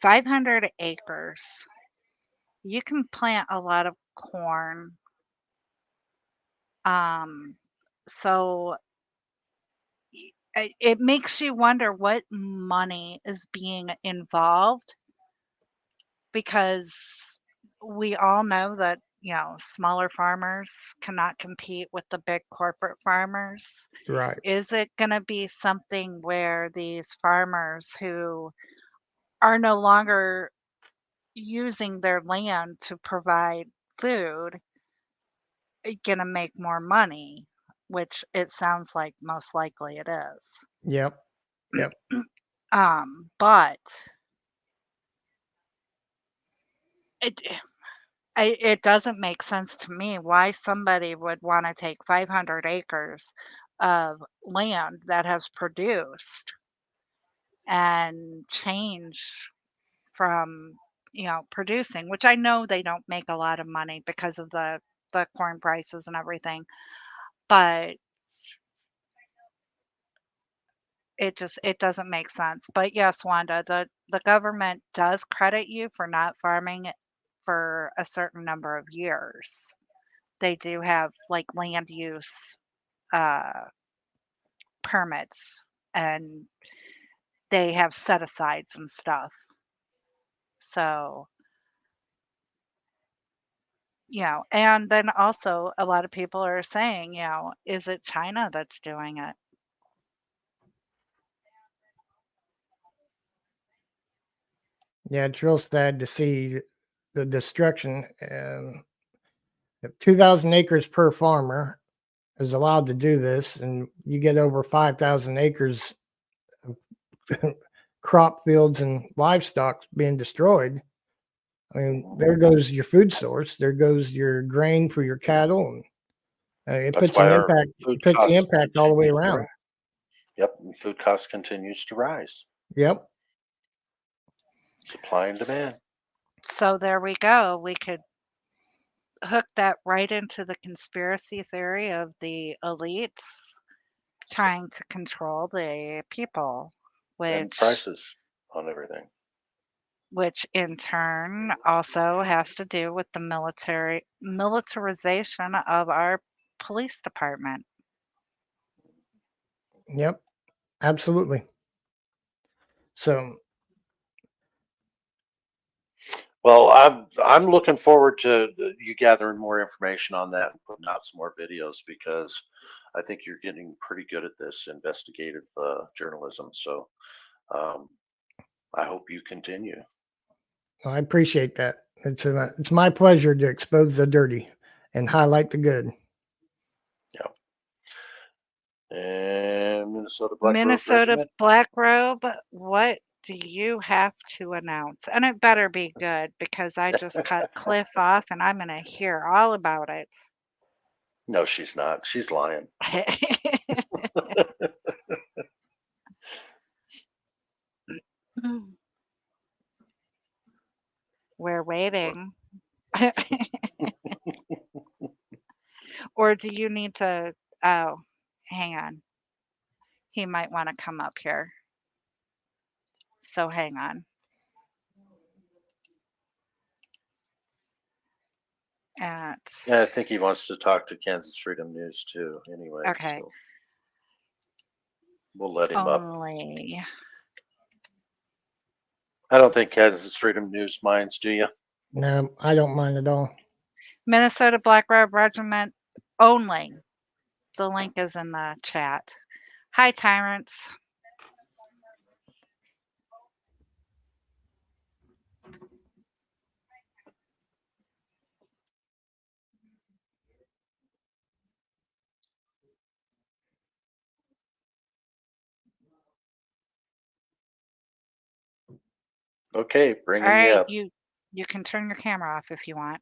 500 acres. You can plant a lot of corn. So it makes you wonder what money is being involved, because we all know that, smaller farmers cannot compete with the big corporate farmers. Right. Is it going to be something where these farmers who are no longer using their land to provide food going to make more money, which it sounds like most likely it is. Yep. Yep. But it doesn't make sense to me why somebody would want to take 500 acres of land that has produced and change from, producing, which I know they don't make a lot of money because of the corn prices and everything, but it doesn't make sense. But yes, Wanda, the government does credit you for not farming for a certain number of years. They do have like land use permits, and they have set asides and stuff. So, and then also a lot of people are saying, is it China that's doing it? Yeah, it's real sad to see the destruction. If 2,000 acres per farmer is allowed to do this, and you get over 5,000 acres of crop fields and livestock being destroyed, I mean, there goes your food source. There goes your grain for your cattle, and it puts an impact. It puts the impact all the way around. Yep, and food cost continues to rise. Yep. Supply and demand. So there we go. We could hook that right into the conspiracy theory of the elites trying to control the people, And prices on everything. which in turn also has to do with the militarization of our police department. Yep. Absolutely. So, well, I'm looking forward to you gathering more information on that and putting out some more videos, because I think you're getting pretty good at this investigative journalism. So I hope you continue. I appreciate that. It's my pleasure to expose the dirty and highlight the good. Yeah. And Minnesota Black Robe Minnesota Regiment. Black Robe, what do you have to announce? And it better be good because I just cut Cliff off and I'm going to hear all about it. No, she's not. She's lying. We're waiting. Or do you need to? Oh, hang on. He might want to come up here. So hang on. Yeah, I think he wants to talk to Kansas Freedom News too. Anyway, Okay. So we'll let him up. Only. I don't think Kansas Freedom News minds, do you? No, I don't mind at all. Minnesota Black Robe Regiment only. The link is in the chat. Hi, Tyrants. Okay, bringing All you right, up. you can turn your camera off if you want.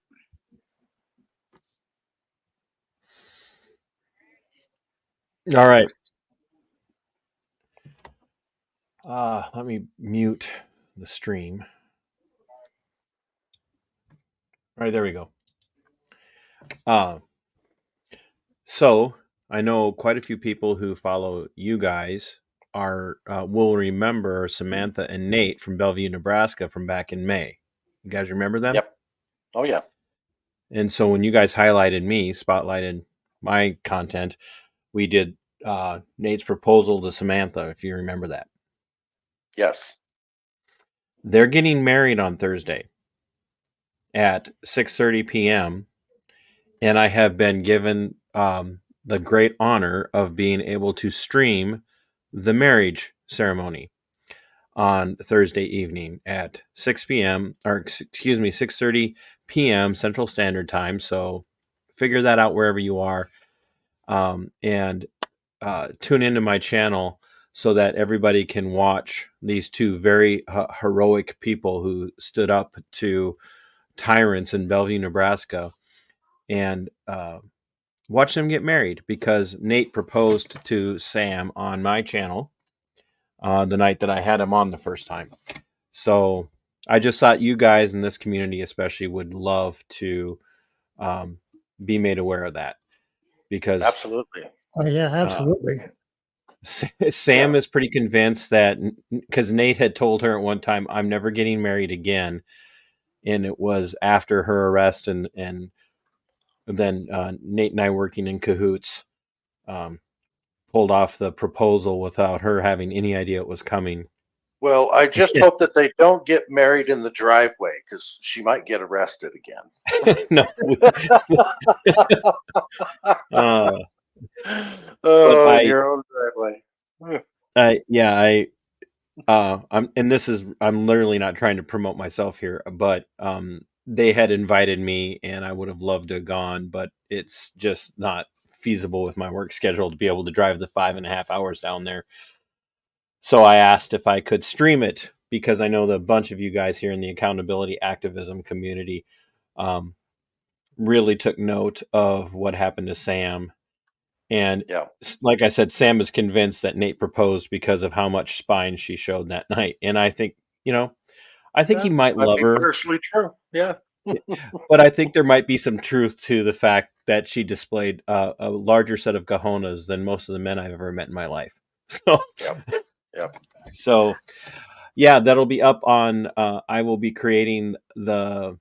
All right. Let me mute the stream. All right, there we go. So I know quite a few people who follow you guys will remember Samantha and Nate from Bellevue, Nebraska from back in May. You guys remember them? Yep. Oh, yeah. And so when you guys highlighted me, spotlighted my content, we did Nate's proposal to Samantha, if you remember that. Yes. They're getting married on Thursday at 6:30 p.m. And I have been given the great honor of being able to stream the marriage ceremony on Thursday evening at 6 p.m. or excuse me, 6:30 p.m. Central Standard Time. So figure that out wherever you are, and tune into my channel so that everybody can watch these two very heroic people who stood up to tyrants in Bellevue, Nebraska, and watch them get married, because Nate proposed to Sam on my channel the night that I had him on the first time. So I just thought you guys in this community especially would love to be made aware of that, because absolutely. Oh yeah, absolutely. Sam is pretty convinced that, because Nate had told her at one time, I'm never getting married again. And it was after her arrest, and then Nate and I, working in cahoots, pulled off the proposal without her having any idea it was coming. Well, I just hope that they don't get married in the driveway, because she might get arrested again. No. Oh, your own driveway. I'm literally not trying to promote myself here, but they had invited me and I would have loved to have gone, but it's just not feasible with my work schedule to be able to drive the 5.5 hours down there. So I asked if I could stream it, because I know that a bunch of you guys here in the accountability activism community really took note of what happened to Sam. And like I said, Sam is convinced that Nate proposed because of how much spine she showed that night. And I think, he might love her. Partially true. Yeah. But I think there might be some truth to the fact that she displayed a larger set of cojones than most of the men I've ever met in my life. So, So, yeah, that'll be up on. I will be creating the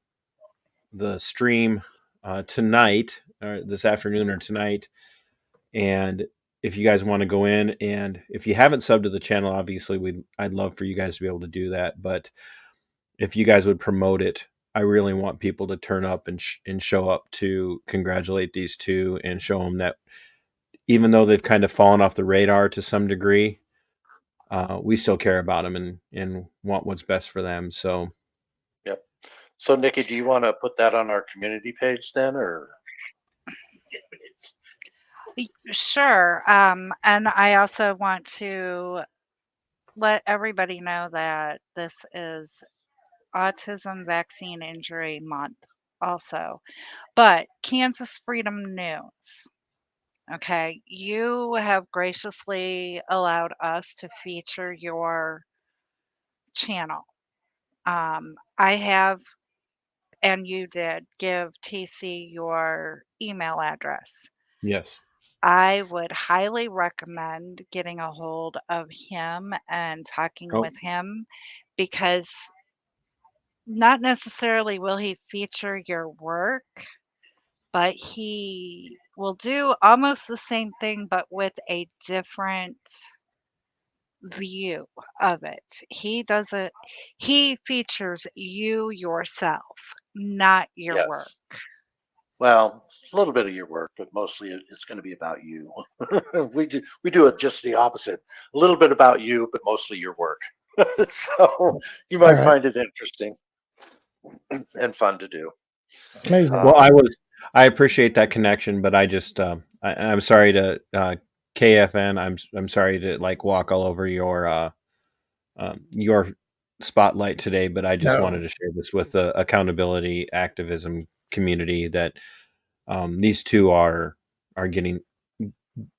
stream tonight, or this afternoon, or tonight. And if you guys want to go in, and if you haven't subbed to the channel, obviously I'd love for you guys to be able to do that. But if you guys would promote it, I really want people to turn up and show up to congratulate these two and show them that even though they've kind of fallen off the radar to some degree, we still care about them and want what's best for them. So, Yep. So, Nikki, do you want to put that on our community page then, or? Sure. And I also want to let everybody know that this is Autism Vaccine Injury Month also. But Kansas Freedom News, okay, you have graciously allowed us to feature your channel. I have, and you did, give TC your email address. yes. I would highly recommend getting a hold of him and talking Oh, with him because not necessarily will he feature your work, but he will do almost the same thing, but with a different view of it. He features you yourself, not your work. Yes. Well, a little bit of your work, but mostly it's going to be about you. we do it just the opposite. A little bit about you, but mostly your work. So you All might right. find it interesting and fun to do. Amazing. well, I appreciate that connection, but I just, I'm sorry to, KFN. I'm sorry to like walk all over your spotlight today, but I just No. wanted to share this with the accountability activism community that these two are getting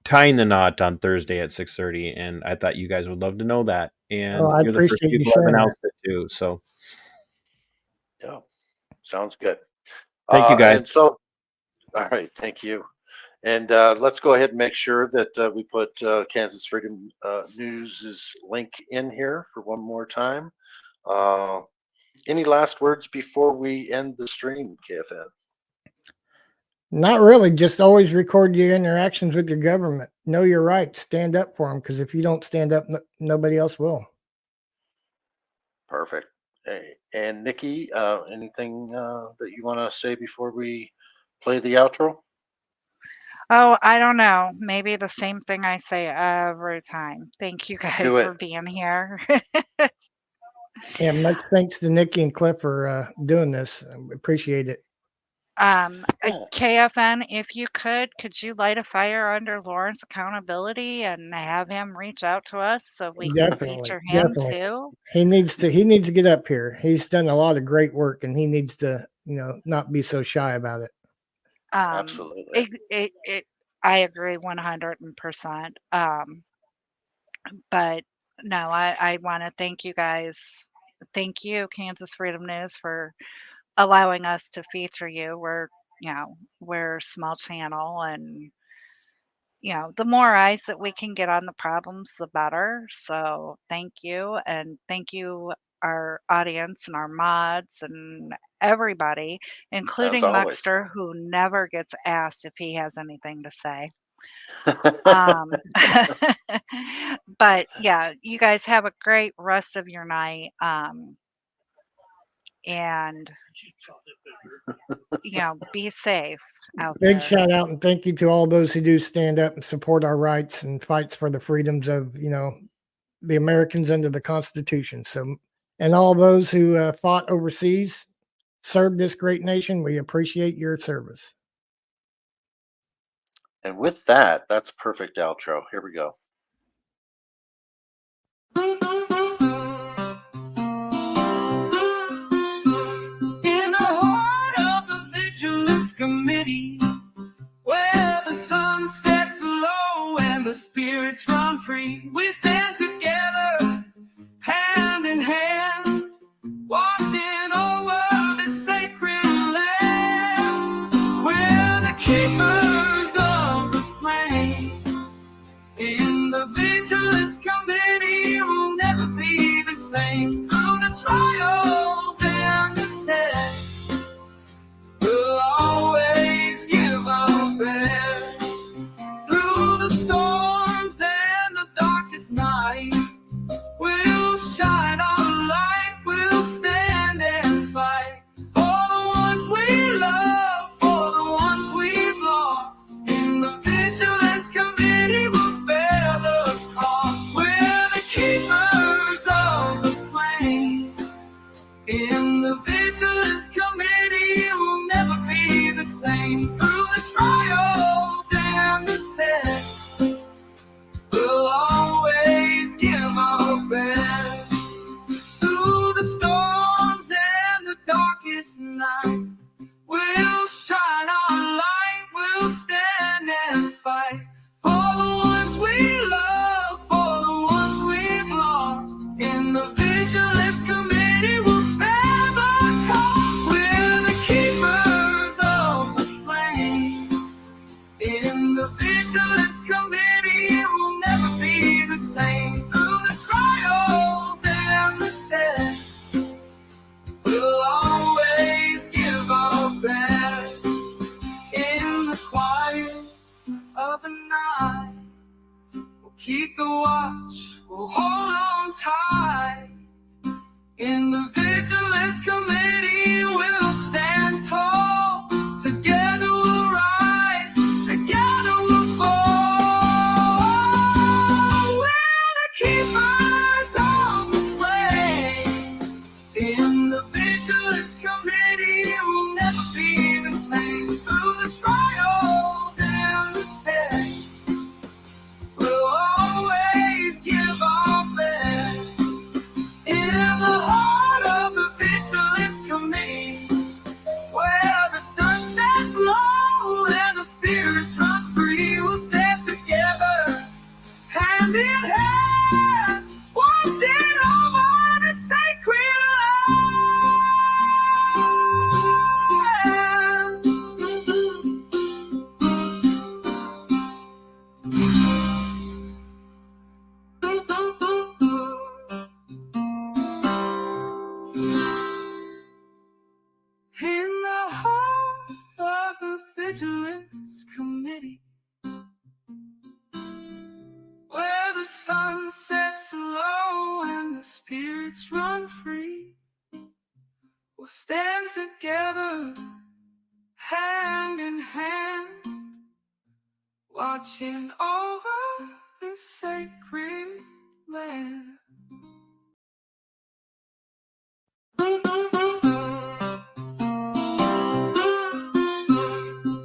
tying the knot on Thursday at 6:30, and I thought you guys would love to know that. And Oh, I you're the first appreciate you people I've sharing that. announced it to. So Yeah, sounds good. thank you, guys. And so, all right, thank you. And let's go ahead and make sure that we put Kansas Freedom News's link in here for one more time. Any last words before we end the stream, KFN? Not really. Just always record your interactions with your government. Know your rights. Stand up for them. Because if you don't stand up, nobody else will. Perfect. Hey, and Nikki, anything that you want to say before we play the outro? Oh, I don't know. Maybe the same thing I say every time. Thank you guys Do it. for being here. Yeah, much thanks to Nikki and Cliff for doing this. Appreciate it. KFN, if you could you light a fire under Lawrence accountability and have him reach out to us so we can Definitely, feature him definitely. too? He needs to get up here. He's done a lot of great work, and he needs to, not be so shy about it. Absolutely. I agree 100%. But no, I want to thank you guys. Thank you, Kansas Freedom News, for allowing us to feature you. We're a small channel, and the more eyes that we can get on the problems, the better. So thank you, and thank you, our audience and our mods and everybody, including always. Muxter, who never gets asked if he has anything to say. But yeah, you guys have a great rest of your night. And be safe out Big there. shout out and thank you to all those who do stand up and support our rights and fights for the freedoms of, the Americans under the Constitution. So, and all those who fought overseas, served this great nation, we appreciate your service. And with that, that's a perfect outro. Here we go. In the heart of the Vigilance Committee, where the sun sets low and the spirits run free, we stand together, hand in hand, watching over the sacred land. We're the keepers of the flame. In the Vigilance Committee, we'll never be the same. Through the trials and the tests, we'll always give same through the trials and the tests. We'll always give our best through the storms and the darkest night. We'll shine our light, we'll stand and fight for the ones we love, for the ones we've lost. In the Vigilance Committee, we'll bear the cost. We're the keepers of the flame. In the Vigilance Committee, it will never be the same. Through the trials and the tests, we'll always give our best. In the quiet of the night, we'll keep the watch, we'll hold on tight. In the Vigilance Committee, we'll stand tall. Together we'll rise, together we'll fall. We're the keepers of the flame. In the Vigilance Committee, it will never be the same. Through the trials and the tests, we'll always give our best. In the heart of the Vigilance Committee, where the sun sets low and the spirits run free, we'll stand together, hand in hand, watching over the sacred in the heart of the Vigilance Committee, where the sun sets low and the spirits run free, we'll stand together, hand in hand, watching over the sacred land.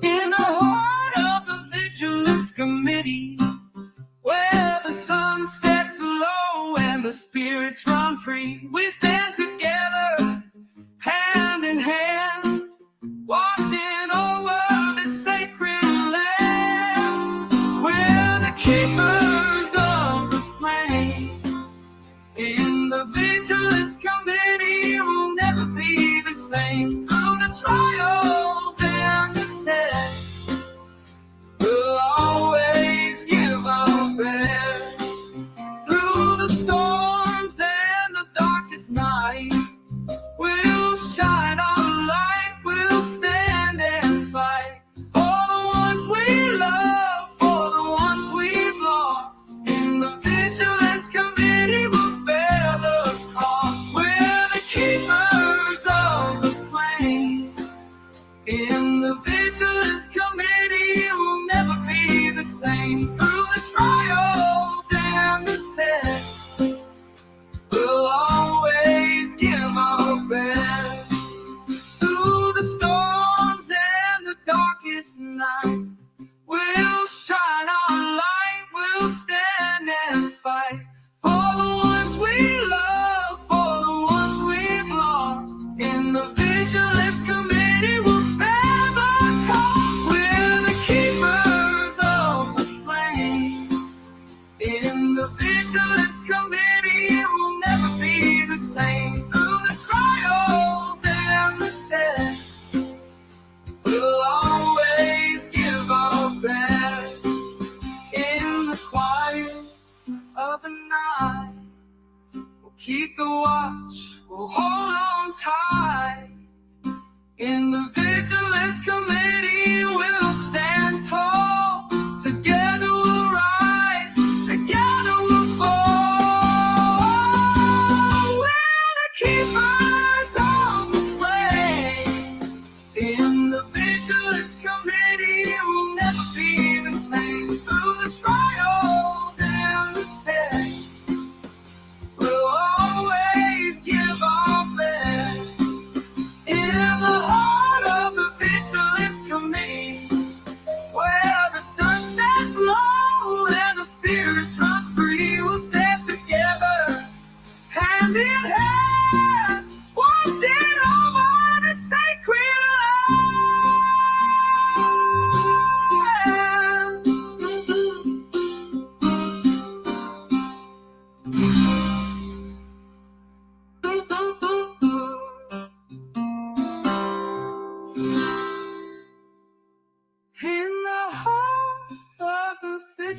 In the heart of the Vigilance Committee, where the sun sets low and the spirits run free, we stand together, hand in hand, watching over the sacred land. We're the keepers of the flame. In the Vigilance Committee, it will never be the same. Through the trials and the tests, we'll always give our best. Through the storms and the darkest night, we'll shine our light, we'll stand and fight for the ones we love, for the ones we've lost. In the Vigilance Committee, we'll bear the cost. We're the keepers of the flame. In the Vigilance Committee, it will never be the same. Through the trials and the tests, we'll always give our best. Through the storms and the darkest night, we'll shine our light, we'll stand and fight for the ones we love, for the ones we've lost. In the Vigilance Committee, we'll bear the cost. We're the keepers of the flame.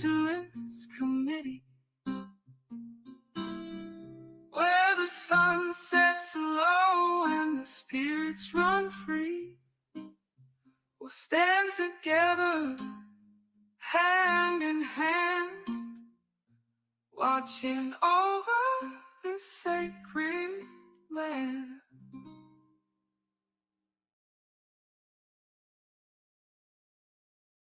Vigilance Committee, where the sun sets low and the spirits run free. We'll stand together, hand in hand, watching over the sacred